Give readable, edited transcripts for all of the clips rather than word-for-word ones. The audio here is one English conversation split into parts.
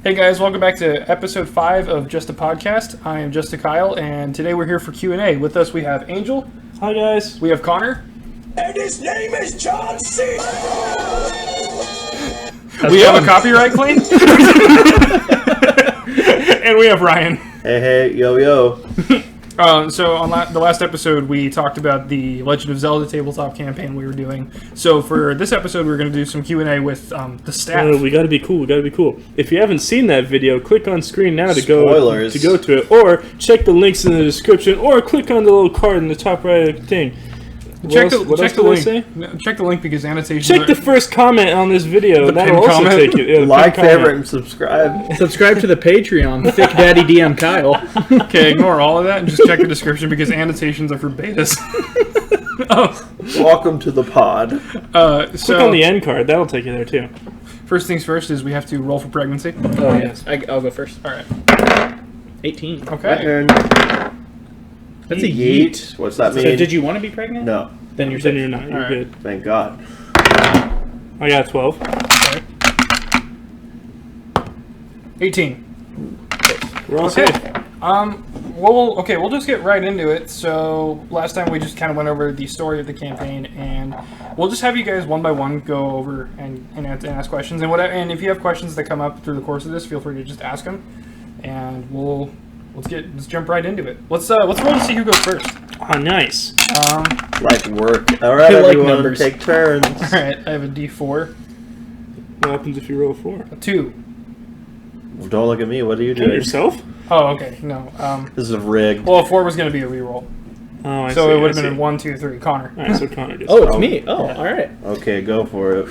Hey guys, welcome back to episode 5 of Just a Podcast. I am Just a Kyle, and today we're here for Q&A. With us we have Angel. Hi guys. We have Connor. And his name is John C. We have a copyright claim. And we have Ryan. Hey, yo. So on the last episode, we talked about the Legend of Zelda tabletop campaign we were doing. So for this episode, we're going to do some Q&A with the staff. We gotta be cool. If you haven't seen that video, click on screen now to go to it, or check the links in the description, or click on the little card in the top right thing. Check the link. Check the link because annotations. Check the first comment on this video. The That'll pinned also comment. take it. Yeah, Like, favorite, and subscribe. Subscribe to the Patreon. Thick Daddy DM Kyle. Okay, ignore all of that and just check the description because annotations are for betas. Welcome to the pod. Click on the end card. That'll take you there too. First things first is we have to roll for pregnancy. Oh, yes. I'll go first. All right. 18. Okay. And That's a yeet. What's that mean? So did you want to be pregnant? No. Then you're not. You're All right. good. Thank God. I got 12. Okay. 18. We're all Okay. safe. We'll just get right into it. So last time we just kind of went over the story of the campaign, and we'll just have you guys one by one go over and ask questions and whatever. And if you have questions that come up through the course of this, feel free to just ask them, and let's jump right into it. Let's roll to see who goes first. Oh, nice. Like work. All right, I like everyone, numbers. take turns. All right, I have a D4, What happens if you roll a 4? a 2. Well, don't look at me. What are you Hit doing? yourself? Oh, okay, no. This is rigged. Well, a 4 was going to be a reroll, Oh, I see. so it would have I been see. 1, 2, 3. Connor. All right, so Connor gets Oh, it's me. Oh, all right. Okay, go for it.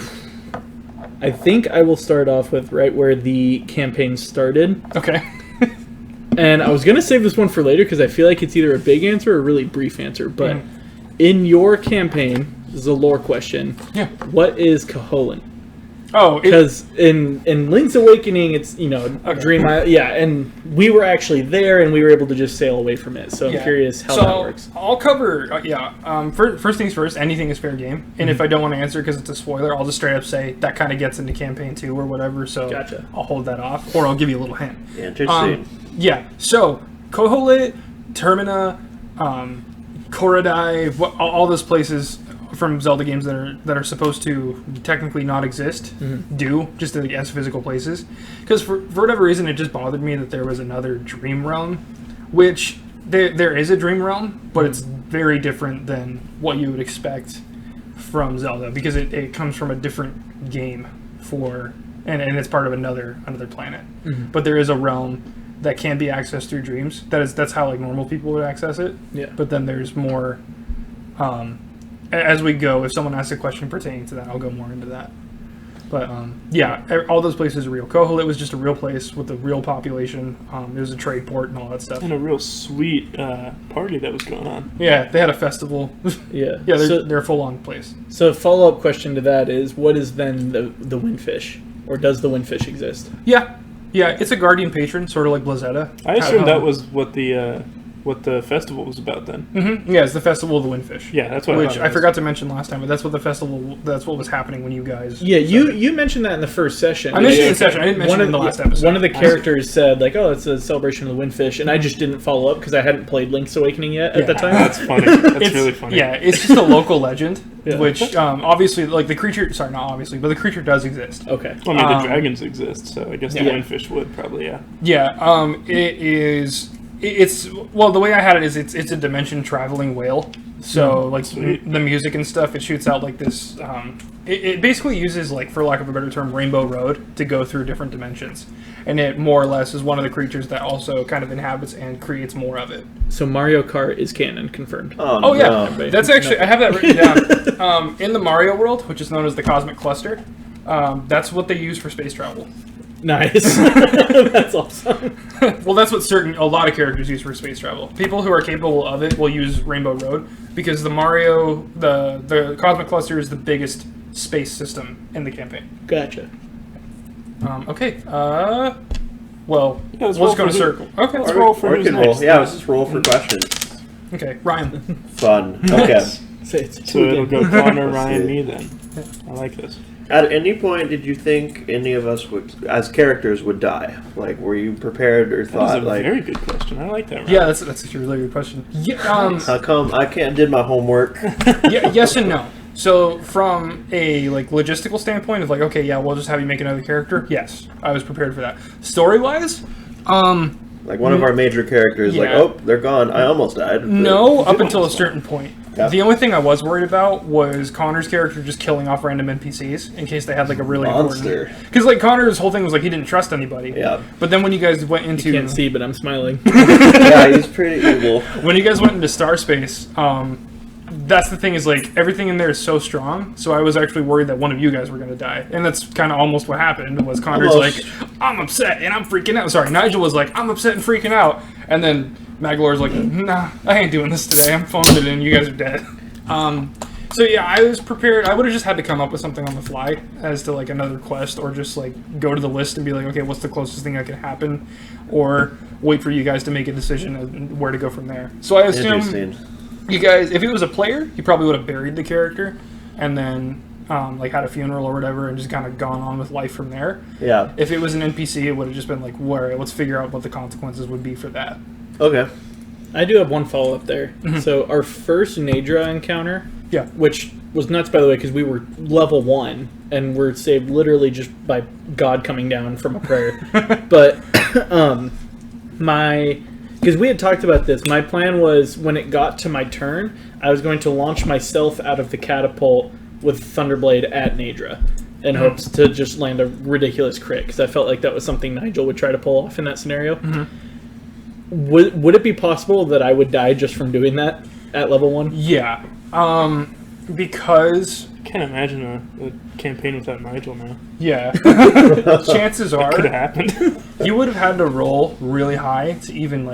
I think I will start off with right where the campaign started. Okay. And I was going to save this one for later because I feel like it's either a big answer or a really brief answer. But in your campaign, this is a lore question. Yeah. What is Caholen? Oh, Because in Link's Awakening, it's, Dream Island. Yeah, and we were actually there, and we were able to just sail away from it. So I'm curious how that works. I'll cover, first things first, anything is fair game. And if I don't want to answer because it's a spoiler, I'll just straight up say that kind of gets into campaign 2 or whatever. So Gotcha. I'll hold that off, or I'll give you a little hint. Interesting. So Koholet, Termina, Korodai, all those places from Zelda games that are supposed to technically not exist do, just as physical places. Because for whatever reason, it just bothered me that there was another dream realm, which there is a dream realm, but it's very different than what you would expect from Zelda, because it comes from a different game and it's part of another planet. But there is a realm that can be accessed through dreams. That's how like normal people would access it. Yeah. But then there's more. As we go, if someone asks a question pertaining to that, I'll go more into that. But all those places are real. Koholet was just a real place with a real population. It was a trade port and all that stuff. And a real sweet party that was going on. Yeah, they had a festival. Yeah. They're a full-on place. So a follow-up question to that is, what is then the Windfish? Or does the Windfish exist? Yeah, it's a guardian patron, sort of like Blazetta. I assumed that was what the festival was about then. Mm-hmm. Yeah, it's the Festival of the Windfish. Yeah, that's what Which I forgot to mention last time, but that's what that's what was happening when you guys... Yeah, you mentioned that in the first session. I mentioned it in the session. I didn't mention it in the last episode. One of the characters said, like, oh, it's a celebration of the Windfish, and I just didn't follow up because I hadn't played Link's Awakening yet at the time. That's funny. That's really funny. Yeah, it's just a local legend, Yeah. which obviously, like the creature... Sorry, not obviously, but the creature does exist. Okay. Well, I mean, the dragons exist, so I guess the Windfish would probably, yeah. Yeah, it is... the way I had it is it's a dimension traveling whale. So like the music and stuff, it shoots out like this. It basically uses, like, for lack of a better term, Rainbow Road to go through different dimensions, and it more or less is one of the creatures that also kind of inhabits and creates more of it. So Mario Kart is canon, confirmed. Oh yeah, that's actually I have that written down. In the Mario world, which is known as the Cosmic Cluster, that's what they use for space travel. Nice. That's awesome. Well, that's what a lot of characters use for space travel. People who are capable of it will use Rainbow Road because the Cosmic Cluster is the biggest space system in the campaign. Gotcha. Okay. Well, let's we'll roll just go in a for circle. Okay, let's roll for who's next. Yeah, let's just roll for questions. Okay, Ryan. Fun. Okay. Say it's So it'll go Connor, Ryan, see. me then. I like this. At any point, did you think any of us would, as characters, would die? Like, were you prepared or thought That's a like? very good question. I like that. Round. Yeah, that's a really good question. Yeah, How come I did my homework? yeah, yes and no. So from a logistical standpoint of okay, yeah, we'll just have you make another character. Yes, I was prepared for that. Story-wise, like one of our major characters, yeah. oh, they're gone. I almost died. No, up until a certain point. Yeah. The only thing I was worried about was Connor's character just killing off random NPCs in case they had a really Monster. important. Because Connor's whole thing was he didn't trust anybody. Yeah. But then when you guys went into You can't see, but I'm smiling. Yeah, he's pretty evil. when you guys went into Star Space, that's the thing is everything in there is so strong. So I was actually worried that one of you guys were going to die, and that's kind of almost what happened. Was Connor's I'm upset and I'm freaking out. Sorry, Nigel was I'm upset and freaking out, and then Maglor's nah, I ain't doing this today. I'm phoning it in. You guys are dead. So yeah, I was prepared. I would have just had to come up with something on the fly as to another quest, or just go to the list and be okay, what's the closest thing that could happen, or wait for you guys to make a decision of where to go from there. So I assume you guys, if it was a player, you probably would have buried the character and then had a funeral or whatever and just kind of gone on with life from there. Yeah. If it was an NPC, it would have just been all right, let's figure out what the consequences would be for that. Okay. I do have one follow-up there. Mm-hmm. So our first Nadra encounter, Yeah. which was nuts, by the way, because we were level 1 and we're saved literally just by God coming down from a prayer. But because we had talked about this, my plan was when it got to my turn, I was going to launch myself out of the catapult with Thunderblade at Nadra in hopes to just land a ridiculous crit, because I felt like that was something Nigel would try to pull off in that scenario. Mm-hmm. Would it be possible that I would die just from doing that at level 1? Yeah. Because... I can't imagine a campaign without Nigel now. Yeah. Chances are... Could have happened. You would have had to roll really high to even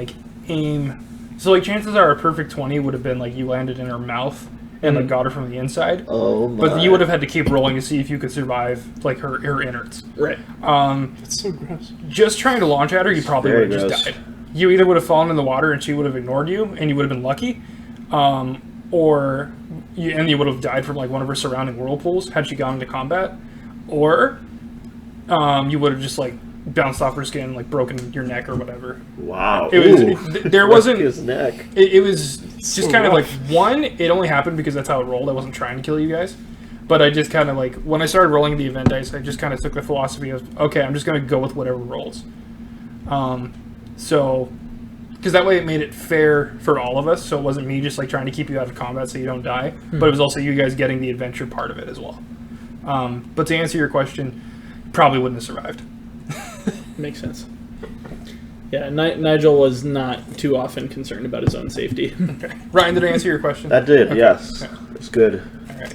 aim. So chances are a perfect 20 would have been you landed in her mouth and got her from the inside. Oh my. But you would have had to keep rolling to see if you could survive her innards. Right. That's so gross. Just trying to launch at her, you probably Very would have just gross. died. You either would have fallen in the water and she would have ignored you and you would have been lucky, or you would have died from one of her surrounding whirlpools had she gone into combat, or you would have just bounced off her skin, broken your neck or whatever. Wow. There wasn't his neck. It was just So kind of rough. one. It only happened because that's how it rolled. I wasn't trying to kill you guys, but I just kind of when I started rolling the event dice, I just kind of took the philosophy of okay, I'm just going to go with whatever rolls. So. Because that way it made it fair for all of us, so it wasn't me just trying to keep you out of combat so you don't die, but it was also you guys getting the adventure part of it as well. But to answer your question, probably wouldn't have survived. Makes sense. Yeah, Nigel was not too often concerned about his own safety. Okay. Ryan, did I answer your question? That did, Okay. yes. Okay. It's good. All right.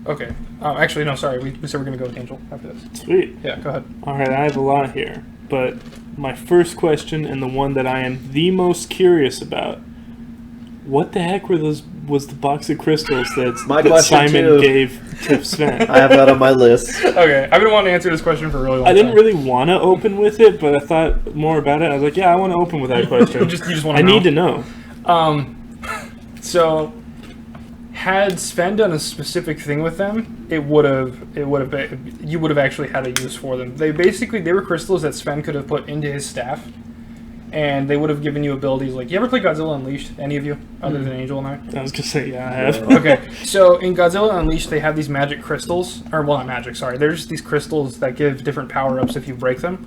Okay. Actually, no, sorry. We said we're going to go with Angel after this. Sweet. Yeah, go ahead. All right, I have a lot here, but my first question and the one that I am the most curious about: what the heck was the box of crystals My that question Simon too. gave to Sven? I have that on my list. Okay, I've been wanting to answer this question for a really long time. I didn't really want to open with it, but I thought more about it. I was like, yeah, I want to open with that question. You just want I to know. need to know. So, had Sven done a specific thing with them, you would have actually had a use for them. They were crystals that Sven could have put into his staff, and they would have given you abilities you ever play Godzilla Unleashed? Any of you, other than Angel and I? I was gonna say, yeah, I have. Okay, so in Godzilla Unleashed, they have these magic crystals, or well, not magic, sorry. They're just these crystals that give different power-ups if you break them.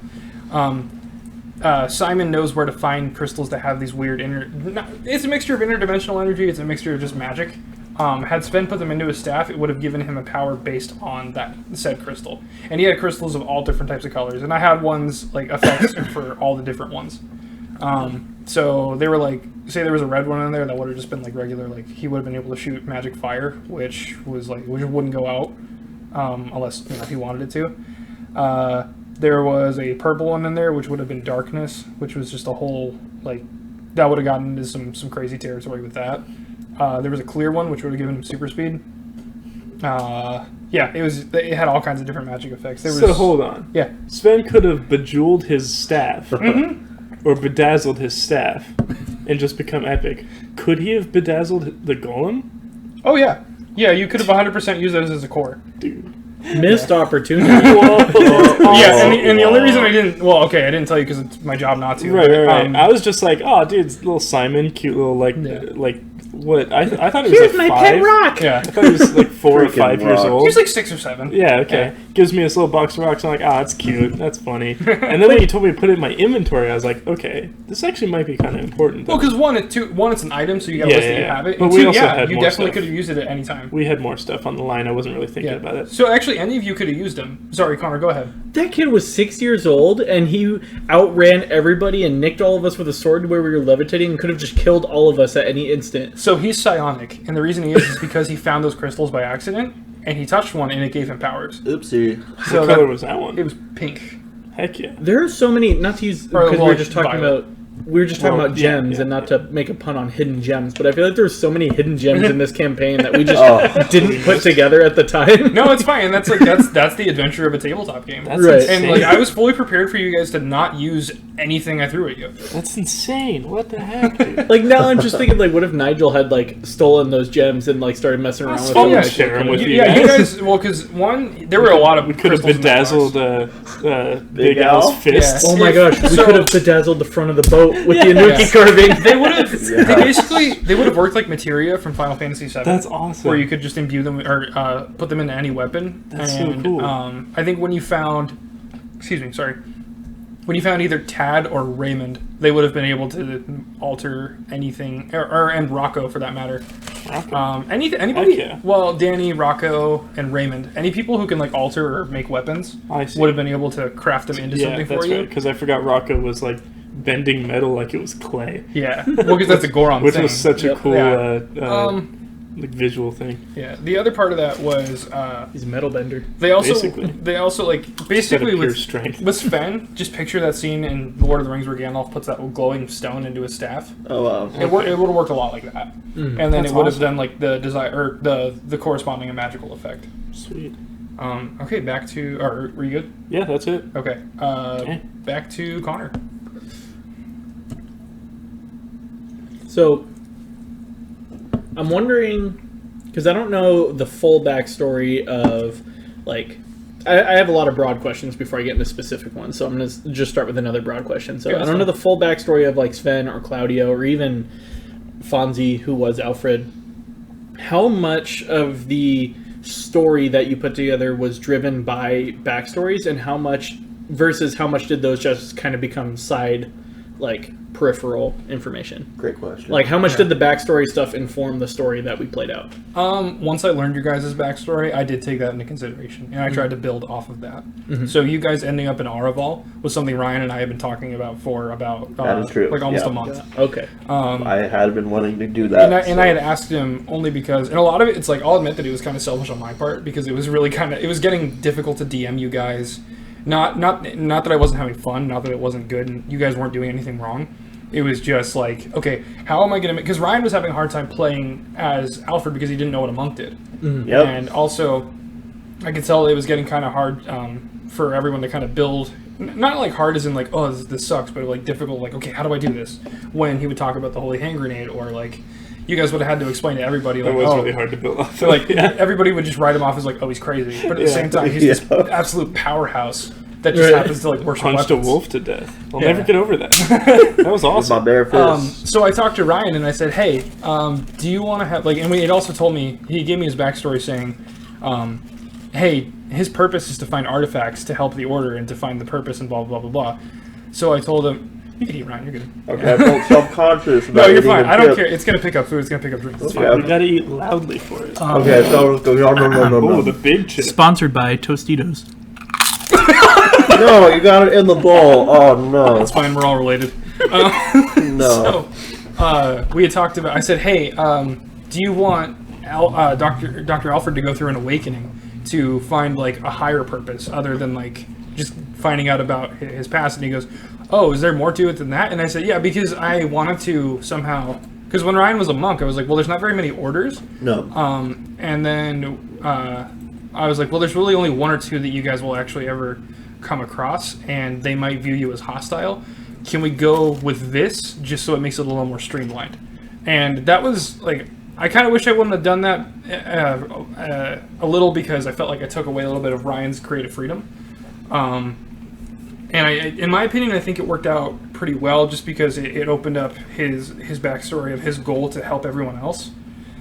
Simon knows where to find crystals that have these weird it's a mixture of interdimensional energy, it's a mixture of just magic. Had Sven put them into his staff, it would have given him a power based on that said crystal. And he had crystals of all different types of colors, and I had ones, effects for all the different ones. So they were say there was a red one in there, that would have just been regular, he would have been able to shoot magic fire, which was which wouldn't go out, unless, he wanted it to. There was a purple one in there, which would have been darkness, which was just a whole, that would have gotten into some crazy territory with that. There was a clear one, which would have given him super speed. Yeah, it had all kinds of different magic effects. So hold on. Yeah. Sven could have bejeweled his staff, or bedazzled his staff, and just become epic. Could he have bedazzled the golem? Oh, yeah. Yeah, you could have 100% used those as a core. Dude. Missed opportunity. Yeah, and the only reason I didn't... Well, okay, I didn't tell you because it's my job not to. Right. I was just like, oh, dude, it's little Simon, cute little, like, what? I thought it was Here's like my 5. pet rock. Yeah. I thought he was like 4 or 5 years rock. old. He's like 6 or 7. Yeah, okay. Gives me this little box of rocks. I'm like, that's cute. That's funny. And then when you told me to put it in my inventory, I was like, okay, this actually might be kind of important. Well, because one, it's an item, so you got to list that you have it. But And we two, also had you more definitely stuff. could have used it at any time. We had more stuff on the line. I wasn't really thinking about it. So actually, any of you could have used them. Sorry, Connor, go ahead. That kid was 6 years old, and he outran everybody and nicked all of us with a sword where we were levitating and could have just killed all of us at any instant. So he's psionic, and the reason he is because he found those crystals by accident, and he touched one, and it gave him powers. Oopsie. So What color was that one? It was pink. Heck yeah. There are so many, not to use, because we were just talking violet. about gems and not to make a pun on hidden gems, but I feel like there's so many hidden gems in this campaign that we just didn't put together at the time. No, it's fine. That's the adventure of a tabletop game. That's Right. insane. And like I was fully prepared for you guys to not use anything I threw at you. That's insane. What the heck, dude? Like now I'm just thinking, like, what if Nigel had like stolen those gems and like started messing around with fun them? to share 'em with you Yeah, you guys. guys. Well, because one, there were a lot of We could have crystals in that bedazzled box. Big Al? Al's fists. Oh my gosh, we So- could have bedazzled the front of the boat with the Anuki carving. They would have. They would have worked like materia from Final Fantasy VII. That's awesome. Where you could just imbue them or put them into any weapon. That's so cool. I think when you found, when you found either Tad or Raymond, they would have been able to alter anything, and Rocco for that matter. Rocco? Anybody? Heck yeah. Well, Danny, Rocco, and Raymond. Any people who can like alter or make weapons I see. would have been able to craft them into Yeah, something that's for you. right. Because I forgot Rocco was like bending metal like it was clay. Yeah, well, because that's a Goron Which thing. was such a cool Yeah. like visual thing. Yeah. The other part of that was He's a metal bender. they also Basically. like basically Pure with strength. with Sven. Just picture that scene in Lord of the Rings where Gandalf puts that glowing stone into his staff. Oh, wow. It would have worked a lot like that, and then That's it would have awesome. done like the desire or the corresponding magical effect. Sweet. Okay, back to. Or were you good? Yeah, that's it. Okay. Okay. Back to Connor. So, I'm wondering, because I don't know the full backstory of, like, I have a lot of broad questions before I get into specific ones, so I'm going to just start with another broad question. So, Yeah, I that's don't know fine. the full backstory of, like, Sven or Claudio or even Fonzie, who was Alfred. How much of the story that you put together was driven by backstories, and how much did those just kind of become side, like, peripheral information? Great question. Like, how much did the backstory stuff inform the story that we played out? Once I learned your guys' backstory, I did take that into consideration, and I tried to build off of that. So you guys ending up in Araval was something Ryan and I have been talking about for about That is true. like almost Yeah. a month. Okay. I had been wanting to do that. And I had asked him only because, and a lot of it, it's like, I'll admit that it was kind of selfish on my part because it was really it was getting difficult to DM you guys. Not that I wasn't having fun, not that it wasn't good, and you guys weren't doing anything wrong. It was just like, okay, how am I going to make... Because Ryan was having a hard time playing as Alfred because he didn't know what a monk did. Yep. And also, I could tell it was getting kind of hard for everyone to kind of build... Not like hard as in like, oh, this sucks, but like difficult, like, okay, how do I do this? When he would talk about the Holy Hand Grenade, or like, you guys would have had to explain to everybody, like, It was oh, really hard to build off. so like everybody would just write him off as like, oh, he's crazy. But at the same time, he's this absolute powerhouse that just happens to like worship Punched a weapons. wolf to death. I'll Yeah. never get over that. That was With my awesome. bare fist. So I talked to Ryan and I said, hey, do you want to have, like, and it also told me, he gave me his backstory saying, hey, his purpose is to find artifacts to help the Order and to find the purpose and blah, blah, blah, blah. So I told him, you can eat, Ryan, you're good. Okay, I felt self-conscious about No, you're eating fine. a I don't chip. care. It's going to pick up food. It's going to pick up drinks. It's Okay. fine. We gotta eat loudly for it. Okay, so Oh, the big chip. Sponsored by Tostitos. no, you got it in the bowl. Oh no, It's fine. We're all related. no. So, we had talked about, I said, hey, do you want Dr. Alfred to go through an awakening to find like a higher purpose other than like just finding out about his past? And he goes, oh, is there more to it than that? And I said, yeah, because I wanted to somehow, because when Ryan was a monk, I was like, well, there's not very many orders. No. And then I was like, well, there's really only one or two that you guys will actually ever come across, and they might view you as hostile. Can we go with this just so it makes it a little more streamlined? And that was like, I kind of wish I wouldn't have done that a little, because I felt like I took away a little bit of Ryan's creative freedom. And in my opinion, I think it worked out pretty well, just because it opened up his backstory of his goal to help everyone else.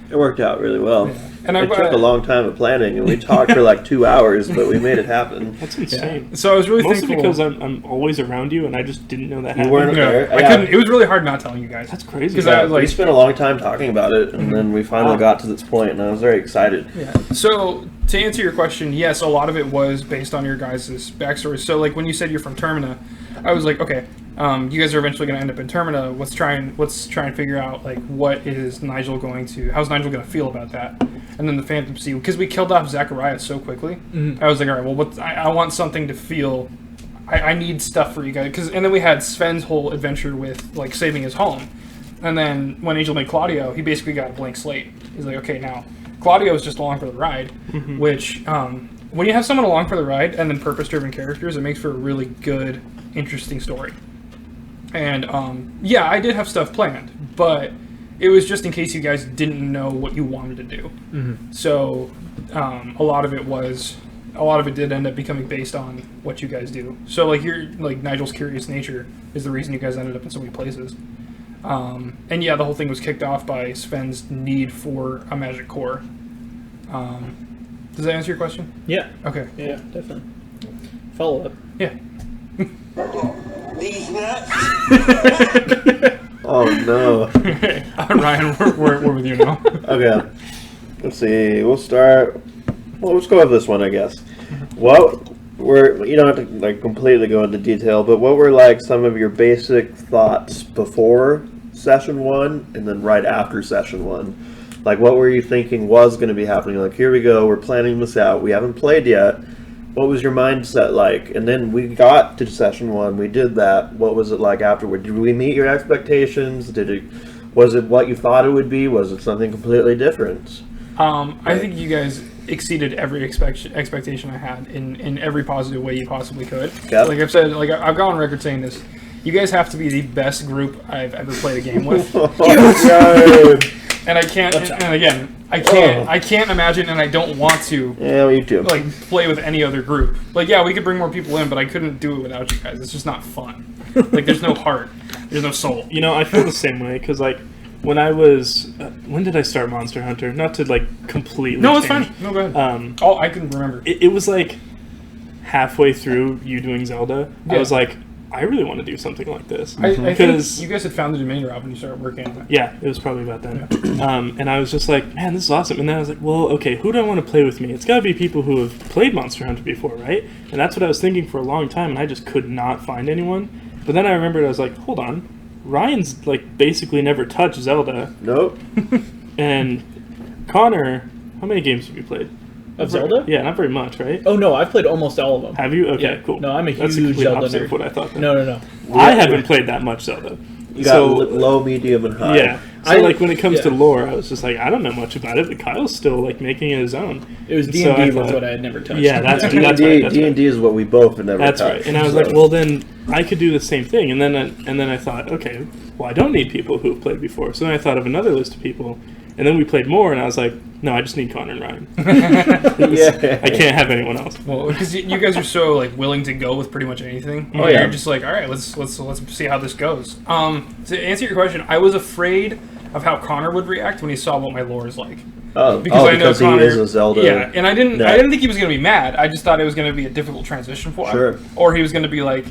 It worked out really well. Yeah. And it took a long time of planning, and we talked for like 2 hours, but we made it happen. That's insane. Yeah. So I was really mostly thankful. because I'm always around you, and I just didn't know that happened. You weren't there. I couldn't. It was really hard not telling you guys. That's crazy. Because I was we spent a long time talking about it, and then we finally got to this point, and I was very excited. Yeah. So to answer your question, yes, a lot of it was based on your guys' backstory. So like when you said you're from Termina, I was like, okay, you guys are eventually going to end up in Termina. Let's try and figure out like how's Nigel going to feel about that? And then the Phantom Sea, because we killed off Zachariah so quickly, I was like, all right, well, I want something to feel. I need stuff for you guys, and then we had Sven's whole adventure with like saving his home, and then when Angel made Claudio, he basically got a blank slate. He's like, okay, now Claudio is just along for the ride, which when you have someone along for the ride and then purpose-driven characters, it makes for a really good, interesting story. And yeah, I did have stuff planned, but it was just in case you guys didn't know what you wanted to do. So a lot of it did end up becoming based on what you guys do. So like Nigel's curious nature is the reason you guys ended up in so many places. And yeah, the whole thing was kicked off by Sven's need for a magic core. Does that answer your question? Yeah. Okay. Yeah, definitely. Follow up. Yeah. These nuts. Oh no. Ryan, we're with you now. Okay. Let's see. We'll start. Well, let's go with this one, I guess. You don't have to like completely go into detail, but what were like some of your basic thoughts before session 1 and then right after session 1? Like, what were you thinking was going to be happening? Like, here we go, we're planning this out. We haven't played yet. What was your mindset like? And then we got to session 1. We did that. What was it like afterward? Did we meet your expectations? Was it what you thought it would be? Was it something completely different? I think you guys exceeded every expectation I had in every positive way you possibly could. Yep. Like I've said, like I've gone on record saying this. You guys have to be the best group I've ever played a game with. And I can't. And again, I can't imagine, and I don't want to. Yeah, me too. Like play with any other group. Like yeah, we could bring more people in, but I couldn't do it without you guys. It's just not fun. Like there's no heart. There's no soul. You know, I feel the same way because like. When I was, when did I start Monster Hunter? Not to like completely. No, it's change. fine. No, go ahead. I can remember. It was like halfway through you doing Zelda. Yeah. I was like, I really want to do something like this. I think you guys had found the Dominion route when you started working on it. Yeah, it was probably about then. Yeah. And I was just like, man, this is awesome. And then I was like, well, okay, who do I want to play with me? It's got to be people who have played Monster Hunter before, right? And that's what I was thinking for a long time, and I just could not find anyone. But then I remembered, I was like, hold on. Ryan's like basically never touched Zelda. Nope. And Connor, how many games have you played? Of Zelda? Yeah, not very much, right? Oh no, I've played almost all of them. Have you? Okay, yeah. cool. No, I'm a That's huge Zelda opposite nerd. of what I thought. Then. No. I haven't played that much Zelda. You got low, medium, and high. Yeah. So like when it comes to lore, I was just like, I don't know much about it, but Kyle's still like making it his own. It was D&D was what I had never touched. Yeah, that's right. D&D is what we both have never touched. That's right. And I was like, well then I could do the same thing. And then I thought, okay, well I don't need people who've played before. So then I thought of another list of people, and then we played more, and I was like, no, I just need Connor and Ryan. Yeah. I can't have anyone else. Well, because you guys are so like willing to go with pretty much anything. Oh yeah. You're just like, all right, let's see how this goes. To answer your question, I was afraid of how Connor would react when he saw what my lore is like. Because Connor, he is a Zelda. Yeah, and I didn't think he was going to be mad. I just thought it was going to be a difficult transition for him. Sure. Or he was going to be like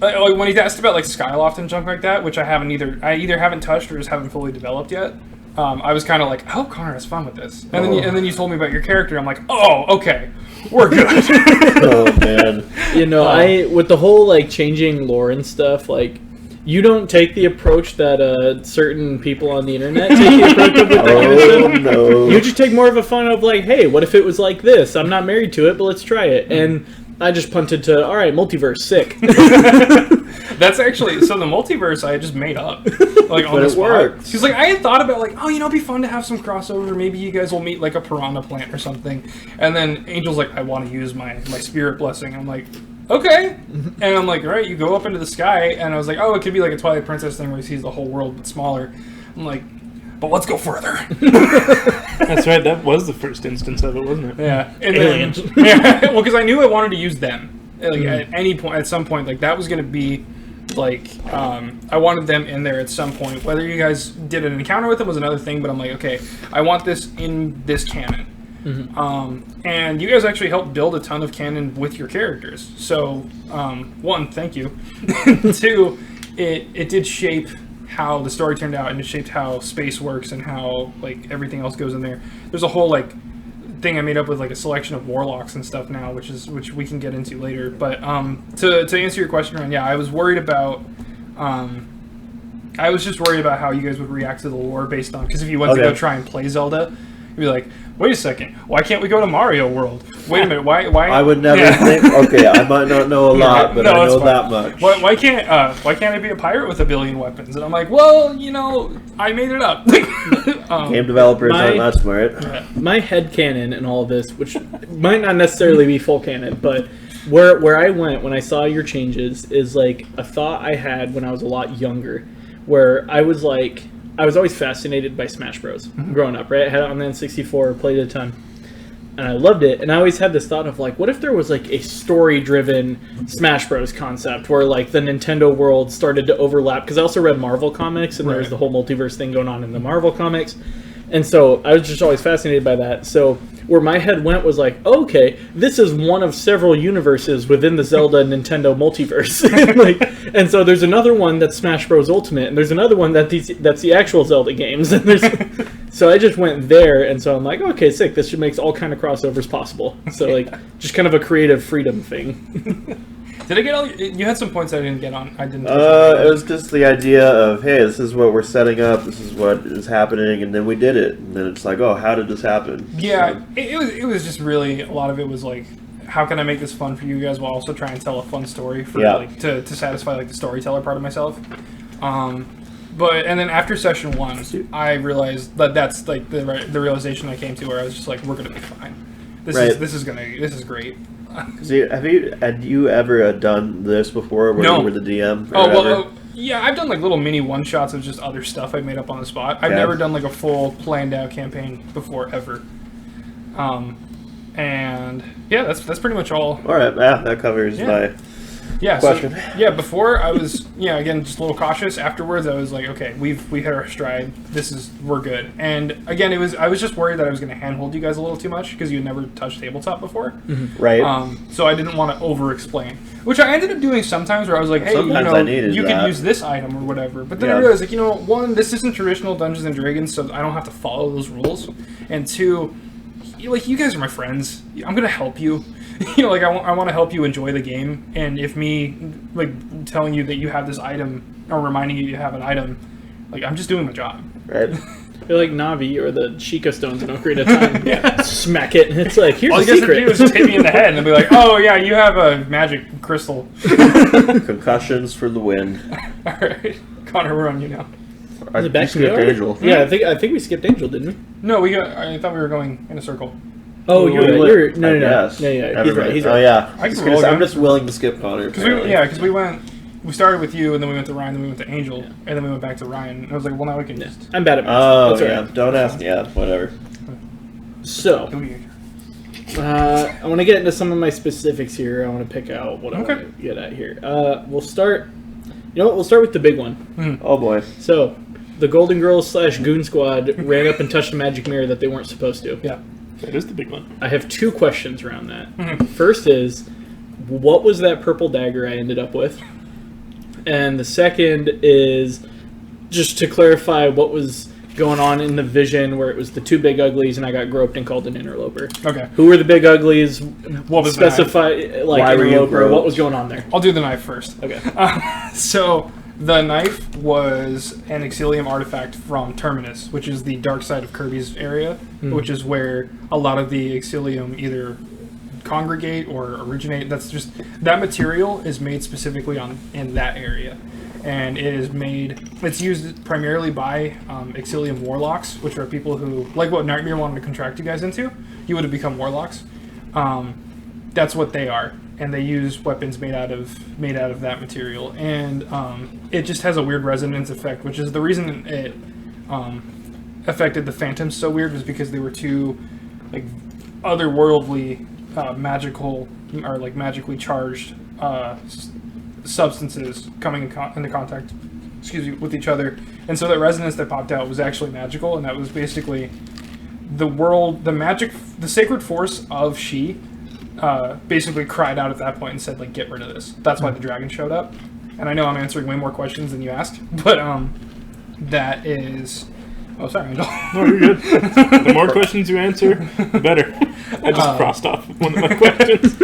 when he asked about like Skyloft and junk like that, which I either haven't touched or just haven't fully developed yet. I was kind of like, I hope Connor has fun with this. And then you told me about your character. I'm like, oh, okay, we're good. Oh man. You know, with the whole like changing lore and stuff, like you don't take the approach that certain people on the internet take the approach of with that kind of stuff. No. You just take more of a fun of like, hey, what if it was like this? I'm not married to it, but let's try it. And I just punted to, all right, multiverse, sick. That's actually, so the multiverse I had just made up. Like on the spot. Works. Because like I had thought about like, oh, it'd be fun to have some crossover. Maybe you guys will meet like a piranha plant or something. And then Angel's like, I want to use my spirit blessing. I'm like, okay. And I'm like, all right, you go up into the sky. And I was like, oh, it could be like a Twilight Princess thing where he sees the whole world but smaller. I'm like, but let's go further. That's right. That was the first instance of it, wasn't it? Yeah, and Aliens. Then, yeah, well, because I knew I wanted to use them. Like at any point, at some point, like that was going to be like I wanted them in there at some point. Whether you guys did an encounter with them was another thing, but I'm like, okay, I want this in this canon. And you guys actually helped build a ton of canon with your characters. So, one, thank you. Two, it did shape how the story turned out, and it shaped how space works and how like everything else goes in there. There's a whole like thing I made up with like a selection of warlocks and stuff now, which we can get into later. But to answer your question, Ryan, yeah, I was worried about. I was just worried about how you guys would react to the lore based on, because if you went to go try and play Zelda, you'd be like, wait a second, why can't we go to Mario World? Wait a minute, why? I would never think. Okay, I might not know a lot, but I know that much. Why can't I be a pirate with a billion weapons? And I'm like, well, I made it up. Game developers aren't that smart. My headcanon and all of this, which might not necessarily be full canon, but where I went when I saw your changes is like a thought I had when I was a lot younger, where I was always fascinated by Smash Bros. Growing up, right? I had it on the N64, played it a ton, and I loved it. And I always had this thought of like, what if there was like a story-driven Smash Bros. Concept where like the Nintendo world started to overlap? Because I also read Marvel comics, and there was the whole multiverse thing going on in the Marvel comics. And so I was just always fascinated by that. So where my head went was like, oh, okay, this is one of several universes within the Zelda Nintendo multiverse. And so there's another one that's Smash Bros. Ultimate, and there's another one that's the actual Zelda games. And so I just went there, and so I'm like, okay, sick. This should make all kind of crossovers possible. So like, just kind of a creative freedom thing. Did I get all? You had some points I didn't get on. I didn't. It was just the idea of, hey, this is what we're setting up. This is what is happening, and then we did it. And then it's like, oh, how did this happen? Yeah, so, it was just really a lot of it was like, how can I make this fun for you guys while also trying to tell a fun story for like to satisfy like the storyteller part of myself. But and then after session 1, I realized that's like the realization I came to, where I was just like, we're gonna be fine. This is great. Had you ever done this before, where you were the DM? Yeah, I've done like little mini one-shots of just other stuff I made up on the spot. I've never done like a full planned out campaign before, ever. And yeah, that's pretty much all. All right, that covers my question. So, before I was again just a little cautious. Afterwards, I was like, okay, we hit our stride. We're good. And again, I was just worried that I was going to handhold you guys a little too much because you had never touched tabletop before, right? So I didn't want to over-explain, which I ended up doing sometimes. Where I was like, hey, you can use this item or whatever. But then I realized, like, one, this isn't traditional Dungeons and Dragons, so I don't have to follow those rules. And two, like, you guys are my friends. I'm gonna help you. Like I want to help you enjoy the game, and if me like telling you that you have this item or reminding you have an item, like I'm just doing my job. Right. You're like Navi or the Sheikah stones in Ocarina of Time. Smack it, and it's like, here's all a you guys secret. have to do is just hit me in the head and be like, oh yeah, you have a magic crystal. Concussions for the win. All right, Connor, we're on you now. Is it back to skipped Angel. Yeah, I think we skipped Angel, didn't we? No, I thought we were going in a circle. Oh, you're right. No. Yes. Yeah, he's right. Oh, yeah. I'm just willing to skip Connor. Because we started with you, and then we went to Ryan, then we went to Angel, and then we went back to Ryan. And I was like, well, now we can just... I'm bad at math. Oh, yeah. Right. Don't ask. Yeah, whatever. So, I want to get into some of my specifics here. I want to pick out what I want to get at here. We'll start... We'll start with the big one. Oh, boy. So, the Golden Girls / Goon Squad ran up and touched a magic mirror that they weren't supposed to. Yeah. That is the big one. I have 2 questions around that. First is, what was that purple dagger I ended up with? And the second is, just to clarify what was going on in the vision where it was the 2 big uglies and I got groped and called an interloper. Okay. Who were the big uglies? What was specify like why interloper? What was going on there? I'll do the knife first. Okay. So the knife was an Exilium artifact from Terminus, which is the dark side of Kirby's area, which is where a lot of the Exilium either congregate or originate. That material is made specifically in that area, and it's used primarily by Exilium warlocks, which are people who, like what Nightmare wanted to contract you guys into, you would have become warlocks. That's what they are. And they use weapons made out of that material, and it just has a weird resonance effect, which is the reason affected the Phantoms so weird was because they were two like otherworldly, magical or like magically charged substances coming into contact, with each other, and so that resonance that popped out was actually magical, and that was basically the world, the sacred force of She, basically cried out at that point and said like, get rid of this. That's why the dragon showed up. And I know I'm answering way more questions than you asked, but that is. Oh, sorry, Angel. No, you're good. The more questions you answer, the better. I just crossed off one of my questions.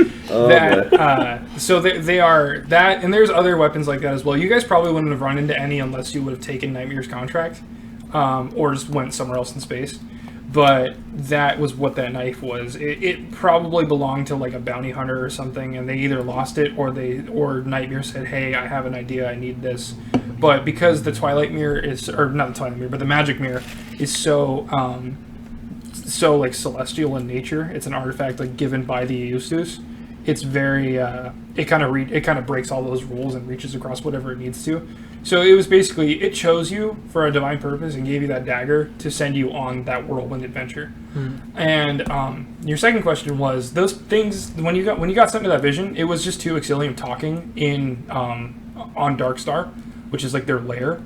So they are that, and there's other weapons like that as well. You guys probably wouldn't have run into any unless you would have taken Nightmare's contract, or just went somewhere else in space. But that was what that knife was. It probably belonged to like a bounty hunter or something, and they either lost it or Nightmare said, "Hey, I have an idea. I need this." But because the Twilight Mirror is, or not the Twilight Mirror, but the Magic Mirror is so like celestial in nature. It's an artifact like given by the Eustus. It's very it kind of breaks all those rules and reaches across whatever it needs to. So it was basically, it chose you for a divine purpose and gave you that dagger to send you on that whirlwind adventure. And your second question was those things when you got sent to that vision, it was just two Exilium talking in on Darkstar, which is like their lair.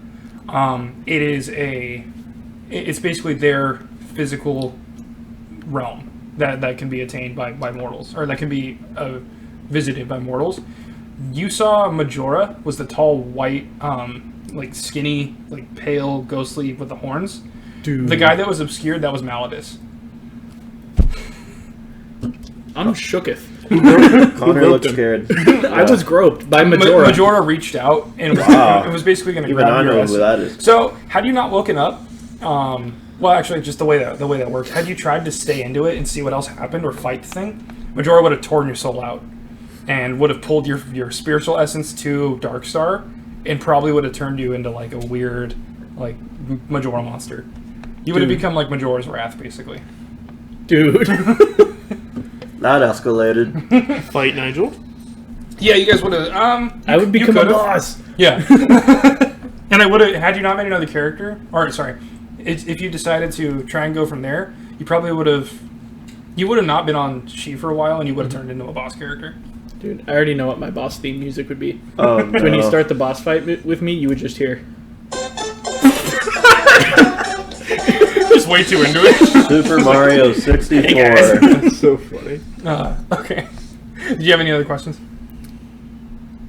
It's basically their physical realm that can be attained by mortals, or that can be visited by mortals. You saw Majora was the tall, white, like skinny, like pale, ghostly with the horns. Dude. The guy that was obscured, that was Maladus. I'm shooketh. Connor looked scared. I was groped by Majora. Majora reached out and Wow. it was basically going to Even grab I your know ass. who that is. So, had you not woken up, well, actually, just the way that worked, had you tried to stay into it and see what else happened or fight the thing, Majora would have torn your soul out and would have pulled your spiritual essence to Darkstar and probably would have turned you into like a weird, like, Majora monster. You would have become like Majora's Wrath, basically. Dude. That escalated. Fight Nigel. Yeah, you guys would have. I would become a boss. Yeah. And I would have, had you not made another character, or sorry, if you decided to try and go from there, you probably would have. You would have not been on She for a while, and you would have turned into a boss character. Dude, I already know what my boss theme music would be. Oh, When you start the boss fight with me, you would just hear. Just way too into it. Super Mario 64. That's so funny. Okay. Did you have any other questions?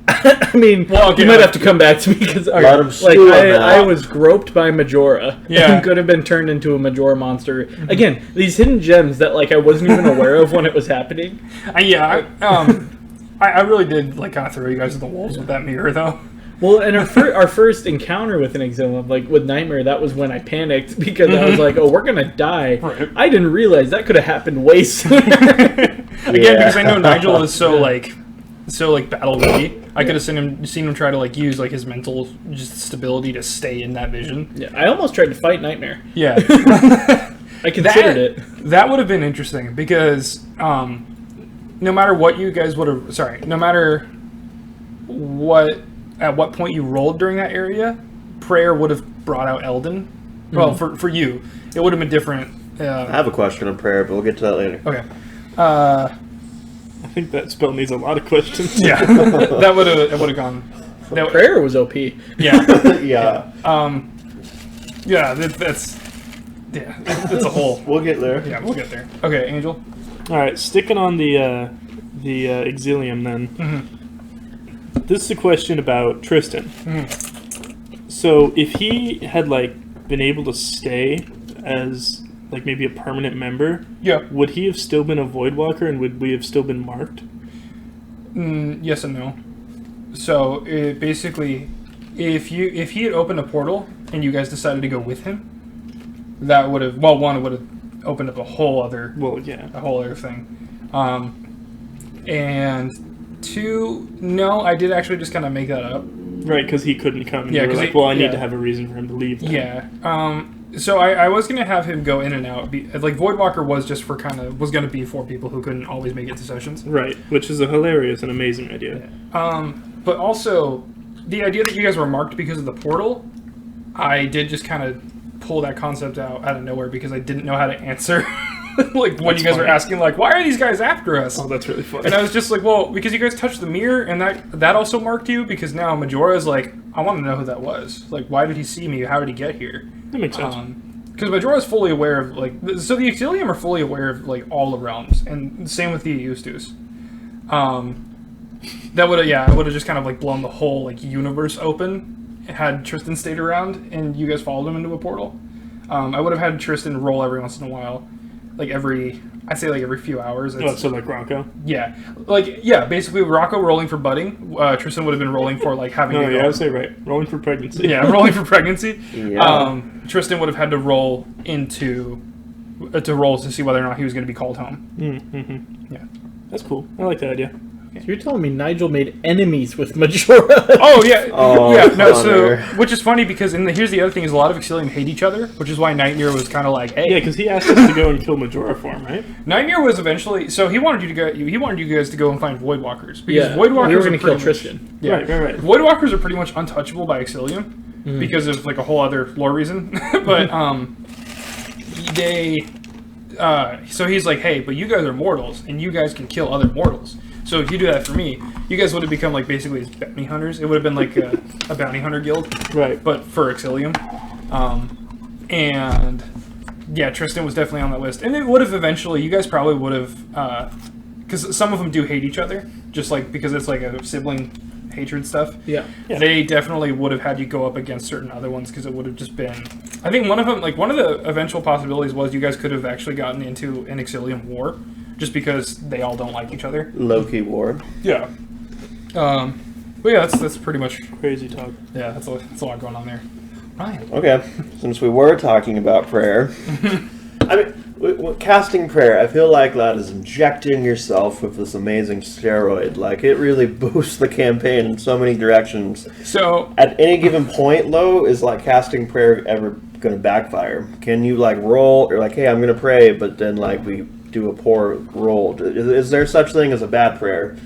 I mean, Well, okay, you might have to come back to me because Let him like stew on that. I was groped by Majora. Yeah. And could have been turned into a Majora monster. Again, these hidden gems that like I wasn't even aware of when it was happening. I really did like kind of throw you guys at the wolves with that mirror, though. Well, and our first encounter with an Exilium, like with Nightmare, that was when I panicked because I was like, "Oh, we're gonna die." Right. I didn't realize that could have happened way sooner. Again, because I know Nigel is so battle ready. I could have seen him try to like use like his mental just stability to stay in that vision. Yeah, I almost tried to fight Nightmare. Yeah. I considered it. That would have been interesting because no matter what you guys would have, no matter at what point you rolled during that area, prayer would have brought out Eldon. Well, for you, it would have been different. I have a question on prayer, but we'll get to that later. Okay. I think that spell needs a lot of questions. Yeah, that would have gone. Prayer was OP. Yeah. Yeah. That's it's a whole. We'll get there. Yeah, we'll get there. Okay, Angel. All right, sticking on the Exilium then. This is a question about Tristan. So if he had like been able to stay as like maybe a permanent member, Yeah. would he have still been a Voidwalker and would we have still been marked? Yes and no. So basically, if he had opened a portal and you guys decided to go with him, that would have one, it would have opened up a whole other thing, and two, no, I did actually just kind of make that up. Right, because he couldn't come. And Yeah, you were 'cause like, I need to have a reason for him to leave. Then. Yeah. So I was gonna have him go in and out. Like Voidwalker was just for was gonna be for people who couldn't always make it to sessions. Right, which is a hilarious and amazing idea. But also the idea that you guys were marked because of the portal, I did just kind of pull that concept out of nowhere because I didn't know how to answer. Like when you guys were asking, like, why are these guys after us? Oh, that's really funny. And I was just like, well, because you guys touched the mirror, and that also marked you, because now Majora's like, I want to know who that was. Like, why did he see me? How did he get here? That makes sense. Because Majora's fully aware of, like, so the Exilium are fully aware of, like, all the realms, and same with the Eustus. That would have, I would have just kind of, like, blown the whole, like, universe open, had Tristan stayed around, and you guys followed him into a portal. I would have had Tristan roll every once in a while. Like I'd say like every few hours. Oh, so like Rocco? Yeah. Basically Rocco rolling for budding. Tristan would have been rolling for like having I would say right. Rolling for pregnancy. Yeah, rolling for pregnancy. Yeah. Tristan would have had to roll to see whether or not he was going to be called home. Mm-hmm. Yeah. That's cool. I like that idea. So you're telling me Nigel made enemies with Majora? Oh yeah, No, Connor. so which is funny because here's the other thing is a lot of Exilium hate each other, which is why Nightmare was kind of like, hey. Yeah, because he asked us to go and kill Majora for him, right? Nightmare was eventually he wanted you guys to go and find Voidwalkers because Yeah, Voidwalkers we were going to kill much- Tristan. Yeah, Right. Voidwalkers are pretty much untouchable by Exilium because of like a whole other lore reason. But so he's like, hey, but you guys are mortals and you guys can kill other mortals. So if you do that for me, you guys would have become like basically as bounty hunters. It would have been like a bounty hunter guild, Right. but for Exilium. And yeah, Tristan was definitely on that list. And it would have eventually, you guys probably would have, because some of them do hate each other, just like because it's like a sibling hatred stuff. Yeah. They definitely would have had you go up against certain other ones because it would have just been. I think one of them, like one of the eventual possibilities was you guys could have actually gotten into an Exilium war, just because they all don't like each other. Low-key war. Yeah. But yeah, that's pretty much. Crazy talk. Yeah, that's a lot going on there. Ryan. Okay, since we were talking about prayer, I mean, casting prayer, I feel like that is injecting yourself with this amazing steroid. Like, it really boosts the campaign in so many directions. So At any given point, though, is like casting prayer ever going to backfire? Can you like roll, or like, hey, I'm going to pray, but then like we do a poor roll? Is there such thing as a bad prayer?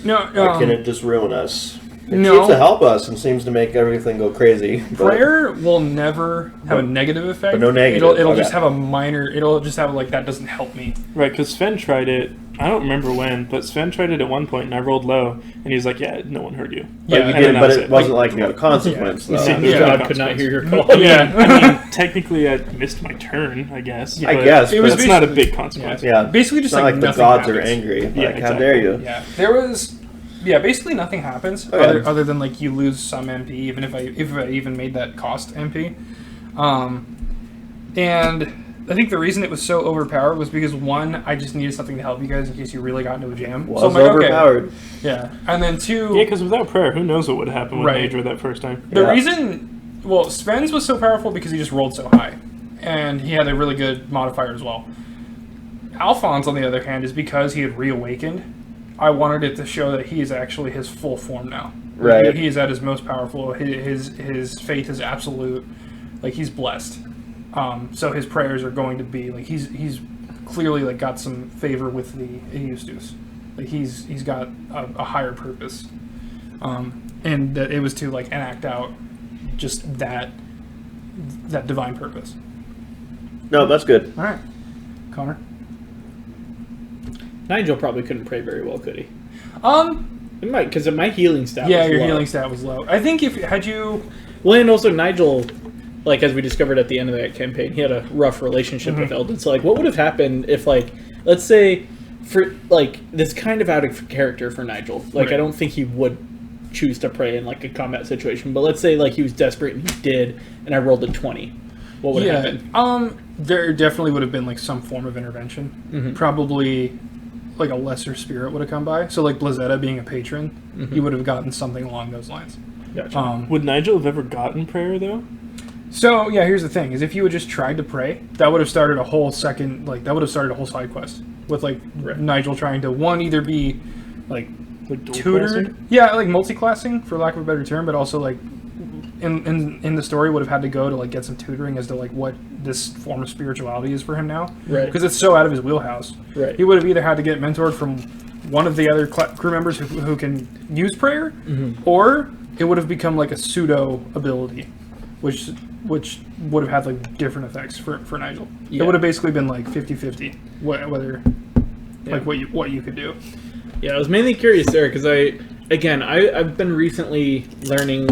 no, Or can it just ruin us? It No. seems to help us and seems to make everything go crazy. But prayer will never have a negative effect. But no negative, It'll okay. just have a minor. It'll just have like that doesn't help me. Right, because Sven tried it. I don't remember when, but Sven tried it at one point, and I rolled low, and he was like, "Yeah, no one heard you." But Yeah, you and did, then but that was it it. wasn't like you got a consequence. Yeah. Though. Yeah. Your Yeah. God could not hear your call. Yeah. I mean, technically, I missed my turn, I guess. I but guess, It was that's not a big consequence. Yeah, Basically, it's just not like like the nothing gods are happens. angry. Like, Yeah, how exactly. dare you? Yeah, there was. Yeah, basically nothing happens Okay. other than like you lose some MP, even if I even made that cost MP. And I think the reason it was so overpowered was because one, I just needed something to help you guys in case you really got into a jam. Was so I'm like, overpowered. Okay. Yeah, and then two. Yeah, because without prayer, who knows what would happen with Right. Major that first time? The Yeah. reason, well, Sven's was so powerful because he just rolled so high, and he had a really good modifier as well. Alphonse, on the other hand, is because he had reawakened. I wanted it to show that he is actually his full form now. Right. He is at his most powerful. His faith is absolute. Like, he's blessed. So his prayers are going to be like he's clearly like got some favor with the Eustus. Like he's got a higher purpose, and that it was to like enact out just that divine purpose. No, that's good. All right, Connor. Nigel probably couldn't pray very well, could he? Um, It might, because my healing stat yeah, was your low. healing stat was low. I think if had you, Well, and also Nigel, like, as we discovered at the end of that campaign, he had a rough relationship with Eldon. So, like, what would have happened if, like, let's say, for, like, this kind of out of character for Nigel. Like, Right. I don't think he would choose to pray in, like, a combat situation. But let's say, like, he was desperate and he did, and I rolled a 20. What would yeah, happen? there definitely would have been like some form of intervention. Probably like a lesser spirit would have come by. So like Blazetta being a patron, he would have gotten something along those lines. Gotcha. Would Nigel have ever gotten prayer, though? So yeah, here's the thing: is if you had just tried to pray, that would have started a whole second, like that would have started a whole side quest with like Nigel trying to either be like Like dual tutored, classing? yeah, like multi-classing for lack of a better term, but also like in the story would have had to go to like get some tutoring as to like what this form of spirituality is for him now, Right. Because it's so out of his wheelhouse. Right. He would have either had to get mentored from one of the other crew members who can use prayer, or it would have become like a pseudo ability. which would have had like different effects for Nigel. Yeah. It would have basically been like 50-50 whether like what you could do. Yeah, I was mainly curious there because I've been recently learning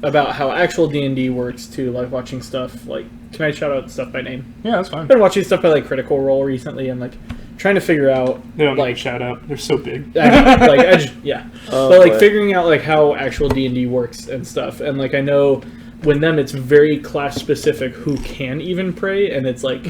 about how actual D&D works too, like watching stuff like, can I shout out stuff by name? Yeah, that's fine. I've been watching stuff by like Critical Role recently and like trying to figure out They don't like like shout out. They're so big. but like figuring out like how actual D&D works and stuff, and like I know when it's very class specific who can even pray, and it's like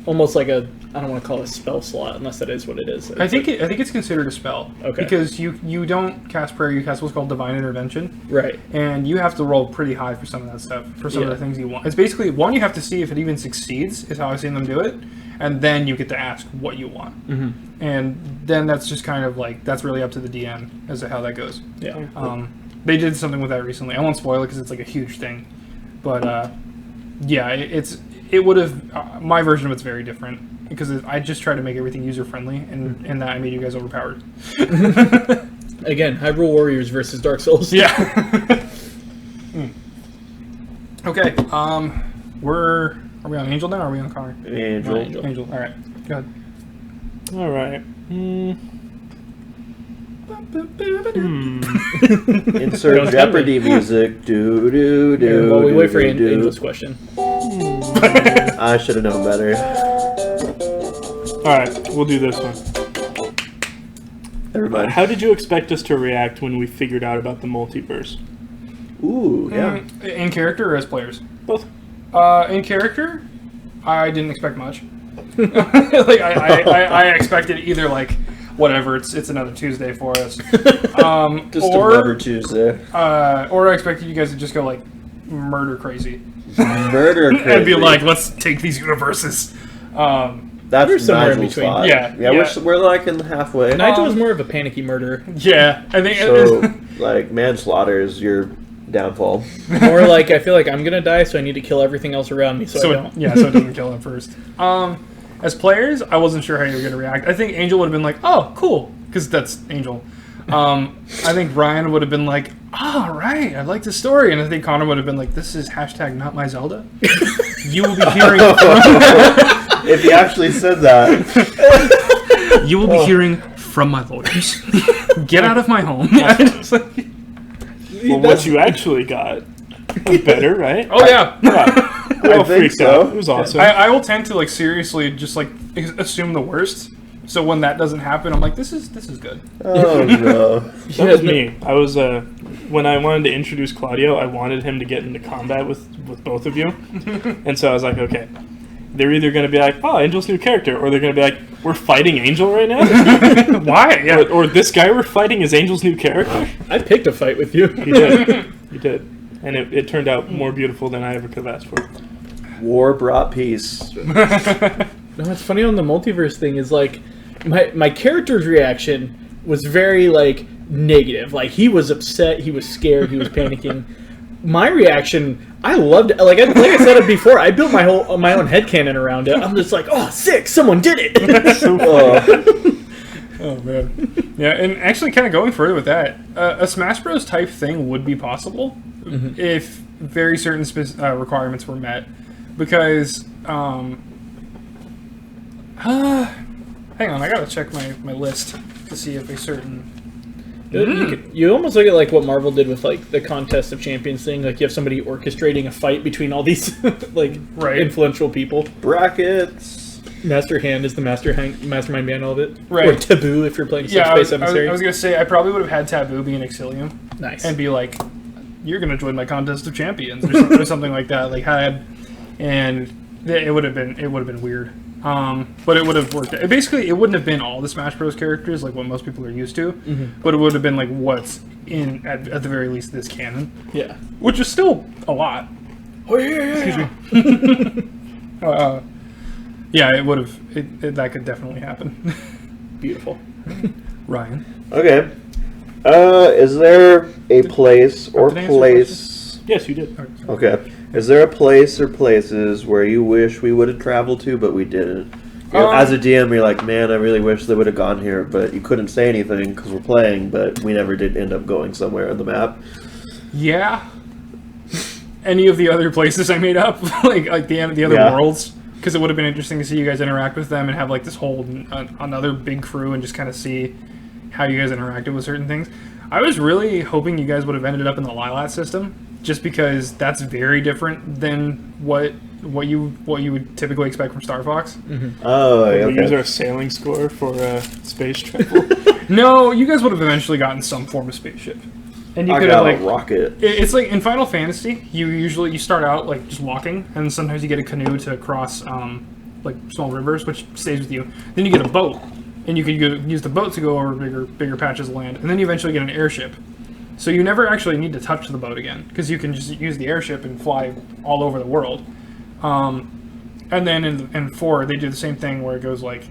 almost like I don't want to call it a spell slot unless that is what it is. I think it's considered a spell. Okay. Because you don't cast prayer, you cast what's called divine intervention. Right. And you have to roll pretty high for some of that stuff, for some of Yeah. the things you want. It's basically, one, you have to see if it even succeeds, is how I've seen them do it, and then you get to ask what you want. And then that's just kind of like, that's really up to the DM as to how that goes. Yeah. They did something with that recently. I won't spoil it because it's like a huge thing. But yeah, it would have, my version of it's very different. Because I just try to make everything user-friendly, and in that I made you guys overpowered. Again, Hyrule Warriors versus Dark Souls. Yeah. Okay, are we on Angel now, or are we on Connor? Angel. Angel, alright. Go ahead. All right. Insert Don't Jeopardy music. Do do do. While we do, wait for do, do. Angel's question. I should have known better. All right, we'll do this one. Everybody. How did you expect us to react when we figured out about the multiverse? Ooh, yeah. In character or as players? Both. In character, I didn't expect much. Like I expected either like whatever, it's another Tuesday for us. Just another Tuesday. Or I expected you guys to just go like murder crazy. Murder crazy. And be like, let's take these universes. That's We're somewhere in Nigel's between. thought. Yeah. We're like in halfway. Nigel was more of a panicky murderer. Yeah, I think So, like, manslaughter is your downfall. More like, I feel like I'm gonna die, so I need to kill everything else around me so I don't. so it doesn't kill him first. As players, I wasn't sure how you were going to react. I think Angel would have been like, "Oh, cool," because that's Angel. I think Brian would have been like, "Oh, right, I like the story," and I think Connor would have been like, "This is #not my Zelda." You will be hearing. If he actually said that. You will be hearing from my lawyers. Get out of my home. Well, what you actually got was better, right? Oh yeah. We all I think freaked so. out. It was awesome. I will tend to like seriously just like assume the worst. So when that doesn't happen, I'm like, this is good. Oh, no. That was me. I was when I wanted to introduce Claudio, I wanted him to get into combat with both of you, and so I was like, okay, they're either going to be like, oh, Angel's new character, or they're going to be like, we're fighting Angel right now. Why? Yeah. or this guy we're fighting is Angel's new character. I picked a fight with you. You did. You did, and it turned out more beautiful than I ever could have asked for. War brought peace. No, what's funny on the multiverse thing is like my character's reaction was very like negative. Like he was upset, he was scared, he was panicking. My reaction, I loved it. Like I said it before, I built my own headcanon around it. I'm just like, oh, sick, someone did it. So funny. Oh man. Yeah, and actually, kind of going further with that, a Smash Bros. Type thing would be possible if very certain requirements were met. Because, hang on, I gotta check my list to see if a certain. You almost look at like what Marvel did with like the Contest of Champions thing. Like you have somebody orchestrating a fight between all these like influential people. Brackets. Master Hand is the mastermind behind all of it. Right. Or Taboo if you're playing Yeah, Space Emissary. I was gonna say I probably would have had Taboo be an Exilium Nice. and be like, "You're gonna join my Contest of Champions" or something like that. Like and it would have been weird. But it would have worked. Basically, it wouldn't have been all the Smash Bros. Characters like what most people are used to, but it would have been like what's in at the very least this canon, Yeah. which is still a lot. Oh yeah. Excuse me. Yeah, it would have. That could definitely happen. Beautiful. Ryan. Okay. Is there a place or Did I answer the place... Yes, you did. Okay. Is there a place or places where you wish we would have traveled to, but we didn't? You know, as a DM, you're like, man, I really wish they would have gone here, but you couldn't say anything because we're playing, but we never did end up going somewhere on the map. Yeah. any of the other places I made up, like the other Yeah. worlds, because it would have been interesting to see you guys interact with them and have like this whole another big crew and just kind of see how you guys interacted with certain things. I was really hoping you guys would have ended up in the Lilat system, just because that's very different than what you would typically expect from Star Fox. Oh, We use okay. our sailing score for space travel. No, you guys would have eventually gotten some form of spaceship, and you I could have got like a rocket. It's like in Final Fantasy, you start out like just walking, and sometimes you get a canoe to cross like small rivers, which stays with you. Then you get a boat, and you can use the boat to go over bigger patches of land, and then you eventually get an airship. So you never actually need to touch the boat again, because you can just use the airship and fly all over the world. And then in 4, they do the same thing where it goes like,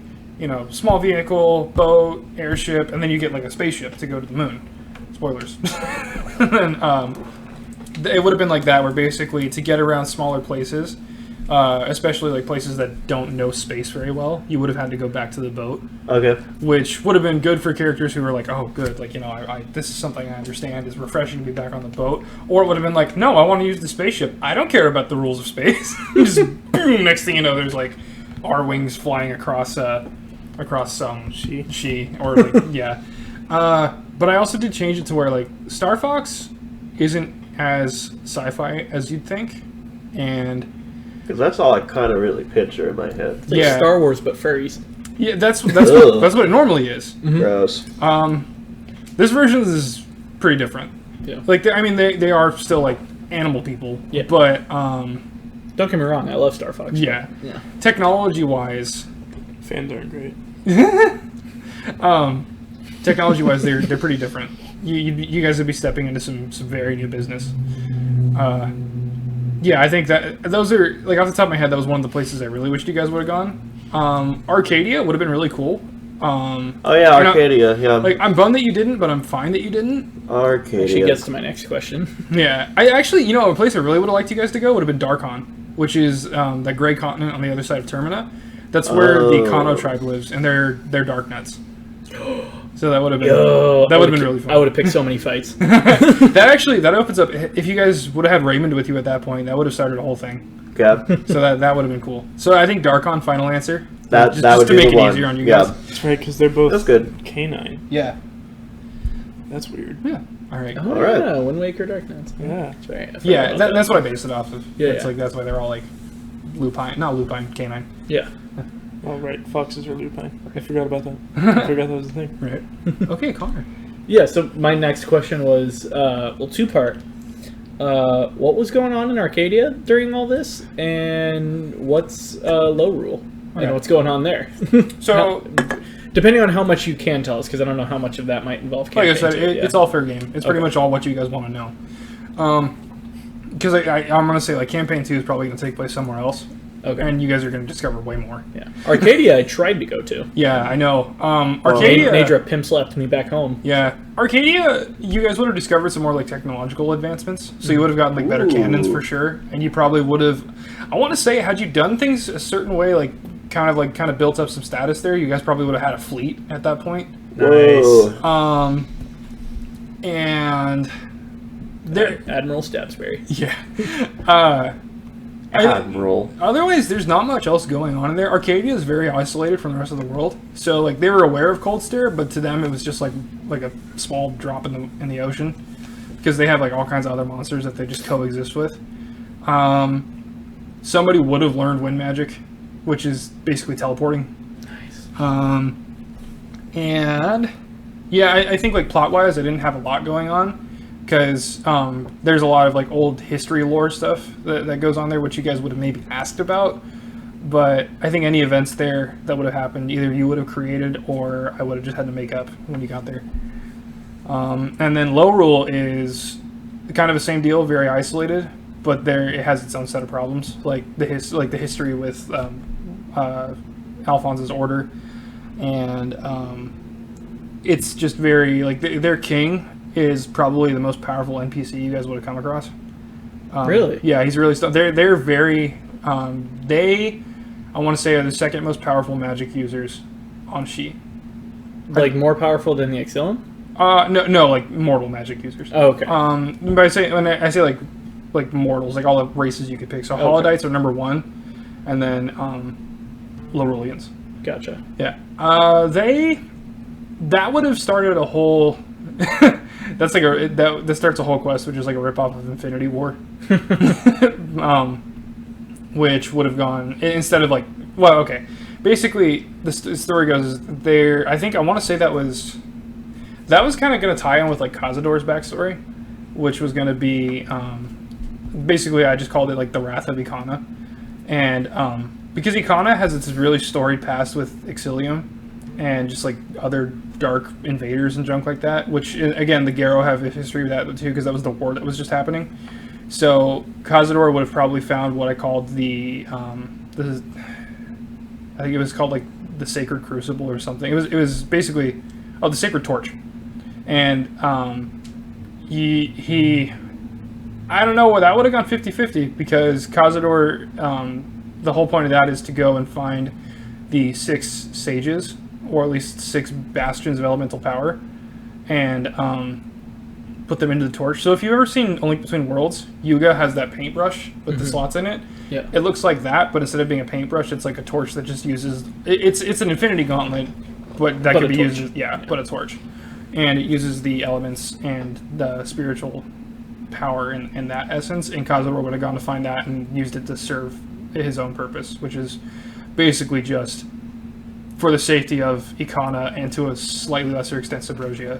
small vehicle, boat, airship, and then you get like a spaceship to go to the moon. Spoilers. And then it would have been like that, where basically to get around smaller places, especially like places that don't know space very well, you would have had to go back to the boat, Okay. which would have been good for characters who were like, oh, good, like, this is something I understand. It's refreshing to be back on the boat. Or it would have been like, no, I want to use the spaceship. I don't care about the rules of space. Just boom, next thing you know, there's like R-wings flying across She, or like, yeah. But I also did change it to where like Star Fox isn't as sci-fi as you'd think, and Because that's all I kind of really picture in my head. It's like Yeah. Star Wars, but furries. yeah, that's Ugh. what it normally is. Gross. This version is pretty different. Yeah. Like they are still like animal people, Yeah. but Don't get me wrong, I love Star Fox. but- yeah, Yeah. technology wise, Fans aren't great. they're pretty different. You guys would be stepping into some very new business. Yeah, I think that those are, like, off the top of my head, that was one of the places I really wished you guys would have gone. Arcadia would have been really cool. Oh yeah, I know- Arcadia. Yeah. Like, I'm bummed that you didn't, but I'm fine that you didn't. Arcadia. Actually gets to my next question. Yeah, I actually, a place I really would have liked you guys to go would have been Darkon, which is that gray continent on the other side of Termina. That's where the Kano tribe lives, and they're Darknets. So that would have been really fun. I would have picked so many fights. that opens up. If you guys would have had Raymond with you at that point, that would have started a whole thing. Yeah. So that would have been cool. So I think Darkon, final answer. That just would to be make the it one. easier on you Yeah. guys. That's right, because they're both That's good. canine. Yeah. That's weird. Yeah. All right. Oh, Alright. yeah, Wind Waker, Darknets. Yeah. That's right. I forgot Yeah, about that's what I based it off of. Yeah, It's yeah. like that's why they're all like lupine, not lupine, canine. Yeah. Oh, right. Foxes are lupine. I forgot about that. I forgot that was a thing. Right. Okay, Connor. Yeah, so my next question was, two-part. What was going on in Arcadia during all this? And what's Low Rule? Okay. And what's going on there? So, Depending on how much you can tell us, because I don't know how much of that might involve like I campaign said, too, yeah. it's all fair game. It's pretty Okay. much all what you guys want to know. Because I'm gonna say like campaign 2 is probably gonna take place somewhere else, Okay. and you guys are gonna discover way more. Yeah. Arcadia, I tried to go to. Yeah, I know. Arcadia. Nadra pimp slapped me back home. Yeah, Arcadia. You guys would have discovered some more like technological advancements, so you would have gotten like better cannons for sure, and you probably would have. I want to say, had you done things a certain way, like kind of built up some status there, you guys probably would have had a fleet at that point. Whoa. And there, Admiral Stabsbury. yeah. Admiral. Otherwise, there's not much else going on in there. Arcadia is very isolated from the rest of the world. So, like, they were aware of Cold Stare, but to them, it was just like a small drop in the ocean, because they have like all kinds of other monsters that they just coexist with. Somebody would have learned wind magic, which is basically teleporting. Nice. And yeah, I think like plot wise, I didn't have a lot going on. Because there's a lot of like old history lore stuff that goes on there, which you guys would have maybe asked about. But I think any events there that would have happened, either you would have created or I would have just had to make up when you got there. And then Low Rule is kind of the same deal, very isolated, but there it has its own set of problems, like the history with Alphonse's order, and it's just very like their king is probably the most powerful NPC you guys would have come across. Really? Yeah, he's really. They're very. They, I want to say, are the second most powerful magic users on She. Like more powerful than the Exilium? No, like mortal magic users. Oh, okay. But when I say like like mortals, like all the races you could pick. So Holodites are number 1, and then Low Ruleans. Gotcha. Yeah. That would have started a whole. That's like that starts a whole quest, which is like a ripoff of Infinity War, which would have gone instead of like. Well, okay. Basically, the story goes is there. I think I want to say that was kind of going to tie in with like Cazador's backstory, which was going to be basically I just called it like the Wrath of Icana, and because Icana has its really storied past with Exilium and just like other dark invaders and junk like that, which again the Garo have a history with that too because that was the war that was just happening. So Cazador would have probably found what I called I think it was called like the Sacred Crucible or something. It was basically the Sacred Torch, and he I don't know, that would have gone 50-50 because Cazador, the whole point of that is to go and find the 6 sages, or at least 6 bastions of elemental power, and put them into the torch. So if you've ever seen Link Between Worlds, Yuga has that paintbrush with the slots in it. Yeah. It looks like that, but instead of being a paintbrush, it's like a torch that just uses... It's an infinity gauntlet, but that could be used... Yeah, but a torch. And it uses the elements and the spiritual power in that essence, and Cazador would have gone to find that and used it to serve his own purpose, which is basically just for the safety of Icana and to a slightly lesser extent Subrogia.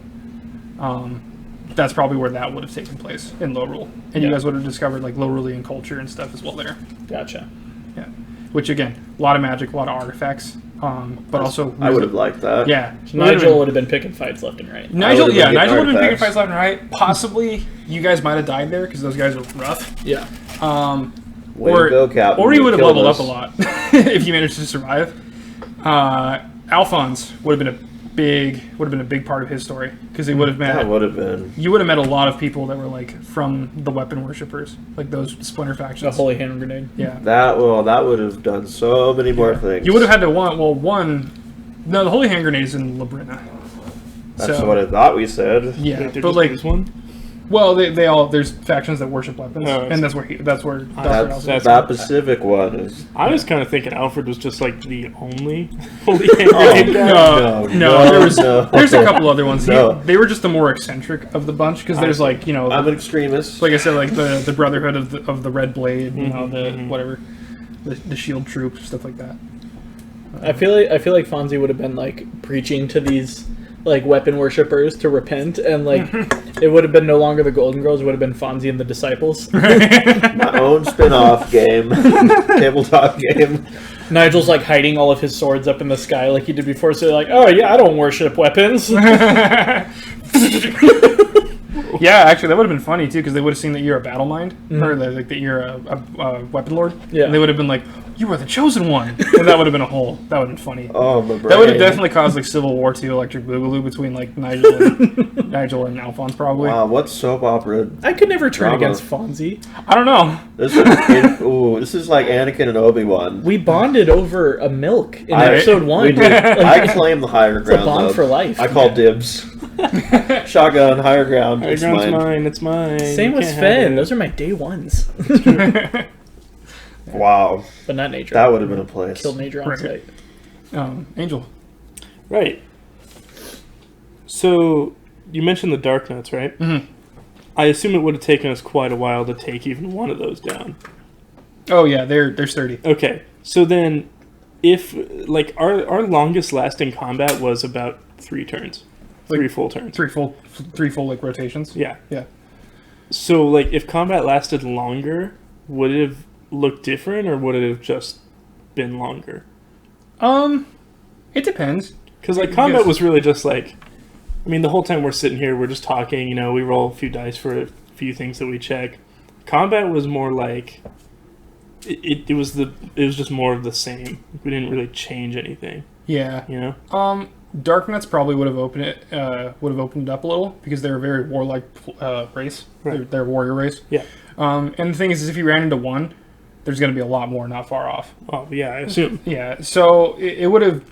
That's probably where that would have taken place in Low Rule. And you guys would have discovered like Low Rulean culture and stuff as well there. Gotcha. Yeah. Which again, a lot of magic, a lot of artifacts. But also... I would have liked that. Yeah. So Nigel would have been picking fights left and right. Nigel would have been picking artifacts. fights left and right. Possibly you guys might have died there because those guys are rough. Yeah. Way to go, Captain. Or he would have killed leveled us. up a lot if you managed to survive. Alphonse would have been a big part of his story because they would have met. That would have been. You would have met a lot of people that were like from the weapon worshippers, like those splinter The factions. Holy Hand Grenade. Yeah. That would have done so many more things. You would have had to No, the Holy Hand Grenade is in Labrina. That's what I thought we said. Yeah, Wait, there but just like is one? Well, they all there's factions that worship weapons, Oh, and that's where Dr. That's- That Pacific one is. I was kind of thinking Alfred was just like the only holy hand grenade guy. There's a couple other ones. No. They were just the more eccentric of the bunch because there's like I'm an extremist. like I said, like the Brotherhood of the Red Blade, whatever, the Shield Troop, stuff like that. I feel like Fonzie would have been like preaching to these like weapon worshippers to repent, and like it would have been no longer the Golden Girls, it would have been Fonzie and the Disciples. My own spin-off game, tabletop game. Nigel's like hiding all of his swords up in the sky like he did before, so they're like, oh yeah, I don't worship weapons. Yeah, actually, that would have been funny too because they would have seen that you're a battle mind or that you're a weapon lord. Yeah, and they would have been like, "You are the chosen one," and that would have been that would have been funny. Oh, my brain. That would have definitely caused like Civil War II Electric Boogaloo between like Nigel and Alphonse probably. Wow, what soap opera? I could never turn Drama. against Fonzie. I don't know. This is like Anakin and Obi-Wan. We bonded over a milk in I- episode 1. We did. I claim the higher ground. a bond though. for life. I call dibs. Shotgun, higher ground. High It's ground's mine. mine. It's mine. Same You with can't Sven. have it. Those are my day ones. Wow, But not Nature. that would have been a place. Killed Nature on Right. site. Angel. Right. So you mentioned the Darknets, right? Mhm. I assume it would have taken us quite a while to take even one of those down. Oh yeah, they're sturdy. Okay, so then, if like our longest lasting combat was about 3 turns, 3 full turns. Three full like rotations. Yeah. Yeah. So like, if combat lasted longer, would it have looked different, or would it have just been longer? It depends. Because like combat Yes. was really just like, I mean, the whole time we're sitting here, we're just talking. You know, we roll a few dice for a few things that we check. Combat was more like it was just more of the same. We didn't really change anything. Yeah. You know. Darknets probably would have opened it up a little because they're a very warlike race. Right. They're a warrior race. Yeah. And the thing is if you ran into one, there's going to be a lot more not far off. Oh yeah, I assume. Yeah. So it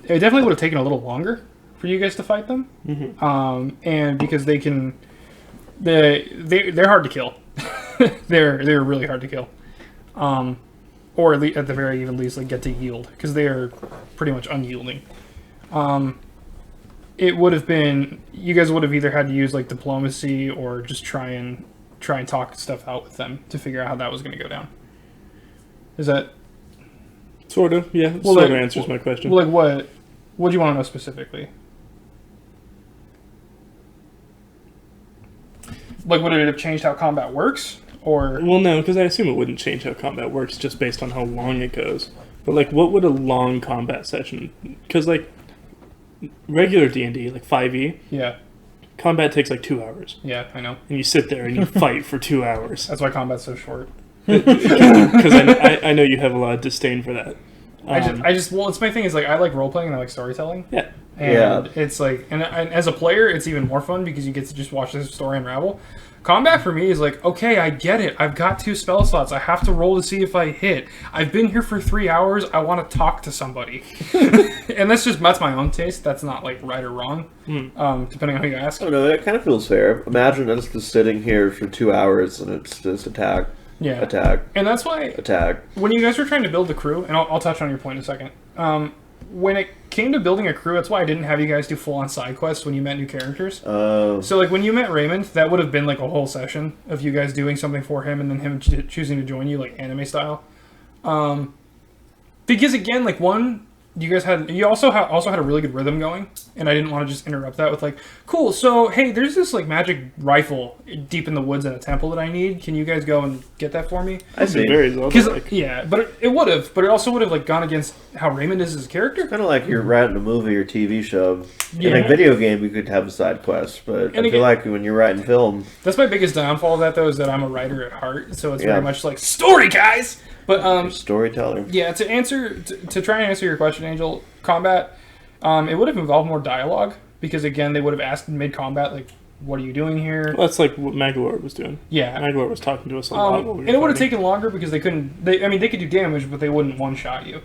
definitely would have taken a little longer for you guys to fight them. Mm-hmm. And because they're hard to kill. they're really hard to kill, or at the very even least, like get to yield because they are pretty much unyielding. It would have been you guys would have either had to use like diplomacy or just try and talk stuff out with them to figure out how that was going to go down. Is that sort of? Yeah, well, sort of like, answers my question. Well, like what do you want to know specifically? Like, would it have changed how combat works, or? Well, no, because I assume it wouldn't change how combat works just based on how long it goes. But like, what would a long combat session? Because like regular D&D, like 5e, Yeah, combat takes like 2 hours, yeah, I know. and you sit there and you fight for 2 hours. That's why combat's so short. Because I know you have a lot of disdain for that. I just well, it's my thing is like I like role playing and I like storytelling. Yeah. And it's like, and as a player, it's even more fun because you get to just watch this story unravel. Combat for me is like, okay, I get it. I've got 2 spell slots. I have to roll to see if I hit. I've been here for 3 hours. I want to talk to somebody. And that's my own taste. That's not like right or wrong, depending on who you ask. I don't know. It kind of feels fair. Imagine us just sitting here for 2 hours and it's just attack, attack, And that's why attack. when you guys were trying to build the crew, and I'll touch on your point in a second. When it came to building a crew, that's why I didn't have you guys do full-on side quests when you met new characters. So, like, when you met Raymond, that would have been, like, a whole session of you guys doing something for him and then him choosing to join you, like, anime style. Because, again, like, you also had a really good rhythm going, and I didn't want to just interrupt that with, like, cool, so, hey, there's this, like, magic rifle deep in the woods in a temple that I need. Can you guys go and get that for me? I see. Very Zelda-like. Yeah, but it would have, but it also would have, like, gone against how Raymond is as a character. Kind of like you're writing a movie or TV show. Yeah. In a video game, you could have a side quest, but And I feel like when you're writing film, That's my biggest downfall of that, though, is that I'm a writer at heart, so it's very much like, story, guys! But, you're a storyteller. yeah, to try and answer your question, Angel, combat, it would have involved more dialogue, because, again, they would have asked mid-combat, like, what are you doing here? Well, that's like what Magalore was doing. Yeah. Magalore was talking to us a lot. And it would have taken longer because they could do damage, but they wouldn't one-shot you.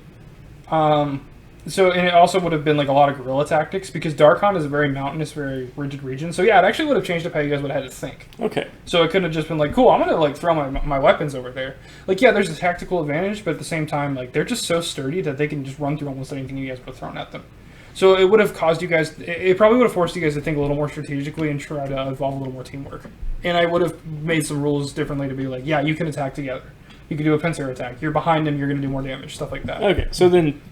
So, and it also would have been like a lot of guerrilla tactics because Darkon is a very mountainous, very rigid region. So yeah, it actually would have changed up how you guys would have had to think. Okay. So it couldn't have just been like, cool, I'm gonna like throw my weapons over there. Like, yeah, there's a tactical advantage, but at the same time, like they're just so sturdy that they can just run through almost anything you guys would have thrown at them. So it would have caused you guys, it probably would have forced you guys to think a little more strategically and try to involve a little more teamwork. And I would have made some rules differently to be like, yeah, you can attack together. You can do a pincer attack. You're behind him, you're going to do more damage, stuff like that. Okay, so then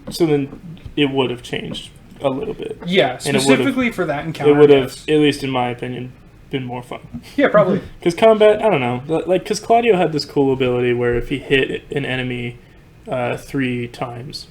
it would have changed a little bit. Yeah, specifically for that encounter. It would have, at least in my opinion, been more fun. Yeah, probably. Because combat, I don't know, like because Claudio had this cool ability where if he hit an enemy 3 times,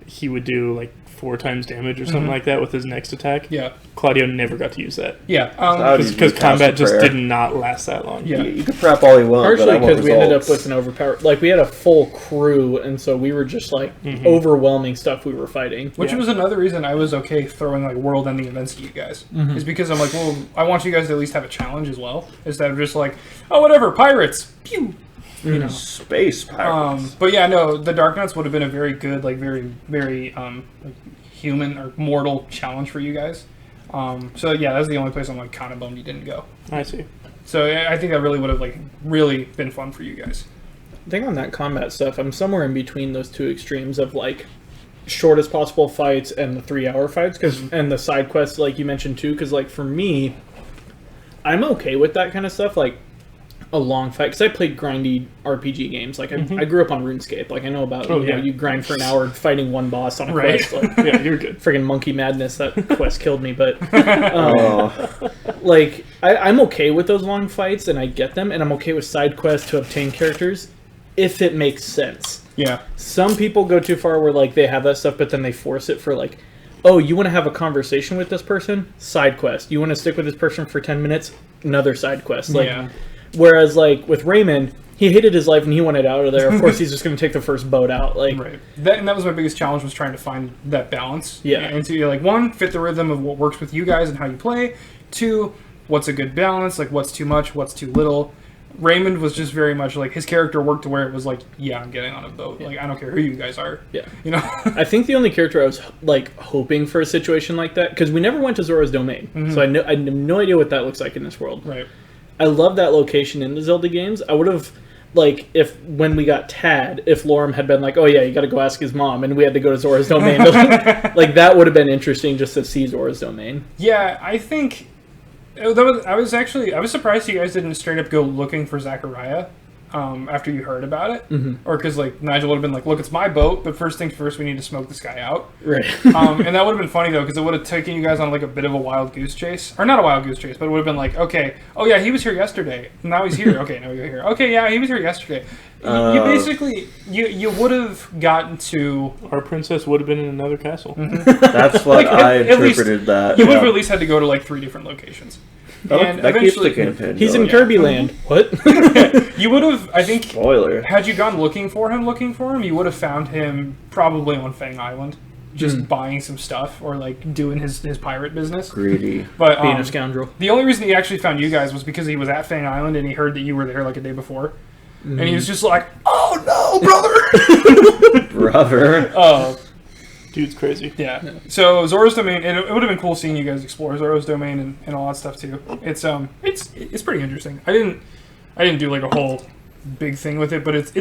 he would do like 4 times damage or something like that with his next attack. Yeah. Claudio never got to use that. Yeah. Because combat just did not last that long. Yeah. You can prep all you want, partially because we ended up with an overpowered, like we had a full crew, and so we were just like overwhelming stuff we were fighting. Which was another reason I was okay throwing like world-ending events at you guys. Is because I'm like, well, I want you guys to at least have a challenge as well, instead of just like, oh, whatever, pirates, pew. You know, space pirates. But yeah, no, the Darknets would have been a very good, like very, very like human or mortal challenge for you guys. So yeah, that's the only place I'm like kind of bummed you didn't go. I see. So I think that really would have like really been fun for you guys. I think on that combat stuff, I'm somewhere in between those two extremes of like shortest possible fights and the 3-hour fights, and the side quests like you mentioned too. Because like for me, I'm okay with that kind of stuff. Like a long fight, because I played grindy RPG games. Like I grew up on RuneScape. Like I know about you grind for an hour fighting one boss on a quest. Like, yeah, you're good. Friggin' Monkey Madness. That quest killed me, but like I'm okay with those long fights, and I get them, and I'm okay with side quests to obtain characters if it makes sense. Yeah. Some people go too far where like they have that stuff, but then they force it for like, oh, you want to have a conversation with this person? Side quest. You want to stick with this person for 10 minutes? Another side quest. Like. Yeah. Whereas, like, with Raymond, he hated his life and he wanted out of there. Of course, he's just going to take the first boat out. Like, right. That was my biggest challenge, was trying to find that balance. Yeah. And to, like, 1, fit the rhythm of what works with you guys and how you play. 2, what's a good balance? Like, what's too much? What's too little? Raymond was just very much, like, his character worked to where it was like, yeah, I'm getting on a boat. Yeah. Like, I don't care who you guys are. Yeah. You know? I think the only character I was, like, hoping for a situation like that, because we never went to Zora's Domain. So I have no idea what that looks like in this world. Right. I love that location in the Zelda games. I would have, like, if when we got Tad, if Lorem had been like, oh yeah, you got to go ask his mom, and we had to go to Zora's domain, like that would have been interesting just to see Zora's domain. Yeah, I think I was surprised you guys didn't straight up go looking for Zachariah after you heard about it, or because like Nigel would have been like, look, it's my boat, but first things first, we need to smoke this guy out. Right. And that would have been funny though, because it would have taken you guys on like a bit of a wild goose chase, or not a wild goose chase, but it would have been like, okay, oh yeah, he was here yesterday, now he's here. Okay, now you're here. Okay, yeah, he was here yesterday. You basically you would have gotten to Our princess would have been in another castle. That's what Like, I at least- interpreted that. you would have at least had to go to like 3 different locations. And That keeps the eventually, campaign He's in going. Kirby Land. What? you would have, I think, Spoiler. had you gone looking for him, you would have found him probably on Fang Island, just buying some stuff or like doing his pirate business. Greedy. But Being a scoundrel. the only reason he actually found you guys was because he was at Fang Island and he heard that you were there like a day before, and he was just like, "Oh no, brother!" Brother. Dude's crazy. Yeah. So Zora's Domain, it would have been cool seeing you guys explore Zora's Domain and all that stuff too. It's pretty interesting. I didn't do like a whole big thing with it, but it's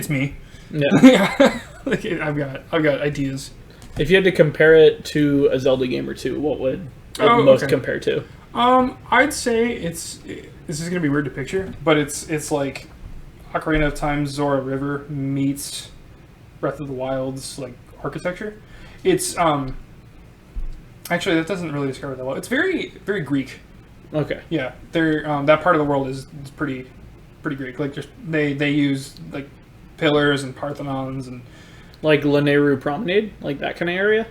me. Yeah. Yeah. Like I've got ideas. If you had to compare it to a Zelda game or two, what would it most compare to? I'd say this is gonna be weird to picture, but it's like Ocarina of Time, Zora River meets Breath of the Wild's like architecture. It's actually that doesn't really describe it that well. It's very very Greek. Okay. Yeah, they're that part of the world is pretty Greek. Like just they use like pillars and Parthenons and Like Lanayru Promenade, like that kind of area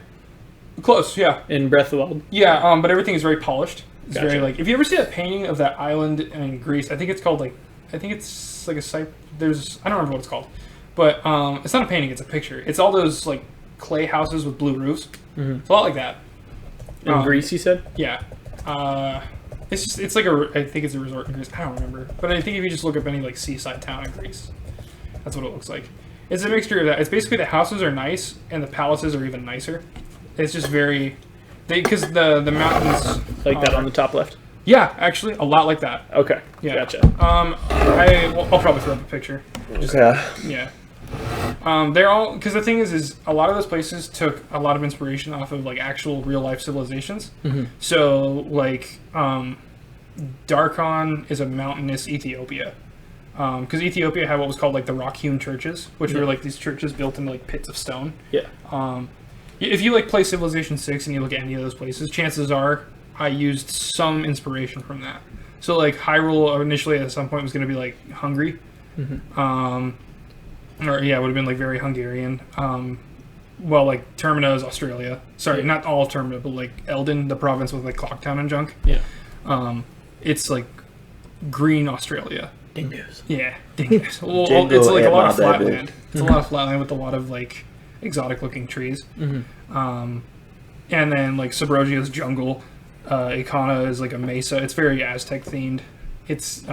close. Yeah, in Breath of the Wild. yeah. But everything is very polished. It's Gotcha. very like if you ever see that painting of that island in Greece, I think it's called like it's like a site. There's I don't remember what it's called, but it's not a painting. It's a picture. It's all those like clay houses with blue roofs. It's a lot like that. In Greece, you said? Yeah. It's like I think it's a resort in Greece. I don't remember, but I think if you just look up any like seaside town in Greece, that's what it looks like. It's a mixture of that. It's basically the houses are nice and the palaces are even nicer. It's just very, because the mountains Like that on the top left? Yeah, actually, a lot like that. Okay. Yeah. Gotcha. I'll probably throw up a picture. Okay. Yeah. They're all because the thing is a lot of those places took a lot of inspiration off of like actual real life civilizations. So like Darkon is a mountainous Ethiopia because Ethiopia had what was called like the rock-hewn churches, which were like these churches built in like pits of stone. Yeah. If you like play Civilization 6 and you look at any of those places, chances are I used some inspiration from that. So like Hyrule initially at some point was going to be like Hungary. Or yeah, it would have been like very Hungarian. Well, like Termina is Australia. Sorry, not all Termina, but like Eldon, the province with like Clocktown and junk. Yeah. It's like green Australia. Dingoes. Yeah, dingoes. Well, Jingle it's like a lot of and my flat baby. land. It's a lot of flat land with a lot of like exotic looking trees. And then like Sabrogia's jungle. Ikana is like a mesa. It's very Aztec themed. It's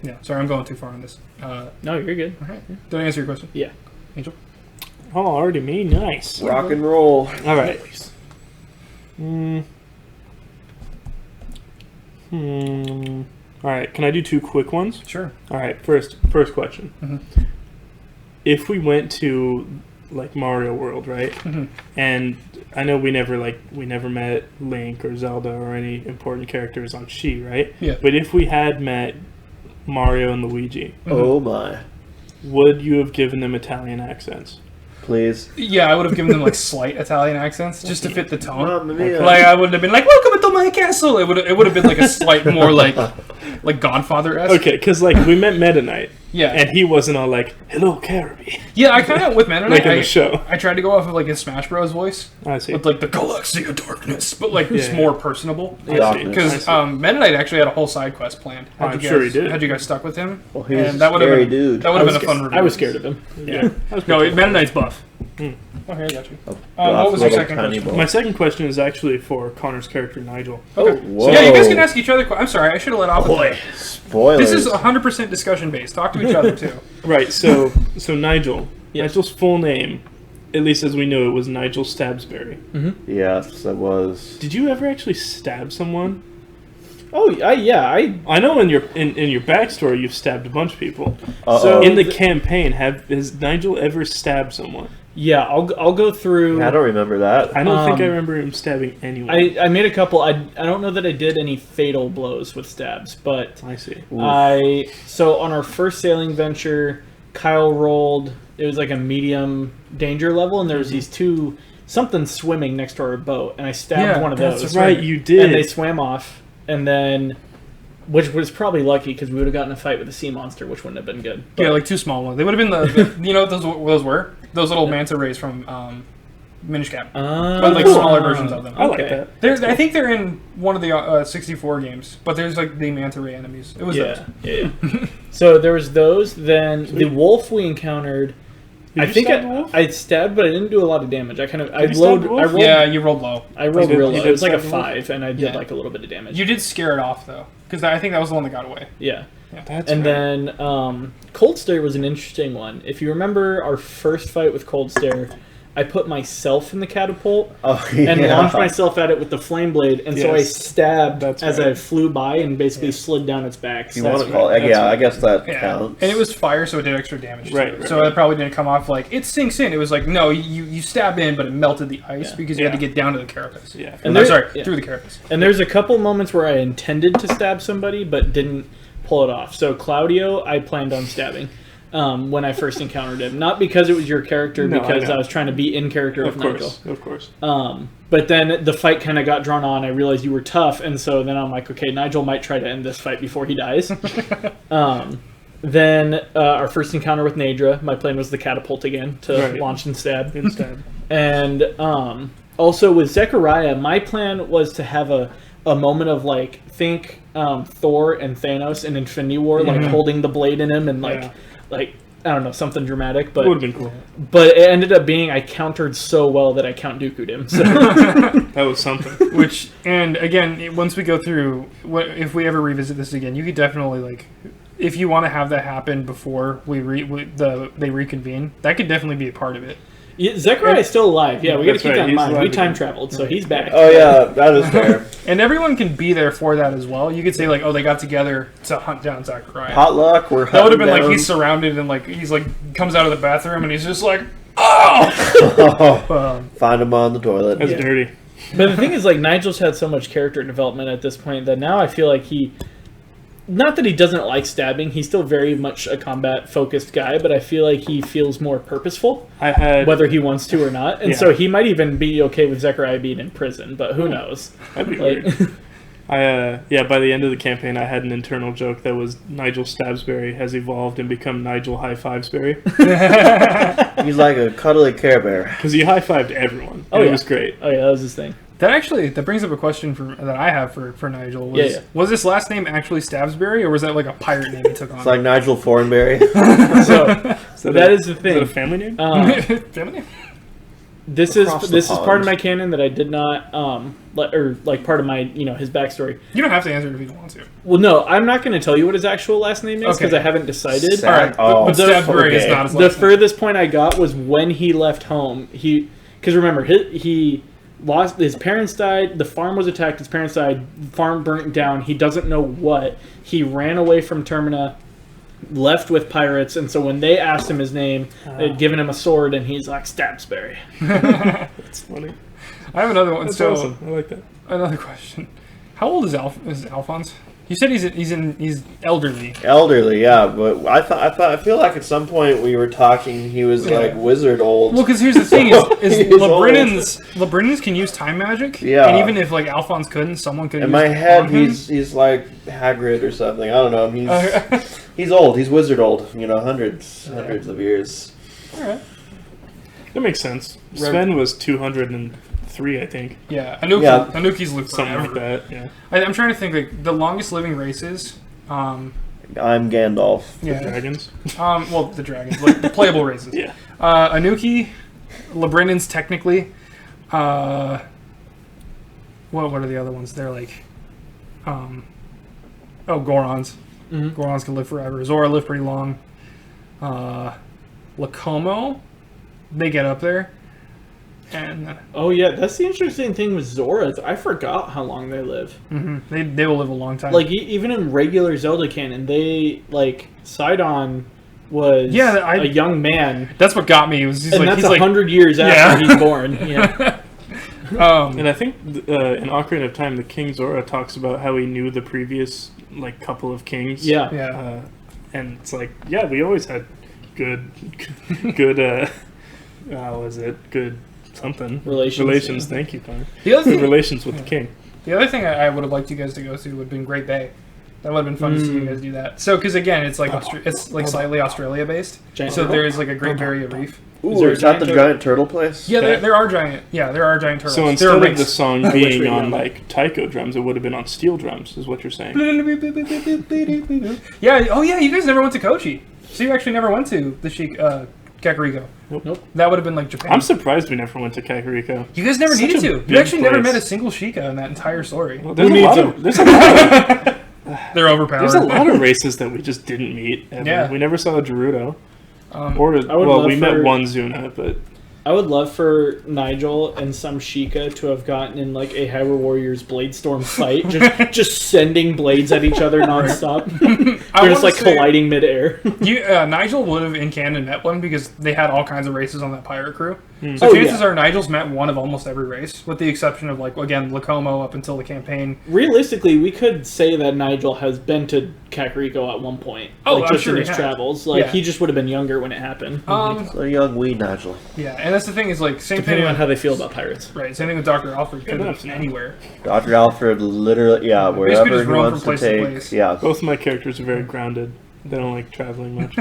yeah. Sorry, I'm going too far on this. No, you're good. All right. Did I answer your question? Yeah. Angel? Oh, already me? Nice. Rock and roll. All right. All right. Can I do 2 quick ones? Sure. All right. First question. If we went to like Mario World, right? And I know we never met Link or Zelda or any important characters on She, right? Yeah. But if we had met Mario and Luigi, Oh my. would you have given them Italian accents? Please. Yeah, I would have given them like slight Italian accents just to fit the tone. Mamma mia. Like I wouldn't have been like "Welcome to my castle." It would have been like a slight more like Godfather-esque. Okay, because like we met Meta Knight, Yeah. and he wasn't all like "Hello, Caribbean," Yeah, I kind of with Meta like in Knight, the show. I tried to go off of like his Smash Bros voice I see. with like the Galaxy of Darkness, but like it's Yeah. more personable. I see. Darkness. Because I see. Meta Knight actually had a whole side quest planned. I'm sure he did. Had you guys stuck with him? Well, he was And a that would have scary been dude. that would have been a fun review. I was scared of him. Yeah. No, Meta Knight's buff. Okay, I got you. Buff What was your little second tiny question? boy. My second question is actually for Connor's character Nigel. Oh, Whoa. Yeah, you guys can ask each other. I'm sorry, I should have let off with that. Spoilers. This is 100% discussion based. Talk to each other too. Right. So Nigel. Nigel's full name, at least as we know it, was Nigel Stabsbury. Yes, that was. Did you ever actually stab someone? Oh, I know in your backstory you've stabbed a bunch of people. So in the campaign, has Nigel ever stabbed someone? Yeah, I'll go through. I don't remember that. I don't think I remember him stabbing anyone. I made a couple. I don't know that I did any fatal blows with stabs, but I see. So on our first sailing venture, Kyle rolled. It was like a medium danger level, and there was these two something swimming next to our boat, and I stabbed one of those. That's right, you did. And they swam off, and then. Which was probably lucky because we would have gotten a fight with a sea monster, which wouldn't have been good. But, yeah, like two small ones. They would have been the you know what those were? Those little manta rays from Minish Cap. But like smaller versions of them. I like that. I think they're in one of the 64 games, but there's like the manta ray enemies. It was those. Yeah. So there was those. Then the wolf we encountered. I think I stabbed, but I didn't do a lot of damage. Yeah, you rolled low. I rolled real low. It was like a 5, and I did like a little bit of damage. You did scare it off though, because I think that was the one that got away. Yeah. That's and then Cold Stare was an interesting one. If you remember our first fight with Cold Stare, I put myself in the catapult and launched myself at it with the flame blade, and so I stabbed as I flew by and basically slid down its back. You want to call it? Yeah, I guess that counts. And it was fire, so it did extra damage. Right. So it probably didn't come off like it sinks in. It was like no, you stab in, but it melted the ice because you had to get down to the carapace. Yeah. Through the carapace. And there's a couple moments where I intended to stab somebody, but didn't pull it off. So Claudio, I planned on stabbing. When I first encountered him. Not because it was your character, because I was trying to be in character with Nigel. Of course. But then the fight kind of got drawn on. I realized you were tough, and so then I'm like, okay, Nigel might try to end this fight before he dies. Then our first encounter with Nadra, my plan was the catapult again to launch and stab. And also with Zechariah, my plan was to have a moment of like, think Thor and Thanos in Infinity War, like holding the blade in him and like I don't know, something dramatic, but it would have been cool. But it ended up being I countered so well that I Count Dooku'd him. So. That was something. And again, once we go through, if we ever revisit this again, you could definitely like, if you want to have that happen before they reconvene, that could definitely be a part of it. Yeah, Zechariah is still alive. Yeah, we got to keep that in mind. We time traveled, so he's back. Oh yeah, that is fair. And everyone can be there for that as well. You could say like, oh, they got together to hunt down Zechariah. Potluck. That would have been like he's surrounded and like he's like comes out of the bathroom and he's just like, oh. Find him on the toilet. That's dirty. But the thing is, like Nigel's had so much character development at this point that now I feel like he. Not that he doesn't like stabbing, he's still very much a combat-focused guy, but I feel like he feels more purposeful, whether he wants to or not. And so he might even be okay with Zechariah being in prison, but who knows? That'd be weird. By the end of the campaign, I had an internal joke that was Nigel Stabsbury has evolved and become Nigel High Fivesbury. He's like a cuddly Care Bear. Because he high-fived everyone. It was great. Oh yeah, that was his thing. That brings up a question that I have for Nigel. Was this last name actually Stabsbury, or was that like a pirate name he took on? It's like Nigel Thornberry. so that is the thing. Is that a family name? Family name? This is part of my canon that I did not part of my his backstory. You don't have to answer it if you don't want to. Well, no, I'm not going to tell you what his actual last name is because I haven't decided. All right, but Stabsbury is not his last name. The furthest point I got was when he left home. Because remember he lost his parents died. The farm was attacked. His parents died. Farm burnt down. He doesn't know what. He ran away from Termina. Left with pirates, and so when they asked him his name, they'd given him a sword, and he's like Stabsbury. That's funny. I have another one. That's awesome. I like that. Another question: how old is Alphonse? You said he's elderly. Elderly, yeah, but I feel like at some point we were talking. He was like wizard old. Well, because here's the thing: is LeBrennans can use time magic. Yeah, and even if like Alphonse couldn't, someone could. In my head, he's like Hagrid or something. I don't know. He's old. He's wizard old. Hundreds of years. All right, that makes sense. Sven was 203, I think. Yeah, Anuki's lived something forever. like that. Yeah, I'm trying to think like the longest living races. I'm Gandalf. The dragons. Well, the dragons, like the playable races. Yeah. Anuki, LeBrennans technically. What are the other ones? They're like, Gorons. Mm-hmm. Gorons can live forever. Zora lived pretty long. Lacomo, they get up there. And Oh yeah, that's the interesting thing with Zoras. I forgot how long they live. they will live a long time. Like even in regular Zelda canon, they like Sidon was a young man, that's what got me. It was and that's 100 years after he's born. Yeah. And I think in Ocarina of Time, the King Zora talks about how he knew the previous like couple of kings. Yeah. And it's like, yeah, we always had good, how was it? Good something. Relations, yeah. thank you, Connor. The other thing, Relations with the king. The other thing I would have liked you guys to go to would have been Great Bay. That would have been fun to see you guys do that. So, because again, it's like it's like slightly Australia based. Giant So turtle? there is like a Great Barrier Reef. Ooh, is that the giant turtle place? Yeah, Okay. there are giant. Yeah, there are giant turtles. So There instead are of rings. the song wish being we'd on done that. like taiko drums, it would have been on steel drums, is what you're saying. Yeah. Oh yeah, you guys never went to Kochi. So you actually never went to the Kakariko. Nope. That would have been like Japan. I'm surprised we never went to Kakariko. You guys never Such needed a to. You big actually never place. met a single Sheikah in that entire story. Well, there's, Who a needs lot them? of, there's, a lot of, They're overpowered. there's a lot of races that we just didn't meet. Ever. Yeah. We never saw a Gerudo. I would Well, love we met for- one Zuna, but I would love for Nigel and some Sheikah to have gotten in like a Hyrule Warriors Bladestorm fight, just sending blades at each other nonstop. They're just wanna like say- colliding midair. Nigel would have in canon met one because they had all kinds of races on that pirate crew. Hmm. So Oh, chances yeah. are Nigel's met one of almost every race, with the exception of like again Lacomo up until the campaign. Realistically, we could say that Nigel has been to Kakariko at one point. Oh, like, I'm just sure in he his has. travels. Like Yeah. he just would have been younger when it happened. So young wee Nigel. Yeah, and that's the thing is like same Depending thing on how they feel about pirates. right. Same thing with Dr. Alfred. Could have enough. been anywhere. Dr. Alfred literally, yeah, wherever just he roam wants from to place to take. place. Yeah. both of my characters are very grounded. They don't like traveling much.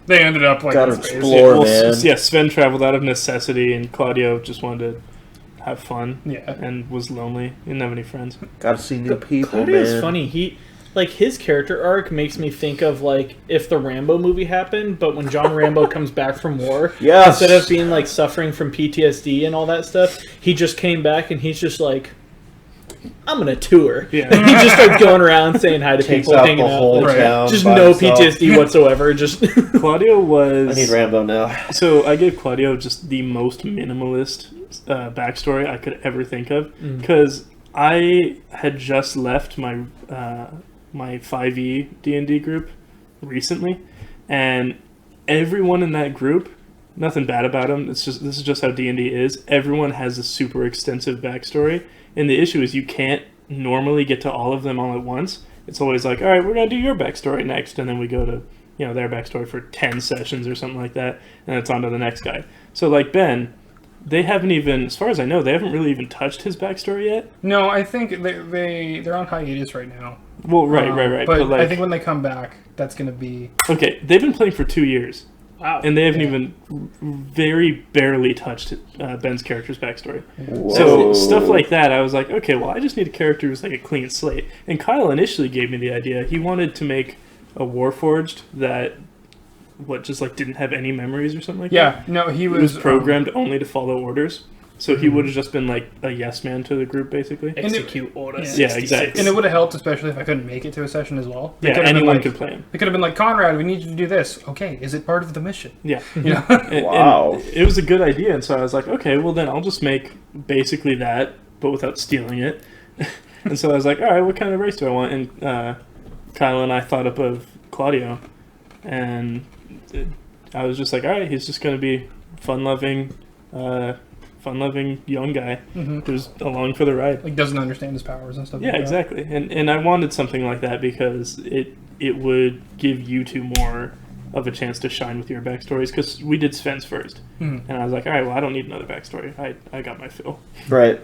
They ended up like Gotta in space. explore. Well, man. yeah, Sven traveled out of necessity, and Claudio just wanted to have fun. Yeah. And was lonely. He didn't have any friends. Gotta see new people, Claudio's man. funny. He like his character arc makes me think of like if the Rambo movie happened, but when John Rambo comes back from war, Yes. instead of being like suffering from PTSD and all that stuff, he just came back and he's just like, I'm gonna tour. Yeah. And he just starts going around saying hi to Takes people, out hanging the out. whole like, town. just by no himself. PTSD whatsoever. Just Claudio was. I need Rambo now. So I gave Claudio just the most minimalist backstory I could ever think of, because I had just left my my 5e D&D group recently, and everyone in that group, nothing bad about them. This is just how D&D is. Everyone has a super extensive backstory, and the issue is you can't normally get to all of them all at once. It's always like, all right, we're gonna do your backstory next, and then we go to their backstory for 10 sessions or something like that, and it's on to the next guy. So like Ben, they haven't even, as far as I know, they haven't really even touched his backstory yet. No, I think they're on hiatus right now. Well, right. But like, I think when they come back, that's gonna be okay, they've been playing for 2 years, wow. and they haven't even very barely touched Ben's character's backstory. Whoa. So stuff like that, I was like, okay, well, I just need a character who's like a clean slate. And Kyle initially gave me the idea. He wanted to make a Warforged that, just like didn't have any memories or something like that. yeah. No, he He was was programmed only to follow orders. So he would have just been like a yes man to the group, basically. Execute order. Yeah. 66. Yeah, exactly. And it would have helped, especially if I couldn't make it to a session as well. They Yeah, could have been anyone like- could play him. They could have been like, Conrad, we need you to do this. Okay, is it part of the mission? Yeah. You know? And Wow. it was a good idea, and so I was like, okay, well then I'll just make basically that, but without stealing it. And so I was like, all right, what kind of race do I want? And Kyle and I thought up of Claudio, and I was just like, all right, he's just going to be fun-loving young guy who's along for the ride. Like doesn't understand his powers and stuff. Yeah, like that. exactly. And I wanted something like that because it would give you two more of a chance to shine with your backstories, because we did Sven's first. And I was like, all right, well, I don't need another backstory. I got my fill. Right.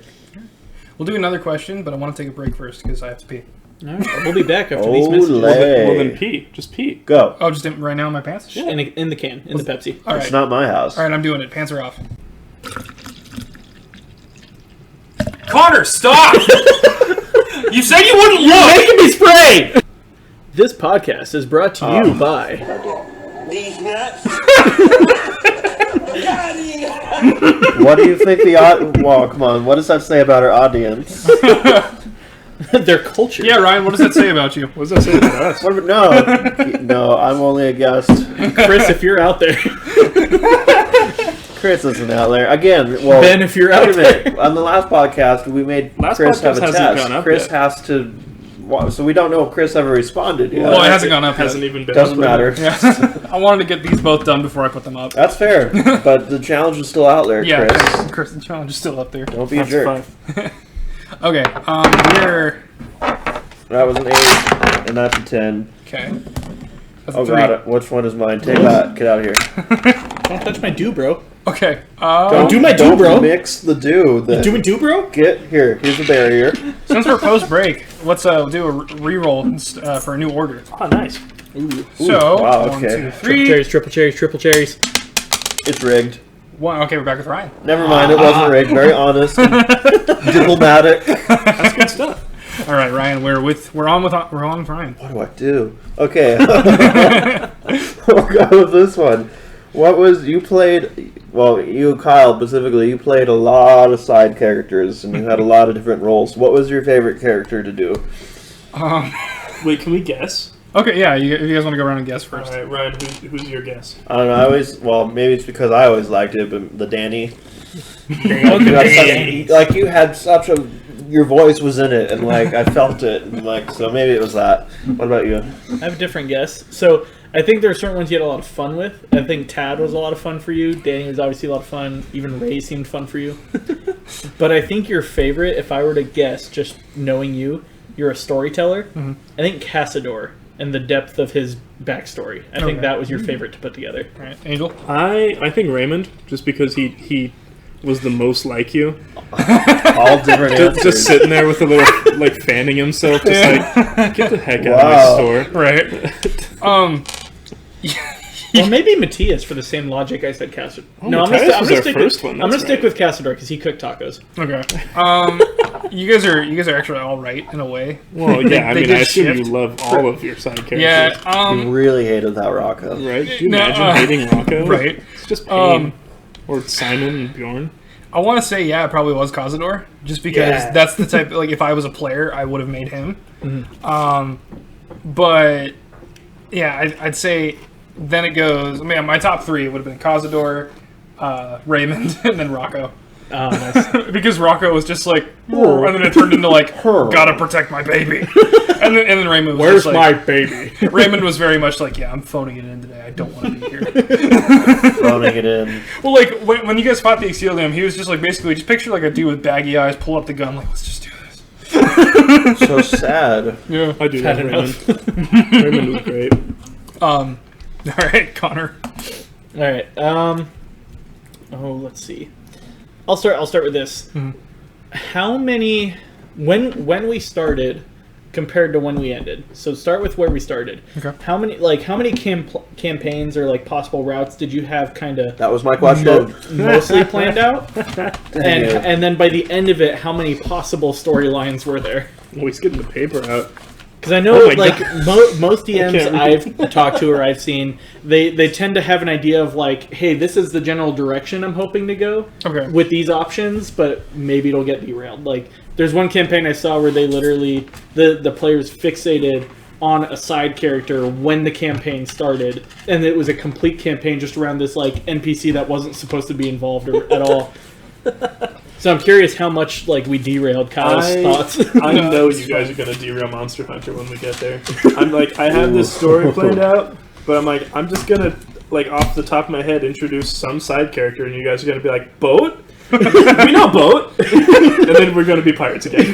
We'll do another question, but I want to take a break first because I have to pee. All right, we'll be back after these messages. Ole. Well, then pee. Just pee. Go. Oh, just right now in my pants? In the can, in the Pepsi. All It's right. not my house. All right, I'm doing it. Pants are off. Connor, stop! You said you wouldn't look! Making me spray! This podcast is brought to you by... These nuts. Got him. What do you think well, come on. What does that say about our audience? their culture. Yeah, Ryan, what does that say about you? What does that say about us? No, I'm only a guest. Chris, if you're out there. Chris isn't out there again. Well, Ben, if you're out wait a minute. On the last podcast, we made Last Chris have podcast a hasn't test. gone up Chris yet. has to. So we don't know if Chris ever responded yet. Well, it hasn't gone up yet. Hasn't even been. Doesn't matter. Yeah. I wanted to get these both done before I put them up. That's fair, but the challenge is still out there, Yeah, Chris. Chris, the challenge is still up there. Don't be a That's jerk. fine. Okay, we're That was an 8, and that's a 10. okay. That's Oh a 3. god, which one is mine? Take that. Get out of here. Don't touch my do, bro. Okay. Don't do my do, Don't bro. mix the do. Then. Doing do, bro? Get here. Here's the barrier. Since we're post break, let's do a re-roll for a new order. Oh, nice. So wow, 1, okay. 2, 3. Triple cherries, triple cherries. It's rigged. 1. Okay, we're back with Ryan. Never mind. It wasn't rigged. Very honest. And diplomatic. That's good stuff. All right, Ryan. We're on with Ryan. What do I do? Okay. We'll go with this one. What was you played? Well, you, Kyle, specifically, you played a lot of side characters, and you had a lot of different roles. What was your favorite character to do? Wait, can we guess? Okay, yeah. You guys want to go around and guess first? All right, Ryan, who's your guess? I don't know. I always, well, maybe it's because I always liked it, but the Danny. Danny. Like you had such a, your voice was in it, and like I felt it, and like so maybe it was that. What about you? I have a different guess. So I think there are certain ones you had a lot of fun with. I think Tad was a lot of fun for you. Danny was obviously a lot of fun. Even Ray seemed fun for you. But I think your favorite, if I were to guess, just knowing you, you're a storyteller. Mm-hmm. I think Cassador and the depth of his backstory. I think Okay. that was your favorite to put together. All right, Angel. I think Raymond, just because he was the most like you. All different answers. Just sitting there with a little, like, fanning himself, just like, get the heck out Wow. of my store. Right. Well, maybe Matthias for the same logic I said Cassador. No, I'm Matthias gonna was our stick first with one, I'm gonna that's stick right. with Cassador because he cooked tacos. Okay. You guys are actually all right in a way. Well, yeah, I They mean, did I assume shift. you love all of your side characters. Yeah. You really hated that Rocco. Right? Do you No, imagine hating Rocco? right. It's just pain. Or Simon and Bjorn. I want to say it probably was Cazador, just because Yeah. that's the type. Like, if I was a player, I would have made him. But yeah, I'd say then it goes. I mean, my top 3 would have been Cazador, Raymond, and then Rocco. Oh, nice. Because Rocco was just like, and then it turned into like, gotta protect my baby. And then Raymond was Where's just my like, baby? Raymond was very much like, yeah, I'm phoning it in today. I don't want to be here. Throwing it in. Well, like when you guys fought the Exilium, he was just like basically just picture like a dude with baggy eyes, pull up the gun, like let's just do this. So sad. Yeah. I do love Fair enough. Raymond. Raymond was great. All right, Connor. All right. Oh, let's see. I'll start with this. How many when we started compared to when we ended? So start with where we started. Okay. How many campaigns or like possible routes did you have kind of That was my question. mostly planned out? Dang it. And then by the end of it, how many possible storylines were there? Oh, he's getting the paper out. Because I know, Oh my like, most can't DMs read. I've talked to or I've seen, they tend to have an idea of, like, hey, this is the general direction I'm hoping to go Okay. with these options, but maybe it'll get derailed. Like, there's one campaign I saw where they literally, the players fixated on a side character when the campaign started, and it was a complete campaign just around this, like, NPC that wasn't supposed to be involved at all. So I'm curious how much like we derailed Kyle's thoughts. I know you guys are gonna derail Monster Hunter when we get there. I'm like, I have this story planned out, but I'm like, I'm just gonna like off the top of my head introduce some side character, and you guys are gonna be like, boat? We know boat, and then we're gonna be pirates again,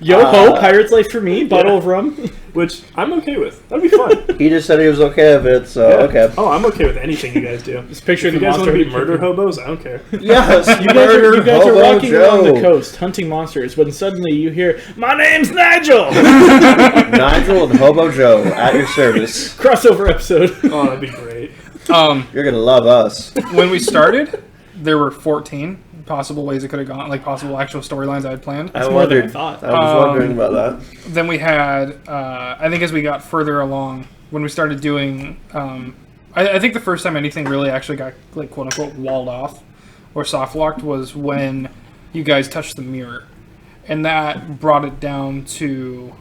Yo ho, pirate's life for me. Bottle of rum. which I'm okay with. That'd be fun. He just said he was okay with it, so Yeah. okay. Oh, I'm okay with anything you guys do. Just picture If you the guys want monster. to be murder hobos, I don't care. Yes, You guys are Hobo walking along the Joe. coast hunting monsters when suddenly you hear, "My name's Nigel." Nigel and Hobo Joe at your service. Crossover episode. Oh, that'd be great. You're gonna love us. When we started, there were 14 possible ways it could have gone, like possible actual storylines I had planned. I more than wondered. I thought. I was wondering about that. Then we had, I think as we got further along, when we started doing, I think the first time anything really actually got, like, quote unquote, walled off or soft locked was when you guys touched the mirror. And that brought it down to.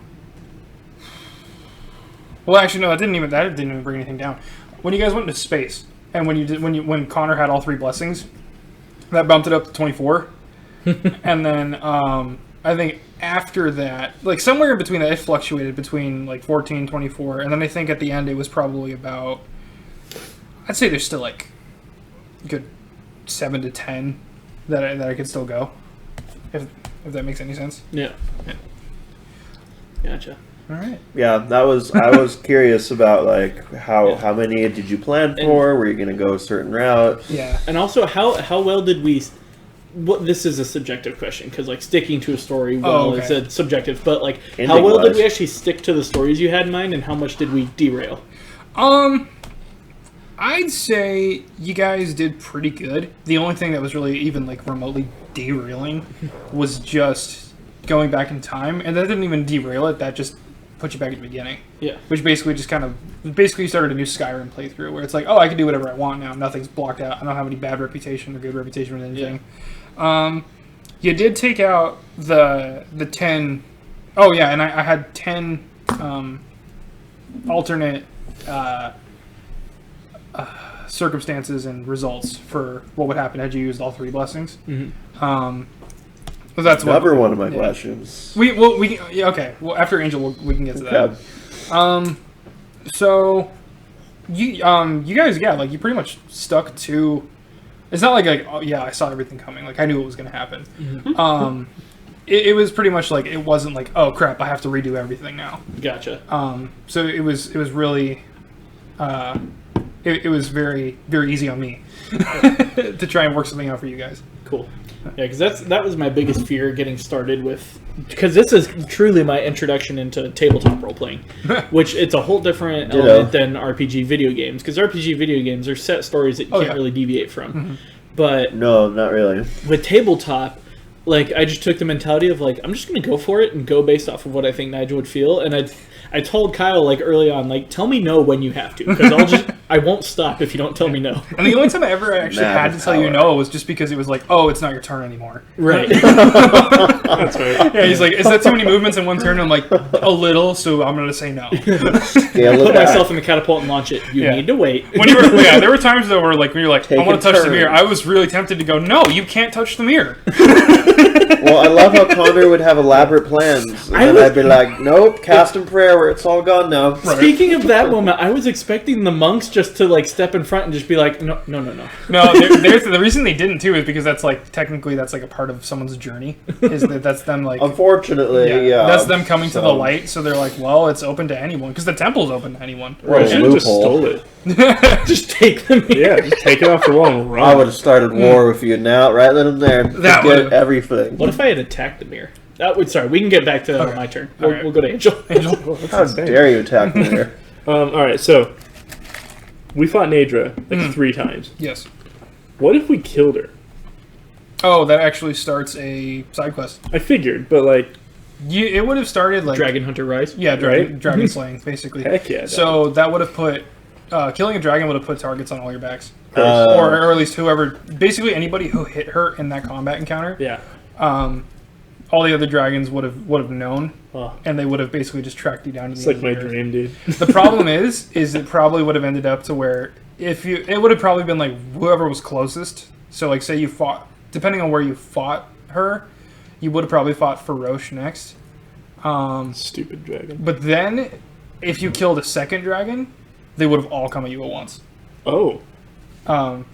Well, actually, no, that didn't even bring anything down. When you guys went into space, and when Connor had all 3 blessings, that bumped it up to 24. And then I think after that, like somewhere in between that, it fluctuated between like 14, 24, and then I think at the end it was probably about, I'd say there's still like a good 7 to 10 that I could still go, if that makes any sense. Yeah. Gotcha. All right. Yeah, I was curious about like how many did you plan for? Were you going to go a certain route? Yeah. And also, how well did we? This is a subjective question because like sticking to a story is a subjective. But like, how well did we actually stick to the stories you had in mind, and how much did we derail? I'd say you guys did pretty good. The only thing that was really even like remotely derailing was just going back in time, and that didn't even derail it. That just put you back at the beginning. Yeah. Which basically just you started a new Skyrim playthrough where it's like, oh, I can do whatever I want now. Nothing's blocked out. I don't have any bad reputation or good reputation with anything. Yeah. You did take out the 10. Oh yeah, and I had 10 alternate circumstances and results for what would happen had you used all 3 blessings. Mm-hmm. But that's another one of my questions. Okay. Well, after Angel, we can get to that. So you guys, like you pretty much stuck to. It's not like oh yeah, I saw everything coming. Like I knew it was going to happen. Mm-hmm. It was pretty much like it wasn't like, oh crap, I have to redo everything now. Gotcha. So it was really, it was very very easy on me to try and work something out for you guys. Cool. Yeah, because that was my biggest fear getting started with, because this is truly my introduction into tabletop role playing, which it's a whole different element than RPG video games. Because RPG video games are set stories that you can't really deviate from. Mm-hmm. But no, not really. With tabletop, like I just took the mentality of like I'm just going to go for it and go based off of what I think Nigel would feel, and I told Kyle like early on, like tell me no when you have to, because I won't stop if you don't tell me no. And the only time I ever actually had to tell you no was just because it was like, oh, it's not your turn anymore. Right. That's right. Yeah, he's like, is that too many movements in one turn? I'm like, a little, so I'm gonna say no. Put myself in the catapult and launch it. You need to wait. When you were, there were times though where like when you're like, I want to touch the mirror. I was really tempted to go, no, you can't touch the mirror. Well, I love how Connor would have elaborate plans, and then I'd be like, nope, cast in prayer where it's all gone now. Right. Speaking of that moment, I was expecting the monks just to like step in front and just be like, no. No, the reason they didn't too is because that's like technically that's like a part of someone's journey. Is that's them like unfortunately, yeah, that's them coming to the light. So they're like, well, it's open to anyone because the temple's open to anyone. Right, should have just stole it. Just take them. Yeah, just take it off the wall and run. I would have started war with you now, right then and there. That get everything. What if I had attacked the mirror? Sorry, we can get back to my turn. We'll go to Angel. How dare you attack the mirror? All right, so we fought Nadra like 3 times. Yes. What if we killed her? Oh, that actually starts a side quest. I figured, but like, it would have started like Dragon Hunter Rise. Yeah, dragon slaying basically. Heck yeah. So that would have put killing a dragon would have put targets on all your backs, or at least whoever, basically anybody who hit her in that combat encounter. Yeah. All the other dragons would have known, and they would have basically just tracked you down to the end. It's like my dream, dude. The problem is it probably would have ended up to where it would have probably been like whoever was closest. So like say you fought, depending on where you fought her, you would have probably fought Faroche next. Stupid dragon. But then, if you killed a second dragon, they would have all come at you at once. Oh.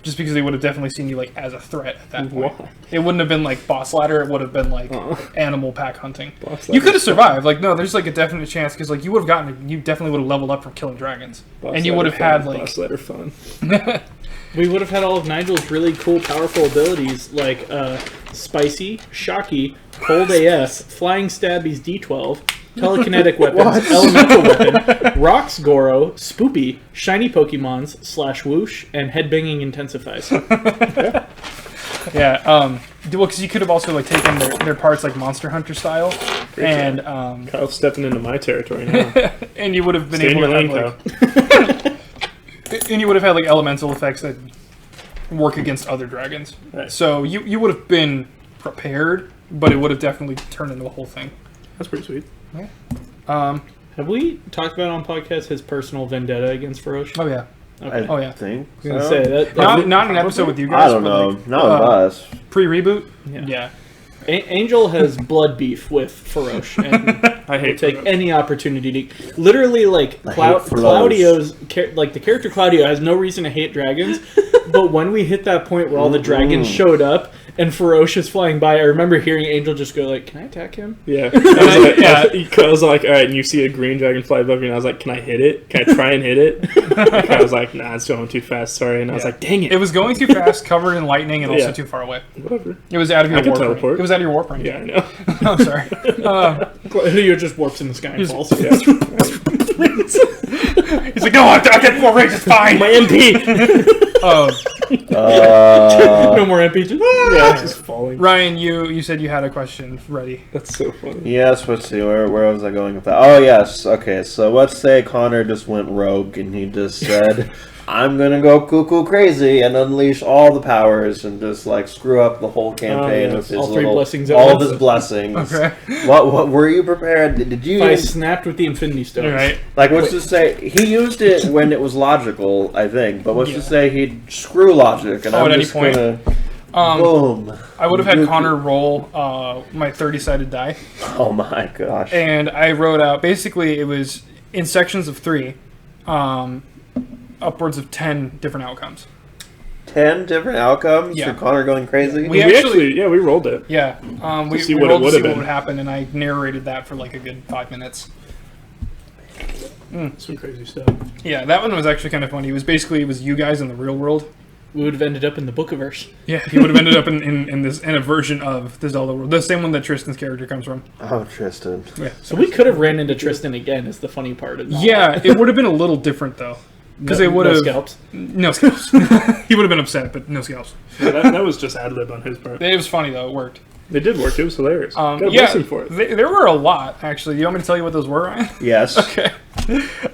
Just because they would have definitely seen you like as a threat at that point. Why? It wouldn't have been like boss ladder. It would have been like animal pack hunting. You could have survived. Like no, there's like a definite chance because like you definitely would have leveled up from killing dragons, and you would have had like boss ladder fun. We would have had all of Nigel's really cool, powerful abilities like Spicy, Shocky, Cold AF, Flying Stabbies D12, Telekinetic Weapons, Elemental Weapon, Rocks Goro, Spoopy, Shiny Pokemons, /Whoosh, and Headbanging Intensifies. Yeah, well, because you could have also like taken their parts like Monster Hunter style, and Kyle's stepping into my territory now. And you would have been able to have like, and you would have had like elemental effects that work against other dragons. Right. So you would have been prepared, but it would have definitely turned into a whole thing. That's pretty sweet. Yeah. Have we talked about on podcast his personal vendetta against Faroche? Oh yeah. Okay. Oh, yeah. think. I was gonna so. say that. Not an episode with you guys. I don't but, know. like, Not with us. Pre-reboot. Yeah. Yeah. Angel has blood beef with Feroche, and I will hate take Feroche. any opportunity to. Literally, like I hate Feroche. Claudio's, like the character Claudio has no reason to hate dragons, but when we hit that point where all the dragons showed up and Feroche is flying by, I remember hearing Angel just go like, "Can I attack him?" Yeah. I was like, all right, and you see a green dragon fly above you, and I was like, can I hit it? Can I try and hit it? And I was like, nah, it's going too fast, sorry. And I was like, dang it. It was going too fast, covered in lightning, and also Yeah. too far away. Whatever. It was out of your I can warp range. teleport. It was out of your warp range. Yeah, I know. Oh, sorry. Claudio just warps in the sky and falls. Yeah. He's like, no, I get more range. It's fine. My MP! No more MP. Yeah, it's just falling. Ryan, you said you had a question ready. That's so funny. Yes, let's see. Where was I going with that? Oh, yes. Okay, so let's say Connor just went rogue and he just said, I'm going to go cuckoo crazy and unleash all the powers and just, like, screw up the whole campaign yes. with his All three blessings at all of once. his blessings. Okay. What were you prepared? Did you... I snapped with the Infinity Stone. All right. Like, let's just say, he used it when it was logical, I think, but let's just say he'd screw logic, and Oh, I'm at any just point? gonna... Um, boom. I would have had Connor roll my 30-sided die, Oh my gosh. and I wrote out, basically, it was in sections of 3, upwards of 10 different outcomes. 10 different outcomes Yeah. for Connor going crazy? We We actually, yeah, we rolled it. Yeah, we see we what it rolled to would've see what been. would happen, and I narrated that for like a good 5 minutes. Some crazy stuff. Yeah, that one was actually kind of funny. It was you guys in the real world. We would have ended up in the Bookiverse. Yeah, he would have ended up in a version of the Zelda world, the same one that Tristan's character comes from. Oh, Tristan. Yeah, So we could have ran into Tristan again. Is the funny part of that. yeah, it would have been a little different though, because it would no have scalps. no scalps. He would have been upset, but no scalps. Yeah, that was just ad lib on his part. It was funny though; it worked. It did work. It was hilarious. Got a Yeah, blessing for it. there were a lot actually. Do you want me to tell you what those were, Ryan? Yes. Okay.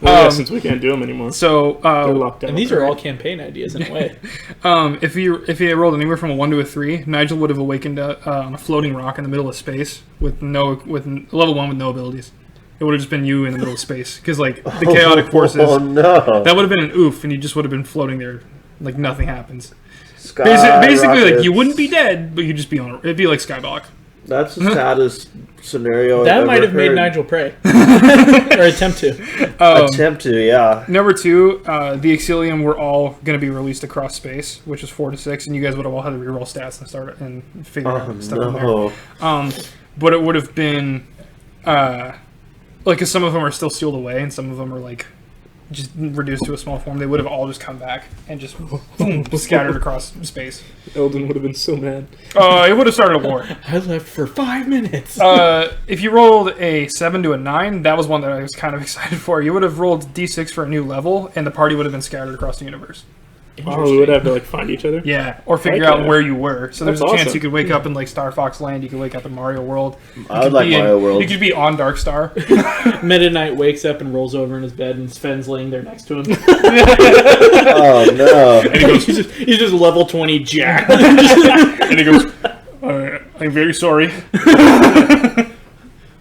Well, yeah, since we can't do them anymore. So They're locked down. And these are all campaign ideas in a way. if he had rolled anywhere from a 1 to a 3, Nigel would have awakened on a floating rock in the middle of space with level 1 with no abilities. It would have just been you in the middle of space because like the chaotic forces. Oh no. That would have been an oof, and you just would have been floating there like nothing happens. Sky Basically, like rockets. you wouldn't be dead, but you'd just be it'd be like Skyblock. That's the saddest scenario That I've might ever have made heard. Nigel pray. Or attempt to. Attempt to, yeah. Number 2, the Exilium were all going to be released across space, which is 4 to 6, and you guys would have all had to reroll stats and start and figure out stuff in there. No. But it would have been, like, because some of them are still sealed away, and some of them are like just reduced to a small form. They would have all just come back and just boom, scattered across space. Eldon would have been so mad. It would have started a war. I left for 5 minutes. If you rolled a 7 to a 9, that was one that I was kind of excited for. You would have rolled d6 for a new level, and the party would have been scattered across the universe. Oh, we would have to like find each other. Yeah, or figure Okay. out where you were. So there's That's a chance awesome. you could wake up in like Star Fox Land. You could wake up in Mario World. I would like Mario World. You could be on Dark Star. Meta Knight wakes up and rolls over in his bed, and Sven's laying there next to him. Oh no. And he goes, he's just level 20 jack. and he goes, I'm very sorry.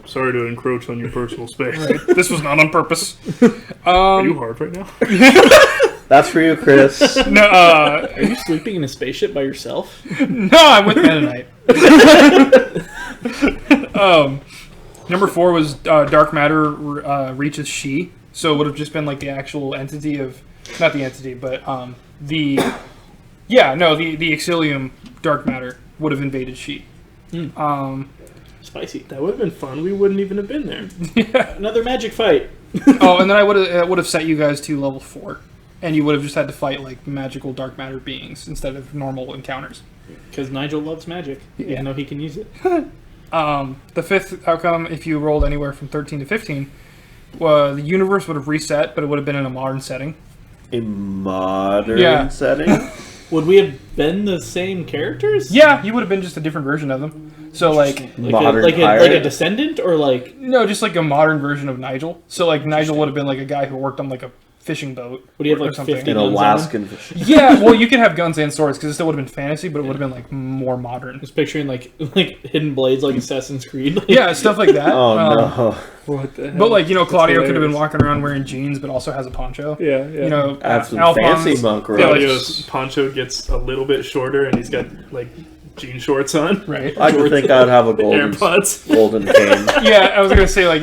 Sorry to encroach on your personal space. This was not on purpose. Are you hard right now? That's for you, Chris. No, Are you sleeping in a spaceship by yourself? no, I'm with Mennonite. Number 4 was Dark Matter reaches She. So it would have just been like the actual entity of, not the entity, but the Exilium Dark Matter would have invaded She. Spicy. That would have been fun. We wouldn't even have been there. Another magic fight. And then I would have set you guys to level 4, and you would have just had to fight like magical dark matter beings instead of normal encounters. Because Nigel loves magic, even though he can use it. The 5th outcome, if you rolled anywhere from 13 to 15, the universe would have reset, but it would have been in a modern setting. A modern Yeah. setting? Would we have been the same characters? Yeah, you would have been just a different version of them. So like, Modern like a pirate? descendant, or like no, just like a modern version of Nigel. So like Nigel would have been like a guy who worked on like a fishing boat. Would he have or like something. 50 An guns on him? Alaskan fish. Yeah, well, you could have guns and swords because it still would have been fantasy, but it would have been like more modern. Just picturing like hidden blades like Assassin's Creed. Like, Yeah, stuff like that. Oh no. What the hell? But like Claudio could have been hilarious. walking around wearing jeans, but also has a poncho. Yeah. You know, That's some Alphonse- fancy monk Yeah, robes. like- Claudio's poncho gets a little bit shorter, and he's got like jean shorts on. Right. I could think I'd have a golden AirPods. cane. Yeah, I was gonna say like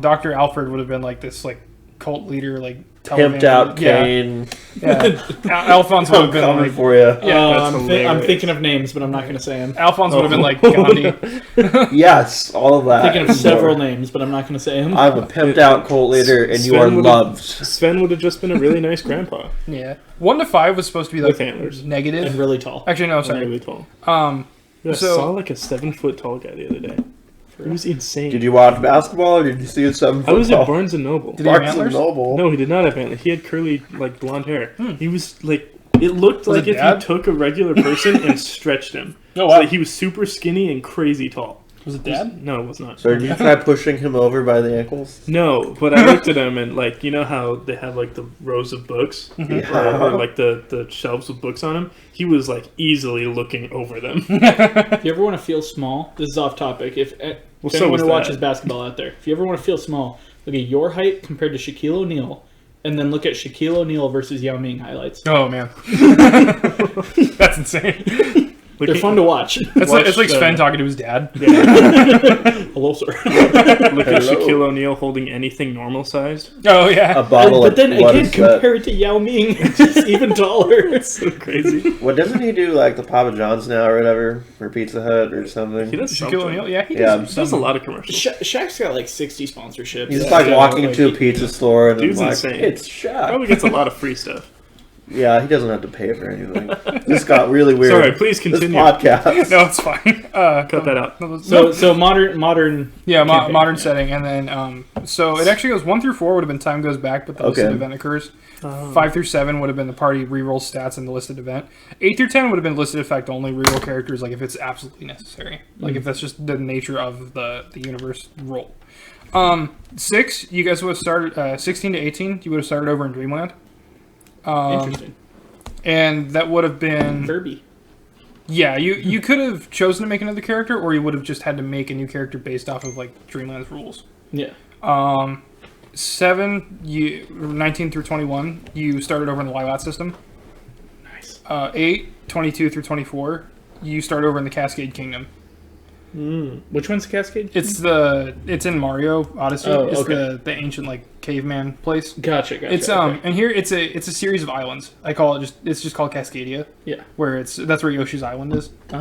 Dr. Alfred would have been like this like cult leader like Pimped out Yeah, cane. yeah. Alphonse would I'm have been coming like for you. Yeah, that's I'm hilarious. thinking of names, but I'm not going to say them. Alphonse would have been like Gandhi. Yes, all of that. Thinking of and several more. names, but I'm not going to say them. I'm a pimped out cult leader, and you Sven are would've- loved. Sven would have just been a really nice grandpa. Yeah, 1 to 5 was supposed to be like With antlers. negative. And really tall. Actually, no, And sorry. really tall. So- I saw like a 7-foot tall guy the other day. He was insane. Did you watch basketball, or did you see it 7 foot I was tall? at Barnes and Noble. Did he have Barnes and antlers? Noble. No, he did not have antlers. He had curly, like blonde hair. He was like, it looked Was like it if dad? you took a regular person and stretched him. Oh, So wow. like, he was super skinny and crazy tall. Was it Dad? No, it was not. So did you try pushing him over by the ankles? No, but I looked at him and like, you know how they have like the rows of books or like the shelves with books on them. He was like easily looking over them. If you ever want to feel small, this is off topic. If Well, so anyone was who that. watches basketball out there, if you ever want to feel small, look at your height compared to Shaquille O'Neal, and then look at Shaquille O'Neal versus Yao Ming highlights. Oh man, that's insane. They're fun to watch. It's like Watch Sven the- talking to his dad. Hello, sir. Look at Hello. Shaquille O'Neal holding anything normal sized. Oh yeah. A bottle But then of what again, is that? compare it to Yao Ming, it's just even taller. So crazy. What doesn't he do like the Papa John's now or whatever, or Pizza Hut or something? He does Shaquille something. O'Neal. Yeah, he Yeah. does. He does a lot of commercials. Shaq's got like 60 sponsorships. He's just like walking into a pizza store and Dude's like, insane. it's Shaq. Probably gets a lot of free stuff. Yeah, he doesn't have to pay for anything. This got really weird. Sorry, please This continue. podcast. No, it's fine. Cut that out. So modern. Yeah, campaign, modern yeah. setting, and then so it actually goes 1 through 4 would have been time goes back, but the listed Okay. event occurs. 5 through 7 would have been the party reroll stats and the listed event. 8 through 10 would have been listed effect only reroll characters, like if it's absolutely necessary, like if that's just the nature of the universe roll. 6, you guys would have started 16 to 18. You would have started over in Dreamland, Interesting. and that would have been Furby. yeah. You could have chosen to make another character, or you would have just had to make a new character based off of like Dreamland's rules. Yeah. 7, 19 through 21, you started over in the Lilat system. Nice. 8, 22 through 24, you start over in the Cascade Kingdom. Which one's the Cascade? It's in Mario Odyssey. Oh, It's okay. the ancient like caveman place. Gotcha. It's okay. and here it's a series of islands. I call it it's just called Cascadia, Yeah. where that's where Yoshi's Island is Oh.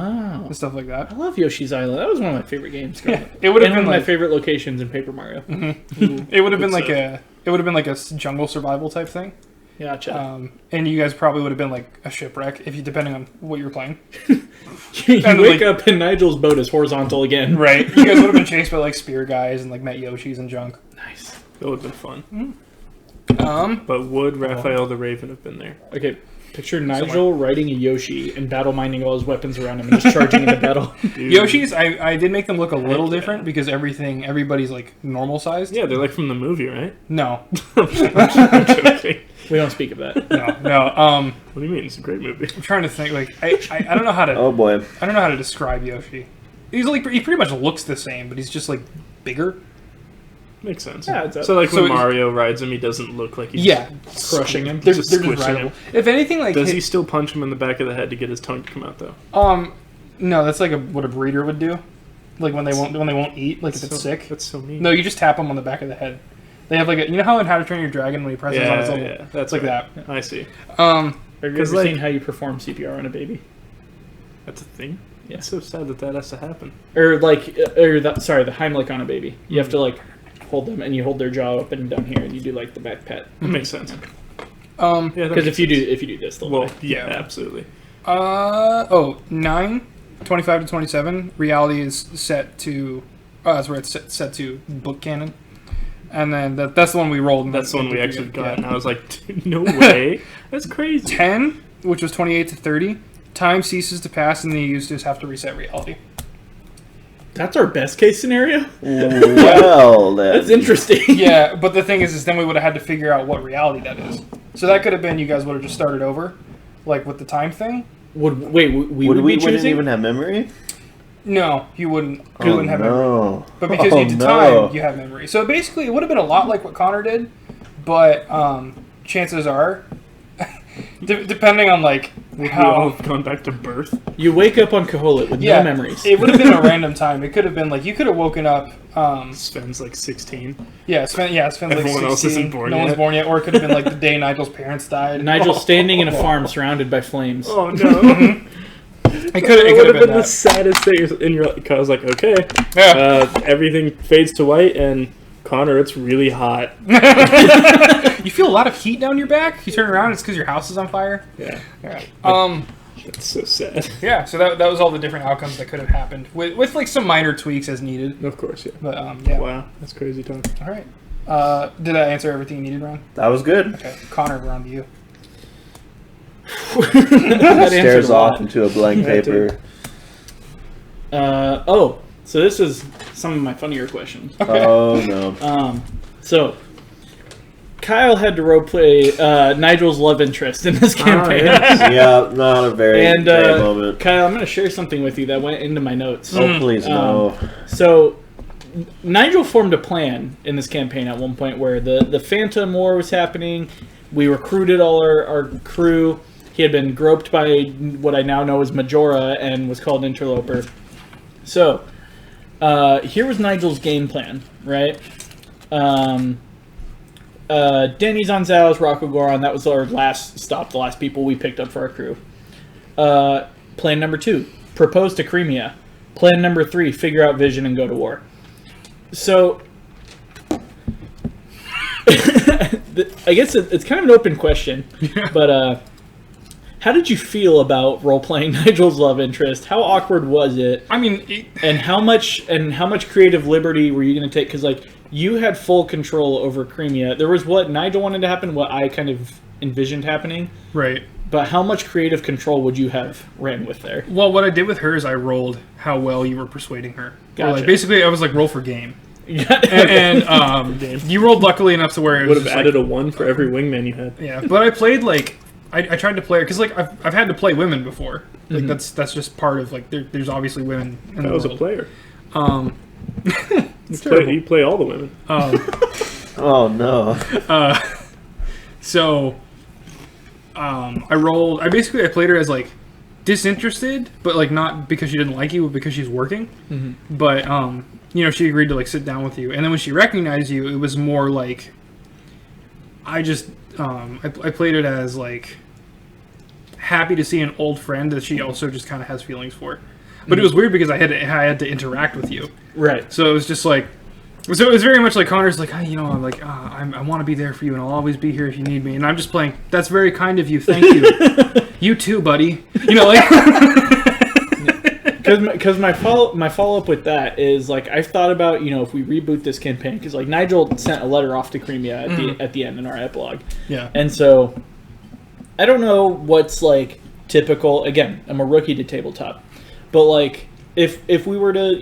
and stuff like that. I love Yoshi's Island. That was one of my favorite games. growing up. It would have And one been of my like favorite locations in Paper Mario. it would have been Good like a jungle survival type thing. Gotcha. And you guys probably would have been like a shipwreck if you depending on what you're playing. you and wake like- up and Nigel's boat is horizontal again. Right. You guys would have been chased by like spear guys and like met Yoshis and junk. Nice. That would have been fun. But would Raphael the Raven have been there? Okay. Picture Nigel riding a Yoshi and battle minding all his weapons around him and just charging into battle. Dude. Yoshis, I did make them look a little yeah. different because everybody's like normal sized. Yeah, they're like from the movie, right? No. I'm joking. We don't speak of that. No. What do you mean? It's a great movie. I'm trying to think. Like I don't know how to Oh boy. I don't know how to describe Yoshi. He's like he pretty much looks the same, but he's just like bigger. Makes sense. Yeah, it's so like so when it's- Mario rides him, he doesn't look like he's Yeah. Crushing him. They're just just squishing rideable. him. If anything, like Does he still punch him in the back of the head to get his tongue to come out though? No, that's like what a breeder would do. Like when they won't eat, like if it's sick. That's so mean. No, you just tap them on the back of the head. They have like you know how in How to Train Your Dragon when he presses on his little that's like right. that. I see. Have you 'Cause, ever like- seen how you perform CPR on a baby? That's a thing. Yeah. It's so sad that has to happen. Or the Heimlich on a baby. You have to like hold them and you hold their jaw up and down here and you do like the back pet. That makes sense. Um. Yeah, Because if you do this, they'll well, die. yeah, Yeah. absolutely. 9, 25 to 27. Reality is set to. That's where it's set to book canon. And then that's the one we rolled. That's the one we Yeah. actually got, and I was like, dude, no way. That's crazy. 10, which was 28 to 30. Time ceases to pass, and then you just have to reset reality. That's our best case scenario? Well, then. That's interesting. Yeah, but the thing is then we would have had to figure out what reality that is. So that could have been you guys would have just started over, like with the time thing. We we would be wouldn't choosing? even have memory? No, you wouldn't. You wouldn't have memory. No. But because you did time, you have memory. So basically, it would have been a lot like what Connor did, but chances are, depending on like Would we all how. have gone back to birth? You wake up on Kaholit with Yeah, no memories. it would have been a random time. It could have been like you could have woken up. Sven's like 16. It's been like Everyone 16. else isn't born no yet. one's born yet, or it could have been like the day Nigel's parents died. Nigel's standing in a farm surrounded by flames. Oh no! It could It would have been the that. saddest thing in your life. I was like, okay, Yeah. everything fades to white, and Connor, it's really hot. You feel a lot of heat down your back. You turn around, it's because your house is on fire. Yeah, Yeah. that's so sad. Yeah. So that was all the different outcomes that could have happened with like some minor tweaks as needed. Of course, yeah. But yeah. Wow, that's crazy talk. All right. Did that answer everything you needed, Ron? That was good. Okay. Connor, we're on to you. That answered Stares a lot. off into a blank That paper. So this is some of my funnier questions. Oh, no. So Kyle had to roleplay Nigel's love interest in this campaign. Yeah, not a very And great moment. Kyle, I'm going to share something with you that went into my notes. Oh, please, no. So Nigel formed a plan in this campaign at one point where the Phantom War was happening. We recruited all our crew. He had been groped by what I now know as Majora and was called Interloper. So here was Nigel's game plan, right? Denny's on Zal's, Rocco Goron. That was our last stop, the last people we picked up for our crew. Plan number 2, propose to Crimea. Plan number 3, figure out Vision and go to war. So, I guess it's kind of an open question, but how did you feel about role-playing Nigel's love interest? How awkward was it? I mean, And how much creative liberty were you going to take? Because like you had full control over Crimea. There was what Nigel wanted to happen, what I kind of envisioned happening. right. But how much creative control would you have ran with there? Well, what I did with her is I rolled how well you were persuading her. Or, Gotcha. like, basically, I was like roll for game, Okay. and you rolled luckily enough to where it Would was have just added like, a 1 for every wingman you had. yeah. But I played like I tried to play her because like I've had to play women before. Like that's just part of like there's obviously women in That the was a world. player. It's terrible. You play all the women. Oh, no. So, I played her as like disinterested, but like not because she didn't like you, but because she's working. But she agreed to like sit down with you, and then when she recognized you, it was more like I just I played it as like happy to see an old friend that she also just kind of has feelings for. But it was weird because I had to interact with you, Right. so it was just like. So it was very much like Connor's like, I'm like, I want to be there for you, and I'll always be here if you need me. And I'm just playing. That's very kind of you. Thank you. You too, buddy. Like. Because my follow up with that is like I've thought about if we reboot this campaign because like Nigel sent a letter off to Crimea at the end in our epilogue. Yeah. And so I don't know what's like typical. Again, I'm a rookie to tabletop, but like if we were to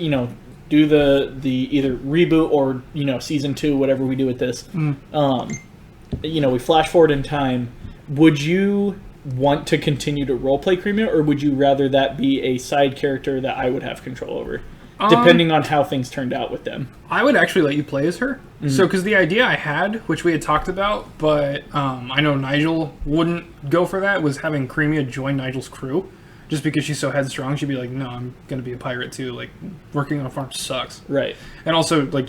do the either reboot or season 2, whatever we do with this, we flash forward in time. Would you want to continue to roleplay Crimea, or would you rather that be a side character that I would have control over, depending on how things turned out with them? I would actually let you play as her. So, because the idea I had, which we had talked about, but I know Nigel wouldn't go for that, was having Crimea join Nigel's crew. Just because she's so headstrong, she'd be like, no, I'm going to be a pirate too. Like, working on a farm sucks. Right. And also, like,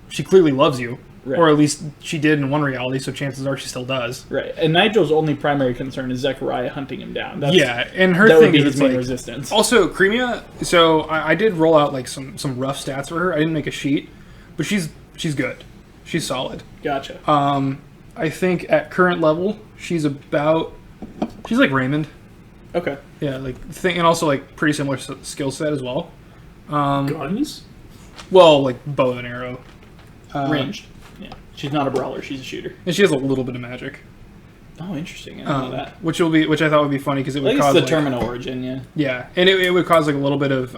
she clearly loves you. Right. Or at least she did in one reality, so chances are she still does. Right. And Nigel's only primary concern is Zechariah hunting him down. And her that thing would be is his it's main like, resistance. Also, Crimea, so I did roll out like some rough stats for her. I didn't make a sheet, but she's good. She's solid. Gotcha. I think at current level, she's like Raymond. Okay. Yeah, and also like pretty similar skill set as well. Guns? Well, like bow and arrow. Ranged. Yeah. She's not a brawler. She's a shooter. And she has a little bit of magic. Oh, interesting. I didn't know that. Which I thought would be funny because it I would think cause it's the like, Termina origin, yeah. yeah, and it would cause like a little bit of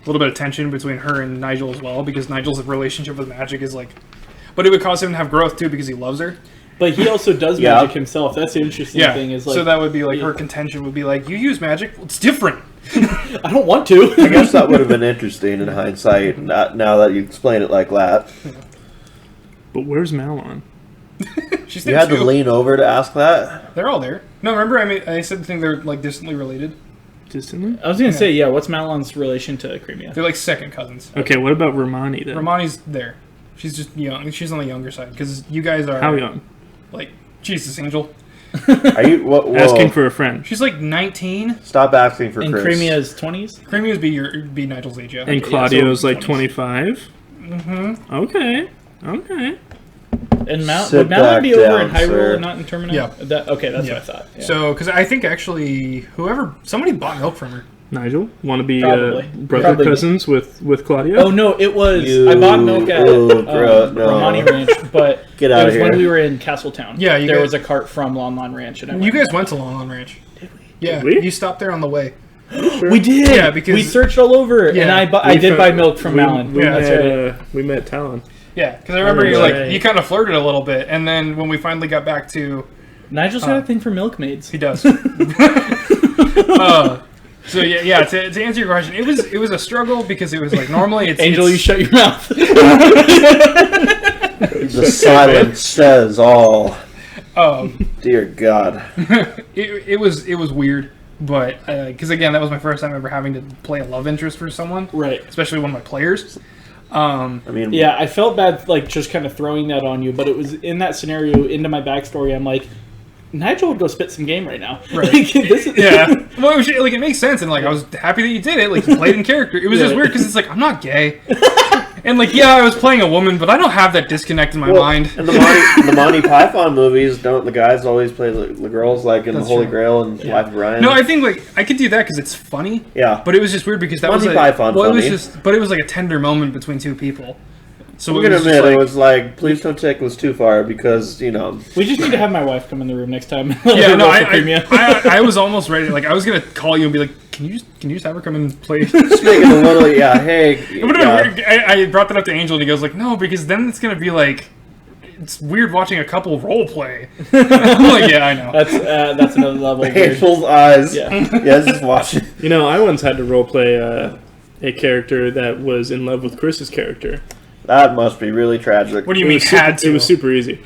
little bit of tension between her and Nigel as well, because Nigel's relationship with magic is like, but it would cause him to have growth too because he loves her. But he also does Yeah. magic himself. That's the interesting thing. Is like, so that would be like her contention would be like, you use magic, well, it's different. I don't want to. I guess that would have been interesting in hindsight. Not now that you explain it like that. But where's Malon? She's You there had to too. lean over to ask that. They're all there. No, remember I said the thing they're like distantly related. Distantly? I was gonna say, yeah. What's Malon's relation to Crimea? They're like second cousins. Okay, what about Romani then? Romani's there. She's just young. She's on the younger side because you guys are How young? like Jesus Angel. Are you whoa. Asking for a friend. She's like 19. Stop asking for In Chris. Crimea's 20s. Crimea would be Nigel's age, yeah. And Claudio's so like 20s. 25? Mm-hmm. Okay. And Sit would Malon be back over in down, Hyrule sir. and not in Termina? Yeah. Okay, that's Yeah. what I thought. Yeah. So, because I think actually somebody bought milk from her. Nigel, want to be Probably. brother Probably. cousins with Claudio? Oh no, it was You- I bought milk at bro, no. Romani Ranch, but Get it outta was when here. we were in Castletown. Yeah, you there guys- was a cart from Lon Lon Ranch, and I You went guys there. went to Long Island Ranch. Did we? Yeah, Did we? you stopped there on the way. We did. Yeah, because- we searched all over, and Yeah. I did buy milk from Malon. We, Yeah, That's met, right. we met Talon. Yeah, because I remember you Right. you kind of flirted a little bit, and then when we finally got back to, Nigel's got a thing for milkmaids. he does. So yeah. To answer your question, it was a struggle because it was like normally it's Angel, you shut your mouth. The silence says all. Dear God. it was weird, but because again that was my first time ever having to play a love interest for someone, Right. especially one of my players. I mean, Yeah, I felt bad, like, just kind of throwing that on you, but it was in that scenario, into my backstory, I'm like, Nigel would go spit some game right now. Right. Like, this is, Yeah, well, it makes sense, and like I was happy that you did it. Like you played in character. It was just Yeah. weird because it's like I'm not gay, and like yeah, I was playing a woman, but I don't have that disconnect in my well, mind. in the Monty Python movies, don't the guys always play the girls like in That's the Holy true. Grail and Life of Brian? No, I think like I could do that because it's funny. Yeah. But it was just weird because that Monty was Python well, it was funny. but it was like a tender moment between two people. So I'm it gonna was admit, just like, it was like, please don't take this too far because, you know. We just need to have my wife come in the room next time. yeah, no, Crimea. I was almost ready. Like I was gonna call you and be like, can you just have her come and play? Just make it a little, yeah, hey. It would've been weird. I brought that up to Angel, and he goes like, "No, because then it's gonna be like, it's weird watching a couple role play." I'm like, "Yeah, I know." That's another level. of weird. Angel's eyes. Yeah. Yeah, just watch it. You know, I once had to roleplay a character that was in love with Chris's character. That must be really tragic. What do you It mean was super, had to? It was super easy.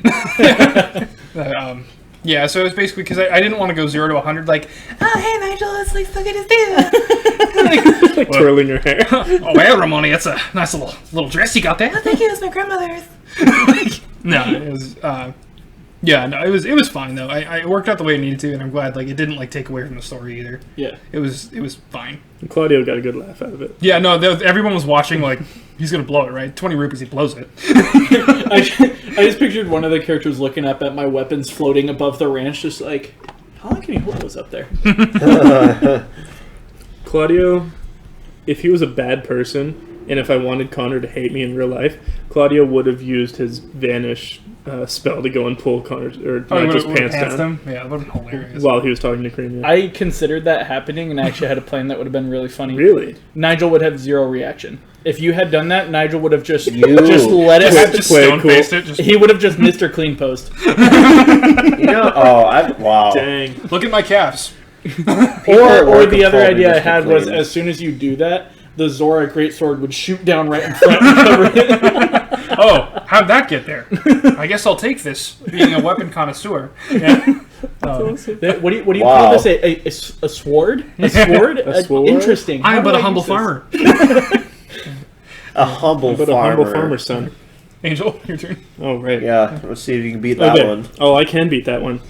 Yeah, so it was basically because I didn't want to go 0 to 100. Like, oh hey Nigel, it's like so good to see you. Like twirling your hair. Oh well, Ramoni, that's a nice little dress you got there. Oh, thank you, it's my grandmother's. No, it was. Yeah, no, it was fine though. I worked out the way it needed to, and I'm glad like it didn't like take away from the story either. Yeah. It was fine. And Claudio got a good laugh out of it. Yeah, no, everyone was watching like he's gonna blow it, right? 20 rupees, he blows it. I just pictured one of the characters looking up at my weapons floating above the ranch, just like, how long can you hold those up there? Claudio, if he was a bad person, and if I wanted Connor to hate me in real life, Claudio would have used his vanish spell to go and pull Connor's or Nigel's pants down Yeah, that would have been hilarious. while he was talking to Creamy. I considered that happening and I actually had a plan that would have been really funny. Really? Nigel would have zero reaction. If you had done that, Nigel would have just let it happen. Just Play it stone faced it. Just He would have just Mr. Clean Post. You know, wow. Dang. look at my calves. Or the other idea I had was as soon as you do that, the Zora Greatsword would shoot down right in front and cover it. Oh, how'd that get there? I guess I'll take this, being a weapon connoisseur. Yeah. What do you Wow. call this? A sword? A sword? A sword? Interesting. I am How but do a humble use this? farmer. A humble But farmer. a humble farmer's son. Angel, your turn. Oh, right. Yeah, let's see if you can beat that Okay. one. Oh, I can beat that one.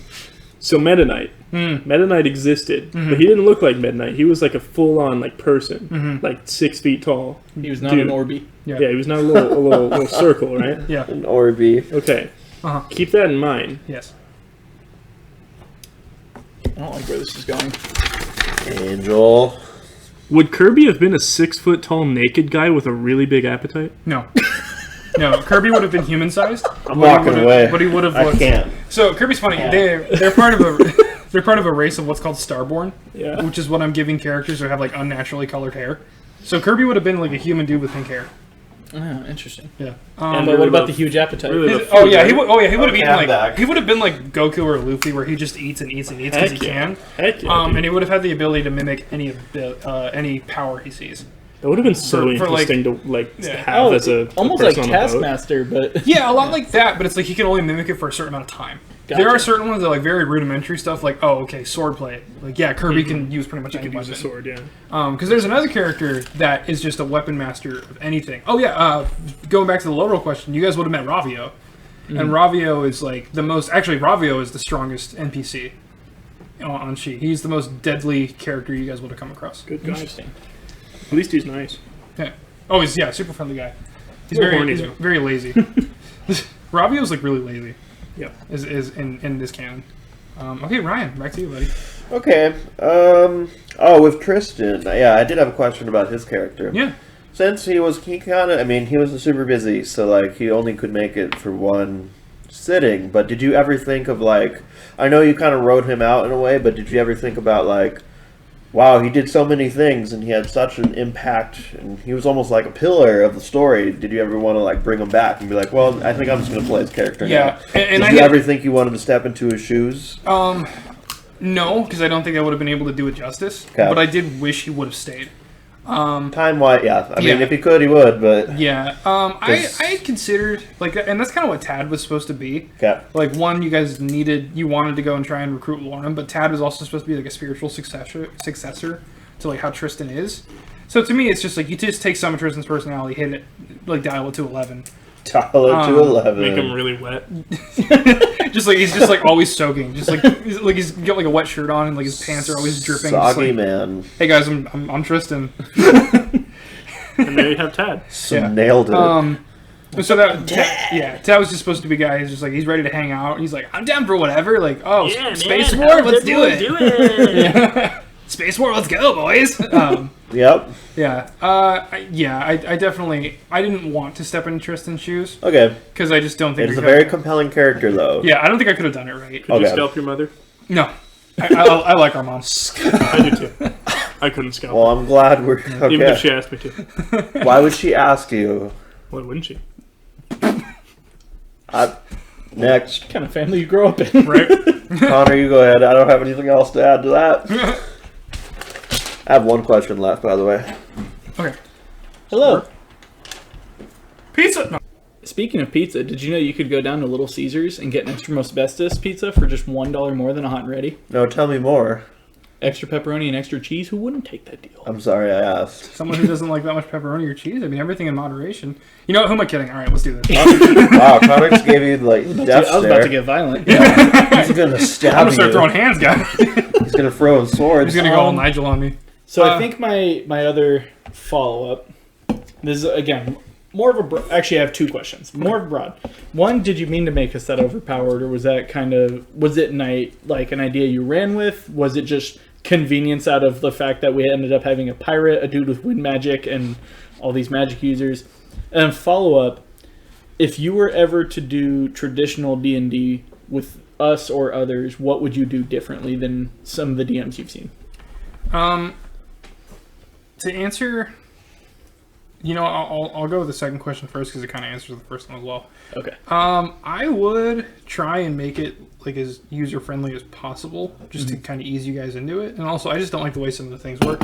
So Meta Knight. Meta Knight existed, Mm-hmm. but he didn't look like Meta Knight. He was like a full-on like person, like 6 feet tall. He was not Dude. an Orby. Yeah. Yeah, he was not a little circle, right? Yeah. An Orby. Okay. Uh-huh. Keep that in mind. Yes. I don't like where this is going. Angel. Would Kirby have been a 6 foot tall naked guy with a really big appetite? No. No, Kirby would have been human-sized. I'm walking away. But he would have I looked... can't. So, Kirby's funny. They're part of a... They're part of a race of what's called Starborn, Yeah. which is what I'm giving characters who have like unnaturally colored hair. So Kirby would have been like a human dude with pink hair. Oh, interesting. Yeah. But really what about love- the huge appetite? really love Oh food, yeah, right? he would. Oh yeah, he would have Okay, eaten I'm like back. he would have been like Goku or Luffy, where he just eats and eats and eats because he can. Heck yeah, dude. And he would have had the ability to mimic any of the any power he sees. That would have been so for, like- interesting to like Yeah. have as a almost like person on the boat. Taskmaster, but Yeah, a lot like that, but it's like he can only mimic it for a certain amount of time. Gotcha. There are certain ones that are like very rudimentary stuff, like sword play. Like Kirby can use pretty much You any could use weapon. a sword, yeah. Because there's another character that is just a weapon master of anything. Oh yeah, going back to the low roll question, you guys would have met Ravio, and Ravio is like the most. Actually, Ravio is the strongest NPC on Shi. He's the most deadly character you guys would have come across. Good guy. interesting. At least he's nice. Yeah. Oh, he's super friendly guy. He's Little horny, he's though. very lazy. Ravio's like really lazy. Yep. Is in this canon. Okay, Ryan, back to you, buddy. Okay. With Tristan, yeah, I did have a question about his character. Yeah. Since he was super busy, so like he only could make it for one sitting. But did you ever think of like, I know you kind of wrote him out in a way, but did you ever think about like, wow, he did so many things and he had such an impact and he was almost like a pillar of the story. Did you ever want to like bring him back and be like, well, I think I'm just going to play his character Yeah, now? and Did you ever think you wanted to step into his shoes? No, because I don't think I would have been able to do it justice. Okay. But I did wish he would have stayed. Time-wise, yeah. I mean, Yeah. if he could, he would, but... Yeah. I had considered like, and that's kind of what Tad was supposed to be. Okay. Like you guys you wanted to go and try and recruit Lauren, but Tad was also supposed to be like a spiritual successor to like how Tristan is. So to me, it's just like you just take some of Tristan's personality, hit it, like dial it to 11. Dial it to 11. Make him really wet. Just like he's just like always soaking, just like he's got like a wet shirt on and like his pants are always dripping. Just Soggy like, man. hey guys, I'm Tristan. And there you have Tad. Yeah. Nailed it. So Tad was just supposed to be a guy who's just like he's ready to hang out. He's like I'm down for whatever. Like Space War, let's do it. Space War, let's go, boys. Yep. Yeah. I definitely I didn't want to step in Tristan's shoes Okay. because I just don't think It's I a could- very compelling character, though. Yeah, I don't think I could have done it right. Could you Okay. scalp your mother? No, I like our mom. I do too. I couldn't scalp Well, her. I'm glad we're... Okay. Even if she asked me to. Why would she ask you? Why wouldn't she? Next. What kind of family you grow up in? Right? Connor, you go ahead. I don't have anything else to add to that. I have one question left, by the way. Okay. Hello. Pizza. No. Speaking of pizza, did you know you could go down to Little Caesars and get an extra most bestest pizza for just $1 more than a hot and ready? No, tell me more. Extra pepperoni and extra cheese? Who wouldn't take that deal? I'm sorry I asked. Someone who doesn't like that much pepperoni or cheese. I mean, everything in moderation. You know what? Who am I kidding? All right, let's do this. Wow, Connor just gave you, like, death I was about to get violent. He's gonna stab I'm gonna start you. throwing hands, guys. He's gonna throw swords. He's gonna go all Nigel on me. So I think my other follow-up, this is, again, more of a... Actually, I have two questions. More broad. One, did you mean to make us that overpowered, or was that kind of... Was it like an idea you ran with? Was it just convenience out of the fact that we ended up having a pirate, a dude with wind magic, and all these magic users? And follow-up, if you were ever to do traditional D&D with us or others, what would you do differently than some of the DMs you've seen? To answer, I'll go with the second question first because it kind of answers the first one as well. Okay. I would try and make it like as user friendly as possible, just to kind of ease you guys into it. And also, I just don't like the way some of the things work.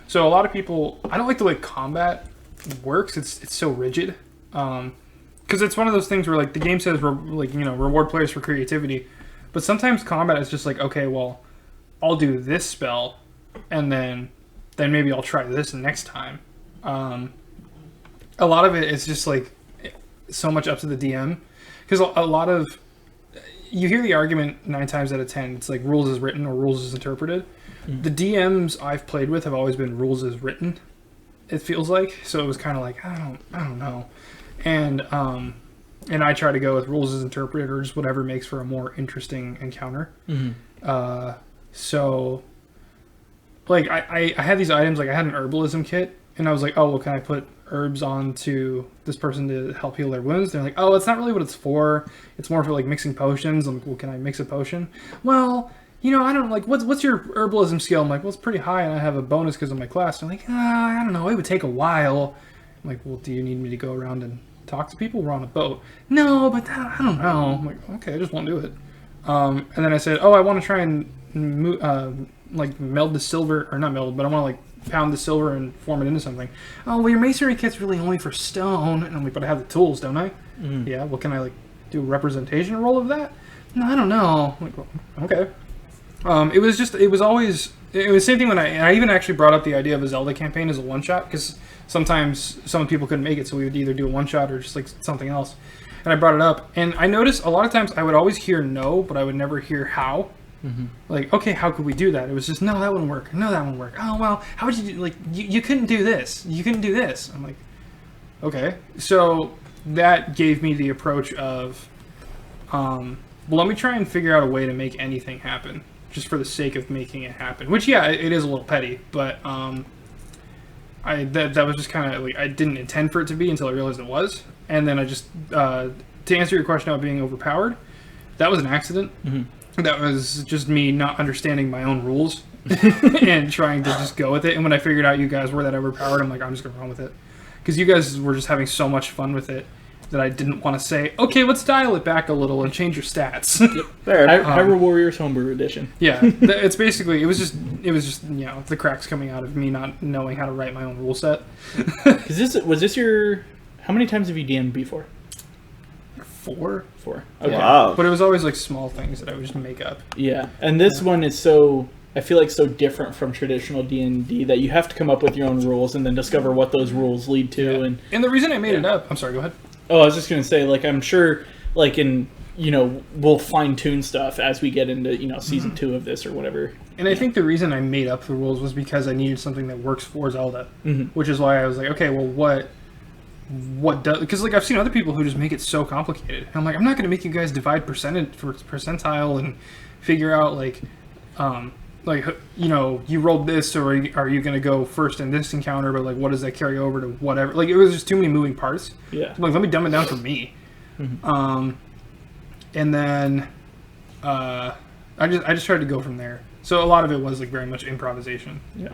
So a lot of people, I don't like the way combat works. It's so rigid. Because it's one of those things where like the game says reward players for creativity, but sometimes combat is just like, okay, well, I'll do this spell, and then maybe I'll try this next time. A lot of it is just like so much up to the DM, because a lot of you hear the argument 9 times out of 10. It's like rules as written or rules as interpreted. The DMs I've played with have always been rules as written. It feels like so. It was kind of like I don't know, and I try to go with rules as interpreted or just whatever makes for a more interesting encounter. So. Like, I had these items, like I had an herbalism kit, and I was like, oh, well, can I put herbs onto this person to help heal their wounds? They're like, oh, it's not really what it's for. It's more for, like, mixing potions. I'm like, well, can I mix a potion? Well, I don't like what's your herbalism skill? I'm like, well, it's pretty high, and I have a bonus because of my class. I'm like, I don't know, it would take a while. I'm like, well, do you need me to go around and talk to people? We're on a boat. No, but I don't know. I'm like, okay, I just won't do it. And then I said, I want to try and meld the silver, or not meld, but I want to like pound the silver and form it into something. Oh, well, your masonry kit's really only for stone. And I'm like, but I have the tools, don't I? Yeah. Well, can I like do a representation roll of that? No, I don't know. I'm like, well, okay. It was the same thing when I even actually brought up the idea of a Zelda campaign as a one-shot, because sometimes some people couldn't make it, so we would either do a one-shot or just like something else. And I brought it up, and I noticed a lot of times I would always hear no, but I would never hear how. Like, okay, how could we do that? It was just, no, that wouldn't work. No, that wouldn't work. Oh, well, how would you do, like, you couldn't do this. You couldn't do this. I'm like, okay. So that gave me the approach of, well, let me try and figure out a way to make anything happen, just for the sake of making it happen. Which, yeah, it is a little petty, but that was just kind of, like, I didn't intend for it to be until I realized it was. And then I just, to answer your question about being overpowered, that was an accident. That was just me not understanding my own rules and trying to just go with it. And when I figured out you guys were that overpowered, I'm like, I'm just going to run with it. Because you guys were just having so much fun with it that I didn't want to say, okay, let's dial it back a little and change your stats. Hyrule Warriors Homebrew Edition. Yeah, it's basically, it was just the cracks coming out of me not knowing how to write my own rule set. Was this your, how many times have you DM'd before? 4. Okay. Wow. But it was always like small things that I would just make up. Yeah, and this one is so, I feel like so different from traditional D&D that you have to come up with your own rules and then discover what those rules lead to. Yeah. And the reason I made it up, I'm sorry, go ahead. Oh, I was just going to say, like, I'm sure, like, we'll fine-tune stuff as we get into, season 2 of this or whatever. And I think the reason I made up the rules was because I needed something that works for Zelda. Which is why I was like, okay, well, what does... Because, like, I've seen other people who just make it so complicated. And I'm like, I'm not going to make you guys divide percentile and figure out, you rolled this, or are you going to go first in this encounter, but, like, what does that carry over to whatever? Like, it was just too many moving parts. Yeah. Like, let me dumb it down for me. And then I just tried to go from there. So a lot of it was, like, very much improvisation. Yeah.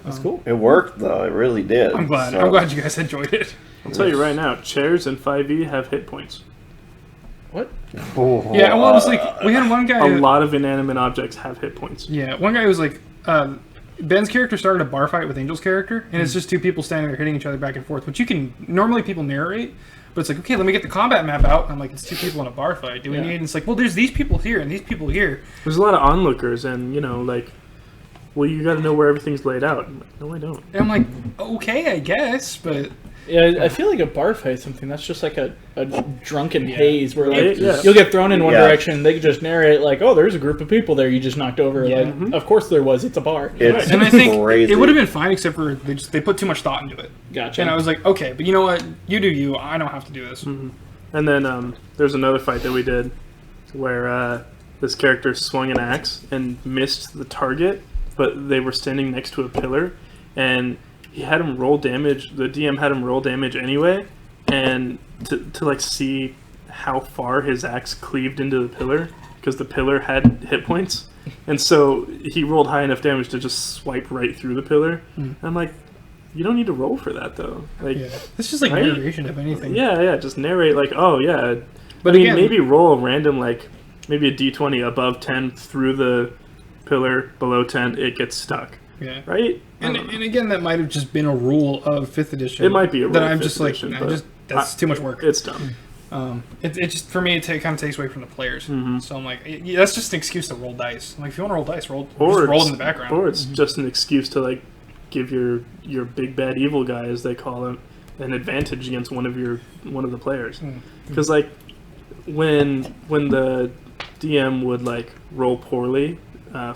That's cool. It worked, though. It really did. I'm glad you guys enjoyed it. I'll tell you right now, chairs in 5e have hit points. What? Yeah, well, it was like, we had one guy... A lot of inanimate objects have hit points. Yeah, one guy was like... Ben's character started a bar fight with Angel's character, and it's just two people standing there hitting each other back and forth, which you can... Normally people narrate, but it's like, okay, let me get the combat map out. I'm like, it's two people in a bar fight. Do we need... And it's like, well, there's these people here and these people here. There's a lot of onlookers, and, well, you gotta know where everything's laid out. I'm like, no, I don't. And I'm like, okay, I guess, but... Yeah, I feel like a bar fight is something that's just like a drunken haze where like Yeah. you'll get thrown in one direction, they can just narrate like, oh, there's a group of people there you just knocked over. Yeah. Like, of course there was. It's a bar. It's and I think crazy. it would have been fine except for they put too much thought into it. Gotcha. And I was like, okay, but you know what? You do you. I don't have to do this. And then there's another fight that we did where this character swung an axe and missed the target, but they were standing next to a pillar, and he had him roll damage. The DM had him roll damage anyway, and to like see how far his axe cleaved into the pillar, because the pillar had hit points, and so he rolled high enough damage to just swipe right through the pillar. And I'm like, you don't need to roll for that though. Like, It's just like narration, if anything. Yeah, just narrate like, oh yeah. But again, maybe roll a random maybe a d20 above 10 through the pillar, below 10 it gets stuck. Yeah. Right? And again, that might have just been a rule of 5th edition. It might be a rule that of I'm 5th just like, edition, that's too much work. It's dumb. It just, for me, it kind of takes away from the players. So I'm like, that's just an excuse to roll dice. I'm like, if you want to roll dice, just roll it in the background. Or it's just an excuse to like give your big bad evil guy, as they call him, an advantage against one of the players. Because like when the DM would like roll poorly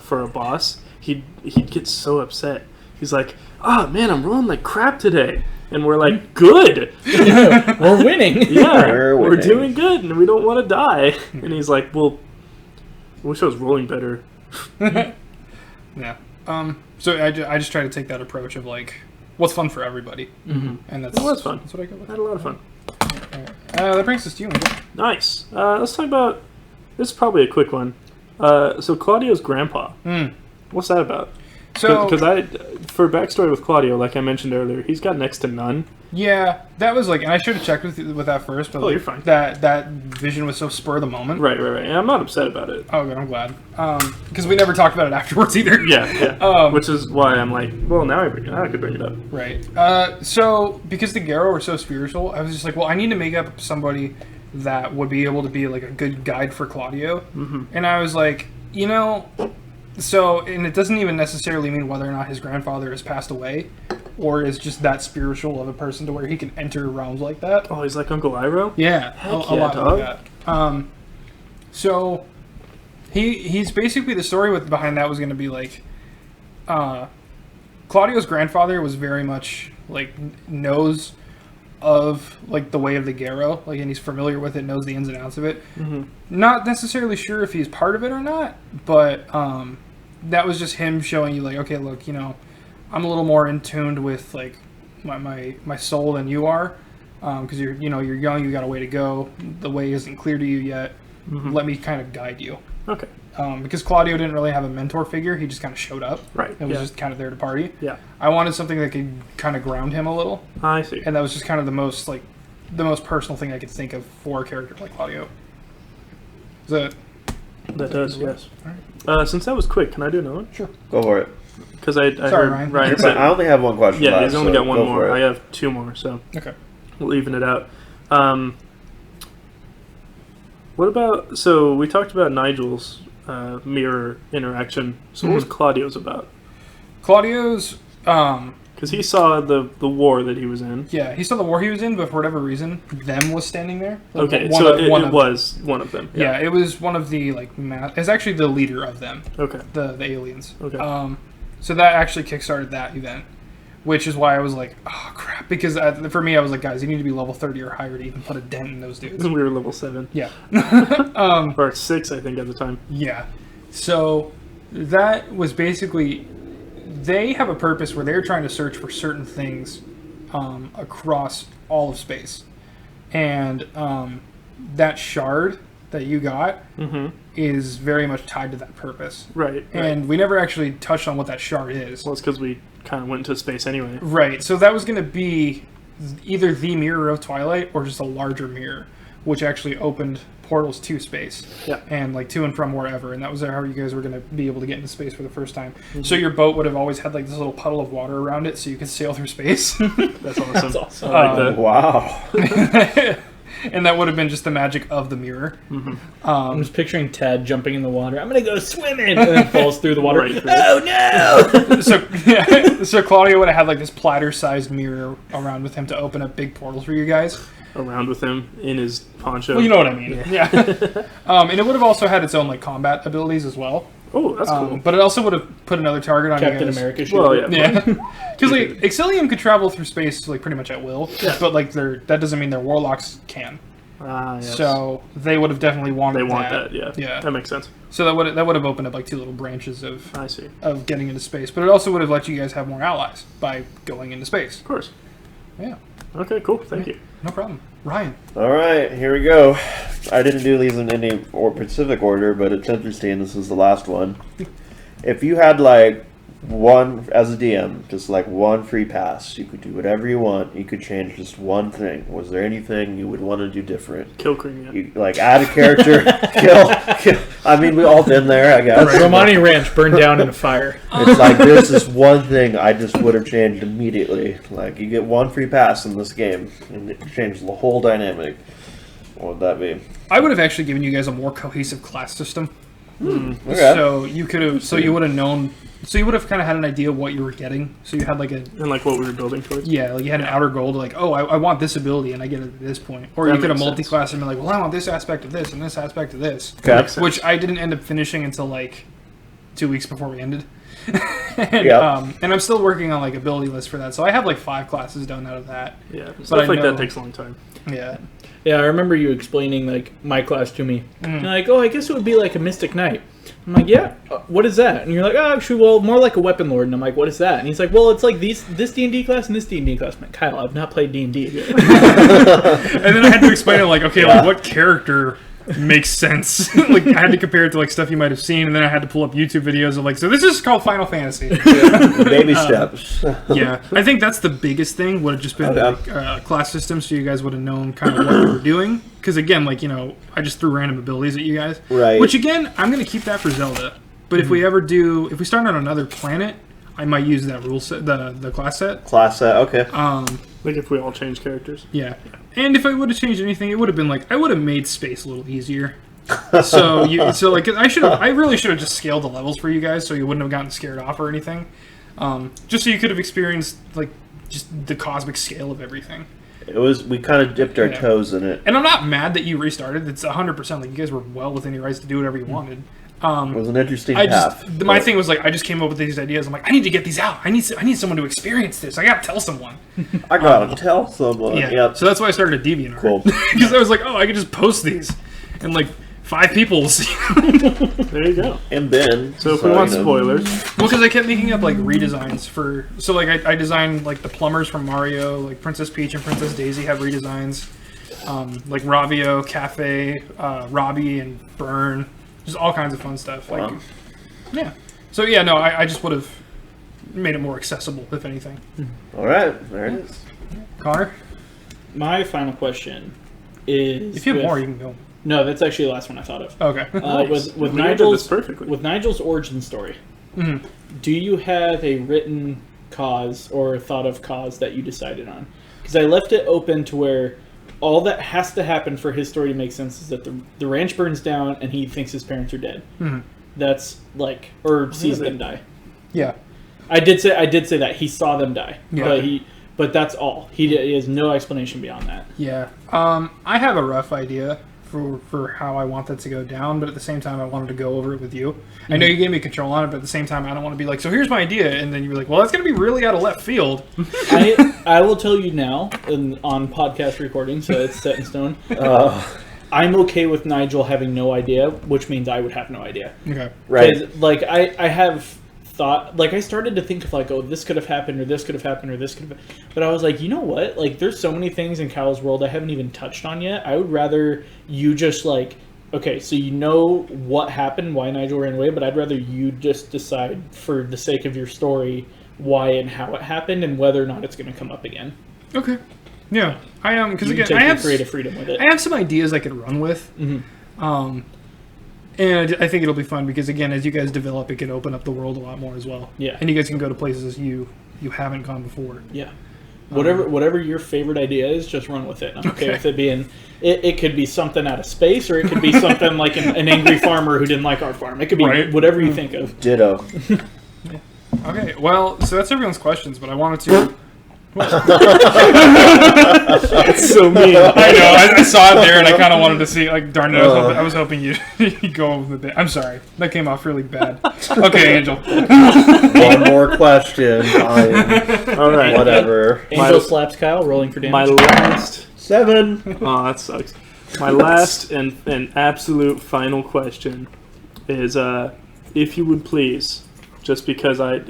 for a boss, he'd get so upset. He's like, "Oh man, I'm rolling like crap today," and we're like, "Good, we're winning. Yeah, We're we're winning. doing good, and we don't want to die." And he's like, "Well, I wish I was rolling better." Yeah. So I just try to take that approach of like, what's fun for everybody, and that's fun. That's what I go with. I had a lot of fun. That brings us to you, Nigel. Nice. Let's talk about. This is probably a quick one. So Claudio's grandpa. What's that about? So Because for backstory with Claudio, like I mentioned earlier, he's got next to none. yeah, that was like, and I should have checked with that first, but Oh, like, you're fine. That vision was so spur of the moment. Right. And I'm not upset about it. Oh, good, I'm glad. Because we never talked about it afterwards either. Yeah. Which is why I'm like, well, now I could bring it up. Right. So because the Garo were so spiritual, I was just like, well, I need to make up somebody that would be able to be like a good guide for Claudio. And I was like, you know, so, and it doesn't even necessarily mean whether or not his grandfather has passed away, or is just that spiritual of a person to where he can enter realms like that. Oh, he's like Uncle Iroh? Yeah, a yeah, lot dog. like that. So he's basically, the story behind that was going to be like, Claudio's grandfather was very much like knows of like the way of the Garo, like, and he's familiar with it, knows the ins and outs of it. Not necessarily sure if he's part of it or not, but that was just him showing you like, okay, look, you know, I'm a little more in tuned with like my soul than you are, because you're young, you got a way to go, the way isn't clear to you yet. Let me kind of guide you. Okay. Because Claudio didn't really have a mentor figure, he just kind of showed up. Right. It was just kind of there to party. Yeah. I wanted something that could kind of ground him a little, I see. and that was just kind of the most personal thing I could think of for a character like Claudio. Is That does, yes. Alright. Since that was quick, can I do another one? Sure. Go for it. Because I Sorry, heard Ryan. said, I only have one question. yeah, left, he's only so got one go more. for I it. have two more, so Okay. we'll even it out. What about, so we talked about Nigel's mirror interaction. So what was Claudio's about? Claudio's, Because he saw the war that he was in. yeah, he saw the war he was in, but for whatever reason, them was standing there. Like, Okay, one so of- it one of- was one of them. Yeah, it was one of the like. It's actually the leader of them, Okay. the aliens. Okay. So that actually kickstarted that event, which is why I was like, oh crap, because for me I was like, guys, you need to be level 30 or higher to even put a dent in those dudes. We were level 7. Yeah. Or 6, I think, at the time. Yeah. So that was basically, they have a purpose where they're trying to search for certain things across all of space. And that shard that you got is very much tied to that purpose. Right. And we never actually touched on what that shard is. Well, it's because we kind of went into space anyway. Right. So that was going to be either the Mirror of Twilight or just a larger mirror, which actually opened portals to space. Yeah. And like to and from wherever. And that was how you guys were going to be able to get into space for the first time. So your boat would have always had like this little puddle of water around it so you could sail through space. That's awesome. That's awesome. I like that. Wow. And that would have been just the magic of the mirror. I'm just picturing Ted jumping in the water. I'm gonna go swimming, and then falls through the water. Right through. Oh no! So Claudio would have had like this platter-sized mirror around with him to open up big portals for you guys. Around with him in his poncho. Well, you know what I mean. Yeah. And it would have also had its own like combat abilities as well. Oh, that's cool. But it also would have put another target on Captain you guys. America. Well, yeah. Yeah. Because like Exilium could travel through space like pretty much at will. Yeah. But like that doesn't mean their warlocks can. Yes. So they would have definitely wanted They want that, yeah. Yeah. That makes sense. So that would have opened up like two little branches of I see. getting into space. But it also would have let you guys have more allies by going into space. Of course. Yeah. Okay, cool. Thank you. No problem. Ryan. All right, here we go. I didn't do these in any specific order, but it's interesting. This is the last one. If you had like one, as a DM, just like one free pass, you could do whatever you want. You could change just one thing. Was there anything you would want to do different? Kill Cream, yeah. You like add a character, kill. I mean, we all been there, I guess. Romani Ranch burned down in a fire. It's like this is one thing I just would have changed immediately. Like you get one free pass in this game, and it changes the whole dynamic. What would that be? I would have actually given you guys a more cohesive class system. Okay. So you could have. So you would have known. So you would have kind of had an idea of what you were getting. So you had like a. And like what we were building towards. Yeah, like you had an outer goal to like, oh, I want this ability and I get it at this point. Or That you could have makes multi-class and be like, well, I want this aspect of this and this aspect of this. Okay. Makes sense. Which I didn't end up finishing until like 2 weeks before we ended. And, Yeah. And I'm still working on like ability list for that. So I have like 5 classes done out of that. Yeah. I Stuff like know- that takes a long time. Yeah. Yeah, I remember you explaining like my class to me. And you're like, oh, I guess it would be like a Mystic Knight. I'm like, yeah. What is that? And you're like, oh, actually, well, more like a Weapon Lord. And I'm like, what is that? And he's like, well, it's like this D&D class and this D&D class. I'm like, Kyle, I've not played D&D. And then I had to explain it like, okay, like what character makes sense. Like I had to compare it to like stuff you might have seen, and then I had to pull up YouTube videos of like, so this is called Final Fantasy. Baby steps. Yeah, I think that's the biggest thing. Would have just been like, class system, so you guys would have known kind of what you were doing. Because again, like I just threw random abilities at you guys. Right. Which again, I'm gonna keep that for Zelda. But if we start on another planet, I might use that rule set, the class set. Class set, okay. Like if we all change characters. Yeah. And if I would have changed anything, it would have been like I would have made space a little easier. So I really should have just scaled the levels for you guys, so you wouldn't have gotten scared off or anything. Just so you could have experienced like just the cosmic scale of everything. We kind of dipped our toes in it. And I'm not mad that you restarted. It's 100%. Like you guys were well within your rights to do whatever you wanted. It was an interesting path. My thing was like I just came up with these ideas. I'm like, I need to get these out. I need someone to experience this. I gotta tell someone. I gotta tell someone. Yeah. Yep. So that's why I started a DeviantArt. Cool. Because I was like, oh, I could just post these, and like 5 people will see. There you go. And Ben. So if we want spoilers, Well, because I kept making up like redesigns for. So like I designed like the plumbers from Mario, like Princess Peach and Princess Daisy have redesigns. Like Ravio, Cafe, Robbie, and Burn. Just all kinds of fun stuff. Like, Wow. Yeah. So yeah, no, I just would have made it more accessible, if anything. All right, there it is. Connor, My final question is: if you have more, you can go. No, that's actually the last one I thought of. Okay. With We did Nigel's this perfectly. with Nigel's origin story, Mhm. do you have a written cause or thought of cause that you decided on? Because I left it open to where all that has to happen for his story to make sense is that the ranch burns down and he thinks his parents are dead. Mhm. That's like, or sees them die. Yeah. I did say that he saw them die, Yeah. but that's all. He has no explanation beyond that. Yeah. I have a rough idea for how I want that to go down, but at the same time, I wanted to go over it with you. I know you gave me control on it, but at the same time, I don't want to be like, so here's my idea, and then you were like, well, that's going to be really out of left field. I will tell you now on podcast recording, so it's set in stone. I'm okay with Nigel having no idea, which means I would have no idea. Okay. Right. 'Cause, like I have thought, like I started to think of like, oh, this could have happened, or this could have happened, or this could have. But I was like, you know what? Like, there's so many things in Kyle's world I haven't even touched on yet. I would rather you just like, okay, so you know what happened, why Nigel ran away, but I'd rather you just decide for the sake of your story why and how it happened and whether or not it's going to come up again. Okay. Yeah. I am, because You can again, take I your have creative freedom with it. I have some ideas I could run with. And I think it'll be fun because, again, as you guys develop, it can open up the world a lot more as well. Yeah. And you guys can go to places you haven't gone before. Yeah. Whatever your favorite idea is, just run with it. I'm okay with it being. It could be something out of space, or it could be something like an angry farmer who didn't like our farm. It could be whatever you think of. Ditto. Okay, well, so that's everyone's questions, but I wanted to... it's so mean. I know, I saw it there, and I kind of wanted to see, like, darn it, I was hoping you'd go over the bit. I'm sorry, that came off really bad. Okay, Angel. One more question. All right. Whatever. Angel slaps Kyle, rolling for damage. My last. 7. Oh, that sucks. My last and absolute final question is, if you would please, just because I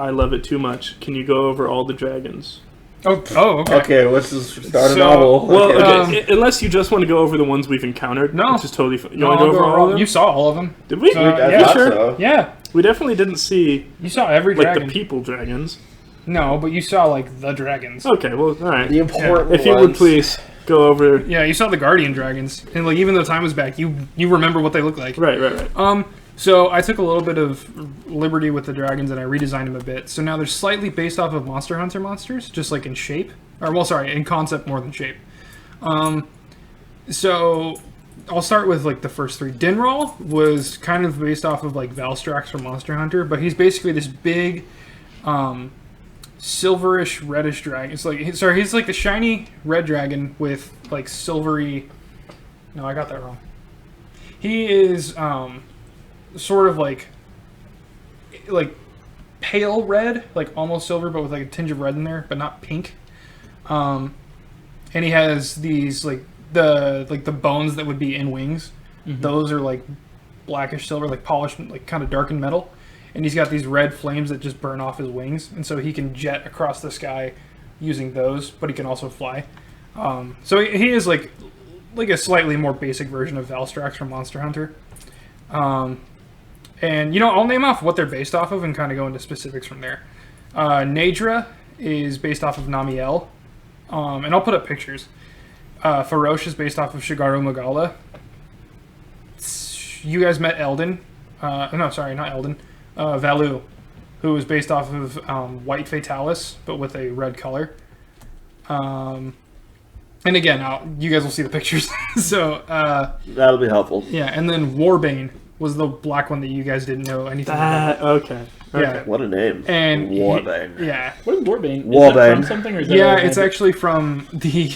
love it too much, can you go over all the dragons? Okay. Okay, let's just start a So- novel. Well, Okay. okay, unless you just want to go over the ones we've encountered, No. which is totally fine. You No, want to I'll go over all of them? You saw all of them. Did we? I I yeah, thought sure. so. Yeah, We definitely didn't see you saw every like dragon. the people dragons. No, but you saw, like, the dragons. Okay, well, all right. The important If you would ones. please go over. Yeah, you saw the guardian dragons. And, like, even though time was back, you remember what they look like. Right. So I took a little bit of liberty with the dragons and I redesigned them a bit. So now they're slightly based off of Monster Hunter monsters, just like in shape. Or, well, sorry, in concept more than shape. So I'll start with, like, the first 3. Dinral was kind of based off of, like, Valstrax from Monster Hunter, but he's basically this big, silverish, reddish dragon. It's like, he's like the shiny red dragon with, like, silvery... No, I got that wrong. He is, sort of like pale red, like almost silver, but with like a tinge of red in there, but not pink. And he has these like the bones that would be in wings. Mm-hmm. Those are like blackish silver, like polished, like kind of darkened metal. And he's got these red flames that just burn off his wings, and so he can jet across the sky using those, but he can also fly. So he is like like a slightly more basic version of Valstrax from Monster Hunter. And I'll name off what they're based off of and kind of go into specifics from there. Nadra is based off of Namiel, and I'll put up pictures. Farosh is based off of Shigaru Magala. You guys met Eldon. No, sorry, not Eldon. Valu, who was based off of White Fatalis, but with a red color. And again, you guys will see the pictures. So That'll be helpful. yeah, and then Warbane was the black one that you guys didn't know anything about. Okay. Yeah. What a name. And Warbane. Yeah. What is Warbane? Is Warbane. that from something, or is that Yeah, a- it's actually from the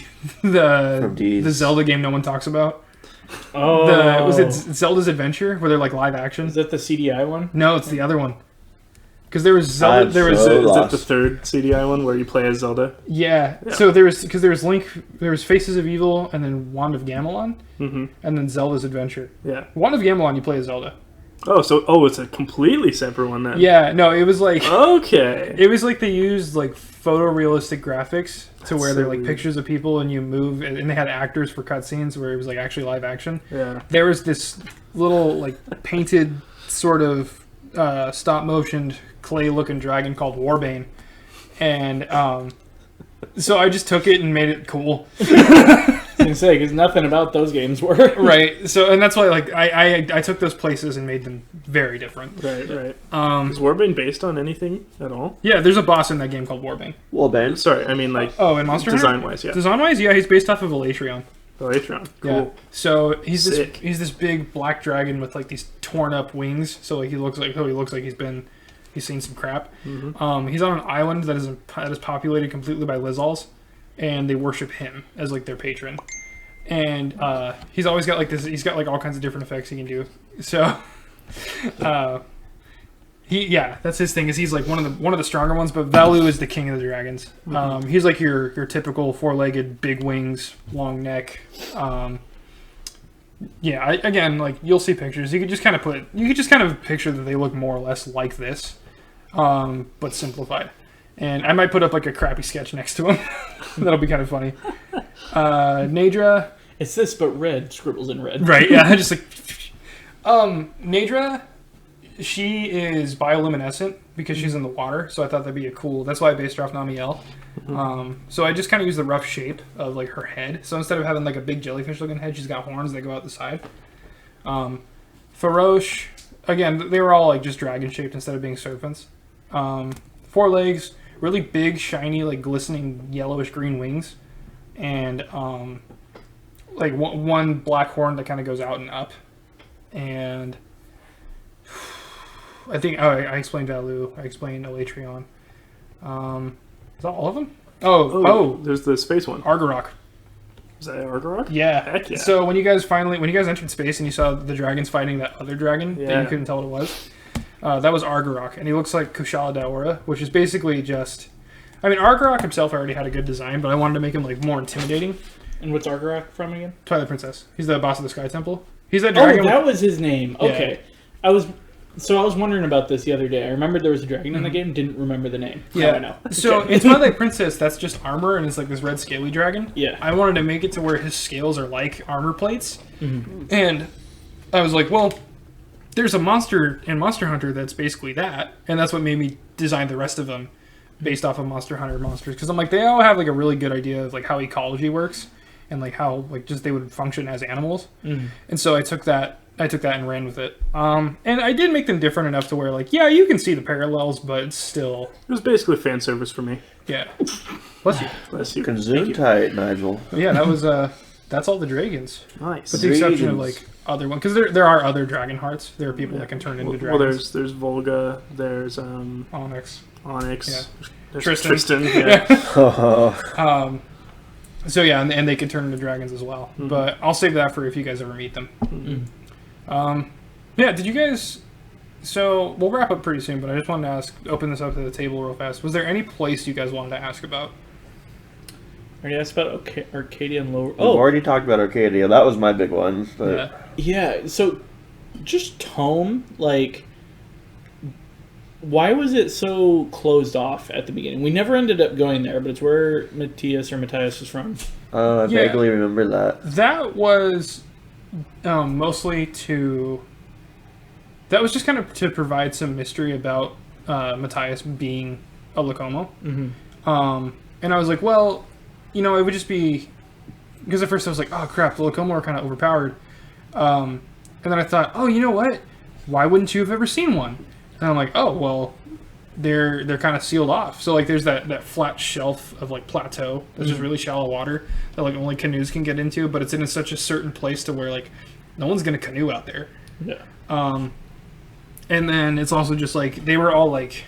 Zelda game no one talks about. Oh, Was it Zelda's Adventure, where they're like live action? Is that the CDI one? No, it's the other one. Because there was Zelda. I'm There was so Is it lost. the third CDI one where you play as Zelda? yeah. So there was Link. There was Faces of Evil, and then Wand of Gamelon, Mm-hmm. and then Zelda's Adventure. Yeah. Wand of Gamelon, you play as Zelda. Oh, it's a completely separate one then. Yeah. No, it was like. Okay. It was like they used like photorealistic graphics to where so they're like weird. pictures of people and you move, and they had actors for cutscenes where it was like actually live action. Yeah. There was this little like painted sort of stop motioned clay looking dragon called Warbane, and so I just took it and made it cool. I was gonna say, because nothing about those games were. Right. So and that's why like I took those places and made them very different. Right. Is Warbane based on anything at all? Yeah, there's a boss in that game called Warbane. Warbane. Sorry, I mean like Oh, and Monster Hunter? design-wise, yeah. Design-wise, yeah, he's based off of Elatrion. Elytron. Cool. Yeah. So he's Sick. he's this big black dragon with like these torn up wings. So like he looks like he's seen some crap. Mm-hmm. He's on an island that is populated completely by Lizals, and they worship him as like their patron. And he's always got like this. He's got like all kinds of different effects he can do. So that's his thing. Is he's like one of the stronger ones. But Valu is the king of the dragons. He's like your typical 4-legged, big wings, long neck. Again, like you'll see pictures. You could just kind of picture that they look more or less like this, but simplified. And I might put up like a crappy sketch next to him. That'll be kind of funny. Nadra. It's this, but red. Scribbles in red. Right, yeah, just like... Nadra, she is bioluminescent because she's in the water, so I thought that'd be a cool... That's why I based her off Namiel. So I just kind of used the rough shape of like her head. So instead of having like a big jellyfish-looking head, she's got horns that go out the side. Farosh, again, they were all like just dragon-shaped instead of being serpents. 4 legs, really big, shiny, like glistening yellowish-green wings. And like one black horn that kind of goes out and up. And I think I explained Valu. I explained Elatrion. Is that all of them? Oh, There's the space one. Argarok. Is that Argarok? Yeah. Heck yeah. So when you guys entered space and you saw the dragons fighting that other dragon that Yeah. you couldn't tell what it was, that was Argarok, and he looks like Kushala Daora, which is basically just. I mean, Argarok himself already had a good design, but I wanted to make him like more intimidating. And what's Argarok from again? Twilight Princess. He's the boss of the Sky Temple. He's that dragon. Oh, that was his name. Yeah. Okay. I was wondering about this the other day. I remembered there was a dragon in the game, didn't remember the name. Now I know. So Okay. in Twilight Princess, that's just armor, and it's like this red scaly dragon. Yeah. I wanted to make it to where his scales are like armor plates, and I was like, well, there's a monster in Monster Hunter that's basically that, and that's what made me design the rest of them based off of Monster Hunter monsters, because I'm like, they all have like a really good idea of like how ecology works and like how like just they would function as animals, and so I took that and ran with it. And I did make them different enough to where like, yeah, you can see the parallels, but it's still, It was basically fan service for me. yeah. Bless you. Bless you. Consume tight, Nigel. But yeah, that was that's all the dragons, Nice. with the exception of Dragons. like other ones, because there are other dragon hearts. There are people that can turn into Well, dragons. there's Volga. There's Onyx. Onyx. Yeah. There's Tristan. Yeah. So yeah, and they can turn into dragons as well. But I'll save that for if you guys ever meet them. Yeah, did you guys... So, we'll wrap up pretty soon, but I just wanted to open this up to the table real fast. Was there any place you guys wanted to ask about? Are you asked about Arcadia and Low Rule? We've already talked about Arcadia. That was my big one. But Yeah, so just Tome, like, why was it so closed off at the beginning? We never ended up going there, but it's where Matthias is from. I Yeah. vaguely remember that. That was mostly to. That was just kind of to provide some mystery about Matthias being a Locomo. Mm-hmm. And I was like, well, it would just be. Because at first I was like, oh crap, the Locomo are kind of overpowered. And then I thought, oh, you know what? Why wouldn't you have ever seen one? And I'm like, oh, well, they're kind of sealed off. So like there's that flat shelf of like plateau that's just really shallow water that like only canoes can get into, but it's in such a certain place to where like no one's gonna canoe out there. Yeah. And then it's also just like they were all like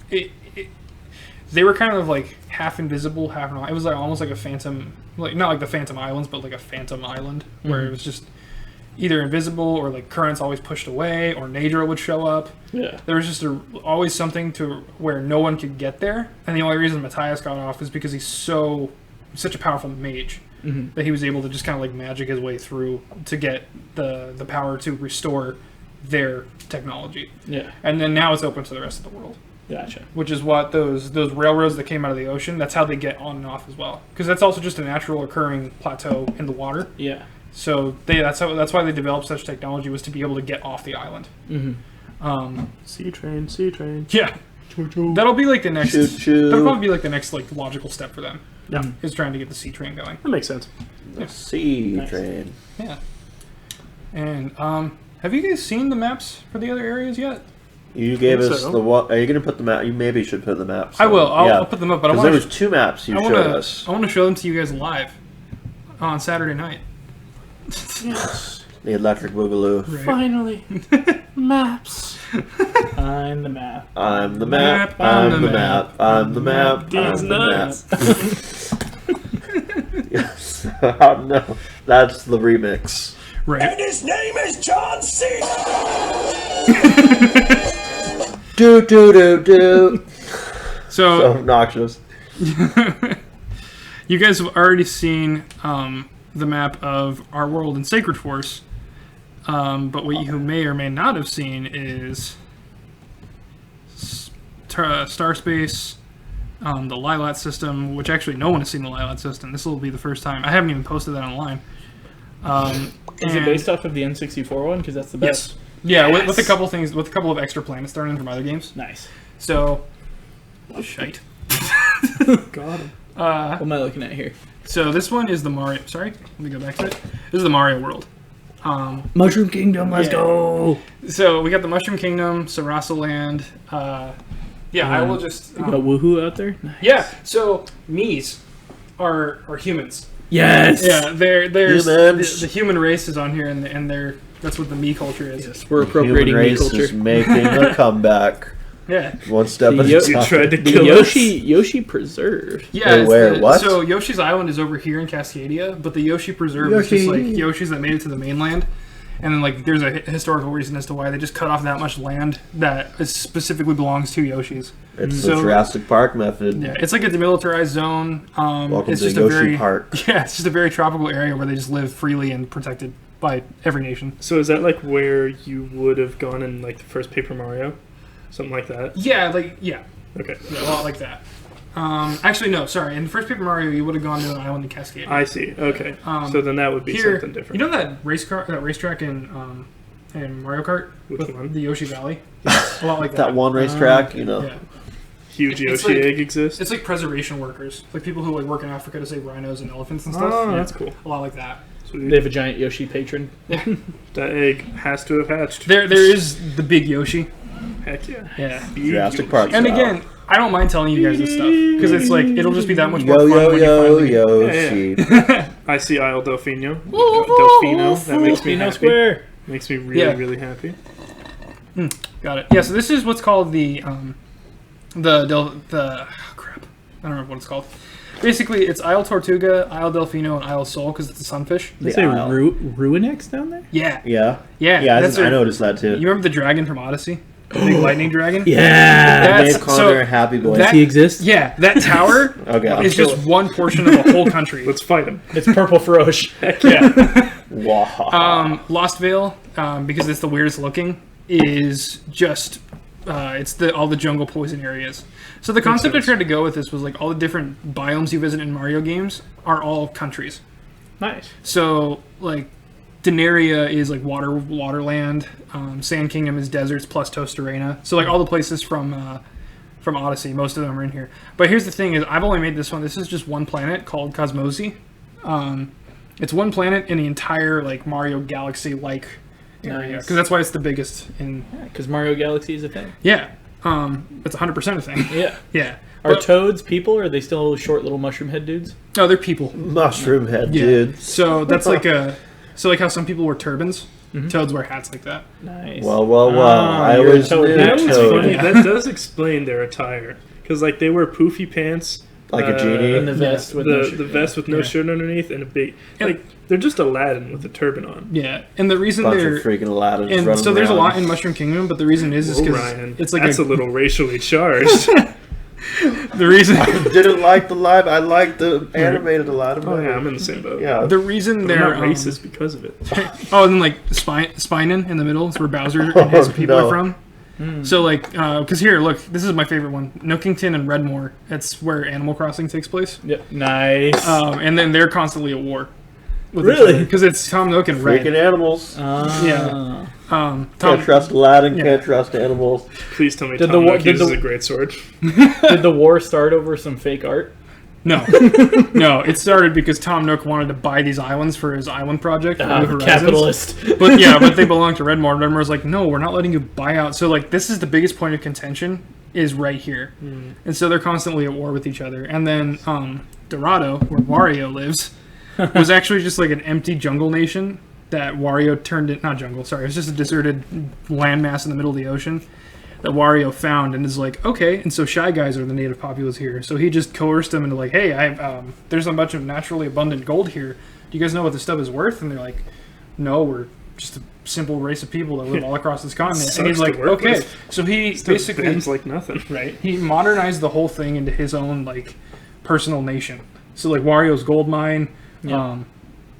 they were kind of like half invisible, half not. It was like almost like a phantom, like not like the Phantom Islands, but like a phantom island where it was just either invisible or like currents always pushed away, or Nigel would show up. Yeah. There was just always something to where no one could get there, and the only reason Matthias got off is because he's such a powerful mage that he was able to just kind of like magic his way through to get the power to restore their technology. Yeah. And then now it's open to the rest of the world, Gotcha. which is what those railroads that came out of the ocean, that's how they get on and off as well, because that's also just a natural occurring plateau in the water. Yeah. So that's why they developed such technology, was to be able to get off the island. Sea train. Yeah, that'll be like the next. Choo choo. That'll probably be like the next like logical step for them. Yeah. Is trying to get the sea train going. That makes sense. The sea Nice. train. Yeah. And have you guys seen the maps for the other areas yet? You gave think us so. the what? Are you gonna put the map? You maybe should put the maps. I will. Yeah. I'll put them up, but I 'Cause want there was 2 maps you showed us. I want to show them to you guys live on Saturday night. The electric boogaloo. Right. Finally, maps. I'm the map. I'm the map. I'm the map. I'm the map. These I'm the nuts. map. Yes. Oh, no, that's the remix. Right. And his name is John C. Do do do do. So So obnoxious. you guys have already seen the map of our world in Sacred Force, but what you may or may not have seen is Starspace, the Lilat system, which actually no one has seen the Lilat system. This will be the first time. I haven't even posted that online. Is it based off of the N64 one? Because that's the best. Yes. Yeah, Yes. with a couple things, with a couple of extra planets thrown in from other games. Nice. So, shite. Got him. What am I looking at here? So this one is the Mario. Sorry, let me go back to it. This is the Mario world. Mushroom Kingdom. Let's Yeah. go. So we got the Mushroom Kingdom, Sarasa Land. I will just. You got Woohoo out there. Nice. Yeah. So Mies are humans. Yes. Yeah, there's Humans. the human race is on here, and that's what the Mii culture is. Yes. We're Human appropriating Mii race is culture. making a comeback. Yeah. One step The at Yo- a You time. tried to The kill us. Yoshi Preserve. Yeah. Wait, it's where? What? So Yoshi's Island is over here in Cascadia, but the Yoshi Preserve is just like Yoshi. Yoshis that made it to the mainland. And then, like, there's a historical reason as to why they just cut off that much land that specifically belongs to Yoshis. It's So- the Jurassic Park method. Yeah, it's like a demilitarized zone. Welcome It's to just Yoshi a very Park. yeah, it's just a very tropical area where they just live freely and protected by every nation. So is that like where you would have gone in like the first Paper Mario, something like that? Yeah, Okay, a lot like that. Actually, no, sorry. In the first Paper Mario, you would have gone to an island in Cascadia. I see. Okay, so then that would be Here, something different. you know that racetrack in Mario Kart Which with one? the Yoshi Valley? A lot like that. That one racetrack, you know. Yeah. Huge It's Yoshi like- egg exists. It's like preservation workers, like people who like work in Africa to save rhinos and elephants and stuff. Oh, that's cool. A lot like that. Sweet. They have a giant Yoshi patron. That egg has to have hatched. There is the big Yoshi. Heck yeah. Yeah. Big Jurassic Yoshi. Park. And style. again, I don't mind telling you guys this stuff because it's like it'll just be that much Yo more fun yo when you yo finally get- Yoshi. I see Isle Delfino. Delfino. That makes me Delfino happy. Square. Makes me really, Yeah. really happy. Got it. Yeah. So this is what's called the crap. I don't remember what it's called. Basically, it's Isle Tortuga, Isle Delfino, and Isle Sol because it's a sunfish. They say Isle. Ruinex down there? Yeah. Yeah. Yeah. Yeah, that's I their- noticed that too. You remember the dragon from Odyssey? The big lightning dragon? Yeah. That's- Dave Connor, so Happy Boy. that- Does he exist? Yeah. That tower Okay. is just one portion of a whole country. Let's fight him. It's Purple Frosh. Yeah. Wow. Lost Vale, because it's the weirdest looking, is just It's all the jungle poison areas. So the concept I tried to go with this was like all the different biomes you visit in Mario games are all countries. Nice. So like Denaria is like waterland. Sand Kingdom is deserts plus Tostarena. So like all the places from Odyssey, most of them are in here. But here's the thing: is I've only made this one. This is just one planet called Cosmosi. It's one planet in the entire like Mario Galaxy like area because that's why it's the biggest in. Because Mario Galaxy is a thing. Yeah, it's 100% a thing. Yeah. Yeah. Are toads people, or are they still short little mushroom head dudes? No, they're people. Mushroom head, Yeah. dude. So that's like like how some people wear turbans. Toads wear hats like that. Nice. Well. I you're a always toad. knew That That was toad. funny. That does explain their attire. Because like they wear poofy pants, Like a genie. And the vest with no shirt. the vest with no Yeah. shirt underneath, and a big Yeah. like they're just Aladdin with a turban on. Yeah, and the reason Bunch they're of freaking Aladdins and running so there's a around. lot in Mushroom Kingdom, but the reason is Whoa, because Ryan, it's like that's a little racially charged. the reason Didn't like the live. I liked the animated Aladdin. Oh yeah, I'm in the same boat. Yeah. the reason They're they're not racist because of it. Oh, and then like Spinen in the middle is where Bowser and his people no. are from. So like, because here, look, this is my favorite one, Nookington and Redmore. That's where Animal Crossing takes place. Yep. Nice. And then they're constantly at war. Really? Because it's Tom Nook and Red. Freaking animals. Yeah. Can't Tom, trust Aladdin. Yeah. Can't trust animals. Please tell me Did Tom the wa- Nook did uses the- a great sword. Did the war start over some fake art? no, no, it started because Tom Nook wanted to buy these islands for his island project. New Horizons. Capitalist. But they belong to Redmore. Redmore's like, no, we're not letting you buy out. So like, this is the biggest point of contention is right here, and so they're constantly at war with each other. And then Dorado, where Wario lives, was actually just like an empty jungle nation that Wario turned it. Not jungle, sorry, it was just a deserted landmass in the middle of the ocean that Wario found and is like, okay, and so Shy Guys are the native populace here. So he just coerced them into like, hey, there's a bunch of naturally abundant gold here. Do you guys know what this stuff is worth? And they're like, no, we're just a simple race of people that live all across this continent. And he's Sucks to like, work okay. with. So he Stuff basically, bends like nothing. right, he modernized the whole thing into his own like personal nation. So like Wario's gold mine,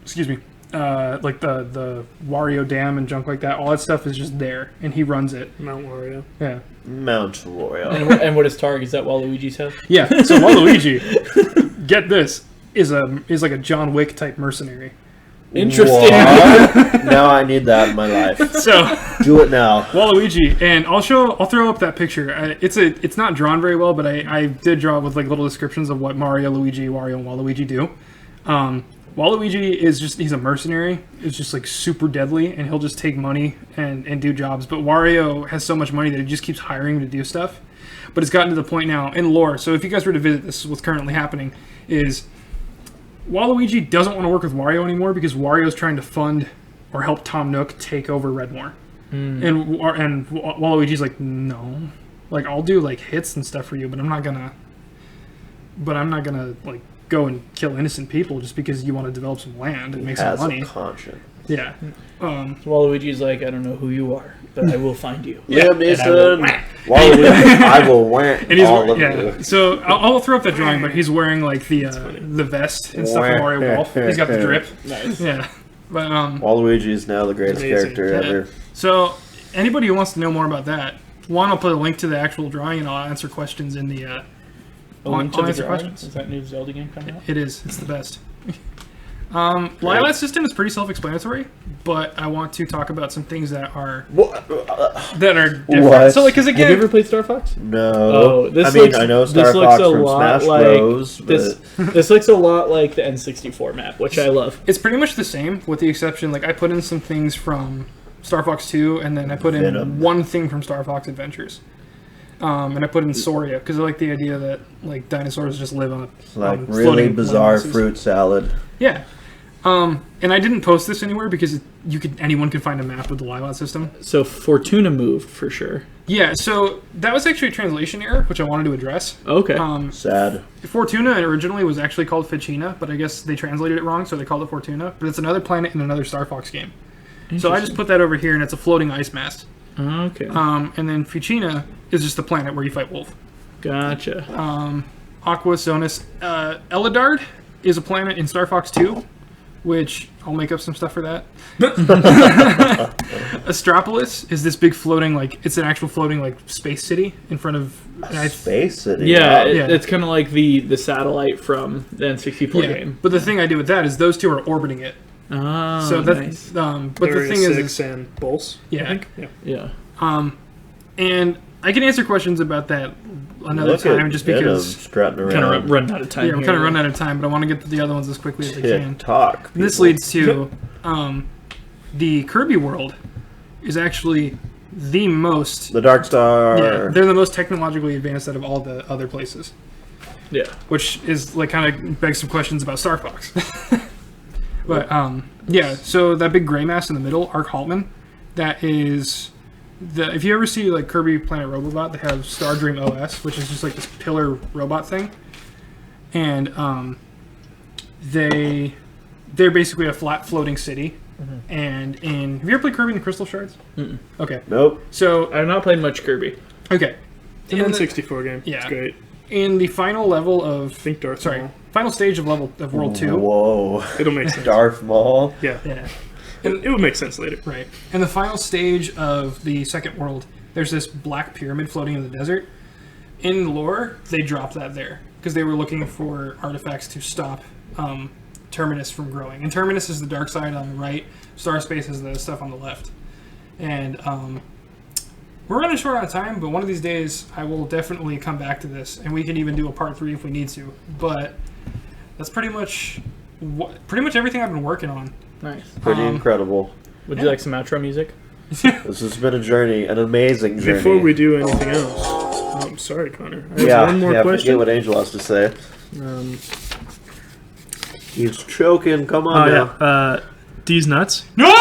excuse me, like the Wario Dam and junk like that, all that stuff is just there, and he runs it. Mount Wario. Yeah. Mount Wario. And what is Targ? Is that Waluigi's house? Yeah. So Waluigi, get this, is like a John Wick type mercenary. Interesting. What? Now I need that in my life. So Do it now. Waluigi, and I'll throw up that picture. It's not drawn very well, but I did draw it with like little descriptions of what Mario, Luigi, Wario, and Waluigi do. Waluigi he's a mercenary. It's just like super deadly, and he'll just take money and do jobs. But Wario has so much money that he just keeps hiring him to do stuff. But it's gotten to the point now in lore. So if you guys were to visit, this is what's currently happening. Is Waluigi doesn't want to work with Wario anymore because Wario's trying to fund or help Tom Nook take over Redmore. And Waluigi's like, no, like I'll do like hits and stuff for you, but I'm not gonna like go and kill innocent people just because you want to develop some land and make some Has money. a conscience. Yeah. Waluigi's like, I don't know who you are, but I will find you. Yeah. Liam Neeson. Waluigi, I will whack And he's all of yeah. you. So I'll throw up that drawing, but he's wearing like the vest and stuff from Mario Golf. He's got the drip. Nice. Yeah. But Waluigi is now the greatest Amazing. character ever. so anybody who wants to know more about that, I'll put a link to the actual drawing and I'll answer questions in the. A link to I'll the answer drawing? questions. Is that new Zelda game coming out? It is. It's the best. Lilat system is pretty self-explanatory, but I want to talk about some things that are different. What? So, like, because Have you again, ever played Star Fox? No. Oh, this I mean, looks- I know this Star looks Fox a from lot Smash like Bros. this. But This looks a lot like the N64 map, which I love. it's pretty much the same, with the exception, like, I put in some things from Star Fox 2, and then I put in Venom. one thing from Star Fox Adventures. And I put in Soria, because I like the idea that, like, dinosaurs just live on like on really floating bizarre landmasses. fruit salad. Yeah. And I didn't post this anywhere because anyone could find a map with the Lilat system. So Fortuna moved for sure. Yeah, so that was actually a translation error, which I wanted to address. Okay. Sad. Fortuna originally was actually called Ficina, but I guess they translated it wrong, so they called it Fortuna. But it's another planet in another Star Fox game. So I just put that over here, and it's a floating ice mass. Okay. And then Ficina is just the planet where you fight Wolf. Gotcha. Aqua Sonus. Eladard is a planet in Star Fox 2 which I'll make up some stuff for that. Astropolis is this big floating, like, it's an actual floating, like, space city in front of... Space City. Yeah, wow. it's kind of like the satellite from the N64 game. But the thing I do with that is those two are orbiting it. Oh, So that's... nice. But the Area thing 6 and Pulse, Yeah. I think. Yeah. Yeah. And I can answer questions about that another Look at time, just Venom because... strutting around. Kind of run out of time. Yeah, I'm here. kind of running out of time, but I want to get to the other ones as quickly as I can. Talk. And this people. leads to the Kirby world is actually the most... The Dark Star. Yeah, they're the most technologically advanced out of all the other places. Yeah. Which is, like, kind of begs some questions about Star Fox. But, yeah, so that big gray mass in the middle, Arc Haltman, that is... If you ever see, like, Kirby Planet Robobot, they have Star Dream OS, which is just, like, this pillar robot thing. And, they're basically a flat floating city. And have you ever played Kirby and the Crystal Shards? Mm-mm. Okay. Nope. So, I've not played much Kirby. okay. It's an N64 game. Yeah. It's great. In the final level of... I think Darth Maul. Final stage of World 2. Whoa. It'll make sense. Darth Maul. Yeah. Yeah. It would make sense later. Right. In the final stage of the second world, there's this black pyramid floating in the desert. In lore, they dropped that there because they were looking for artifacts to stop Terminus from growing. And Terminus is the dark side on the right. Starspace is the stuff on the left. And we're running short on time, but one of these days I will definitely come back to this, and we can even do a part 3 if we need to. But that's pretty much everything I've been working on. Nice. Pretty incredible. Would you like some outro music? This has been a journey, an amazing journey. Before we do anything else, oh, I'm sorry, Connor. I have one more forget question. what Angel has to say. Um, He's choking. Come on now. These nuts. No!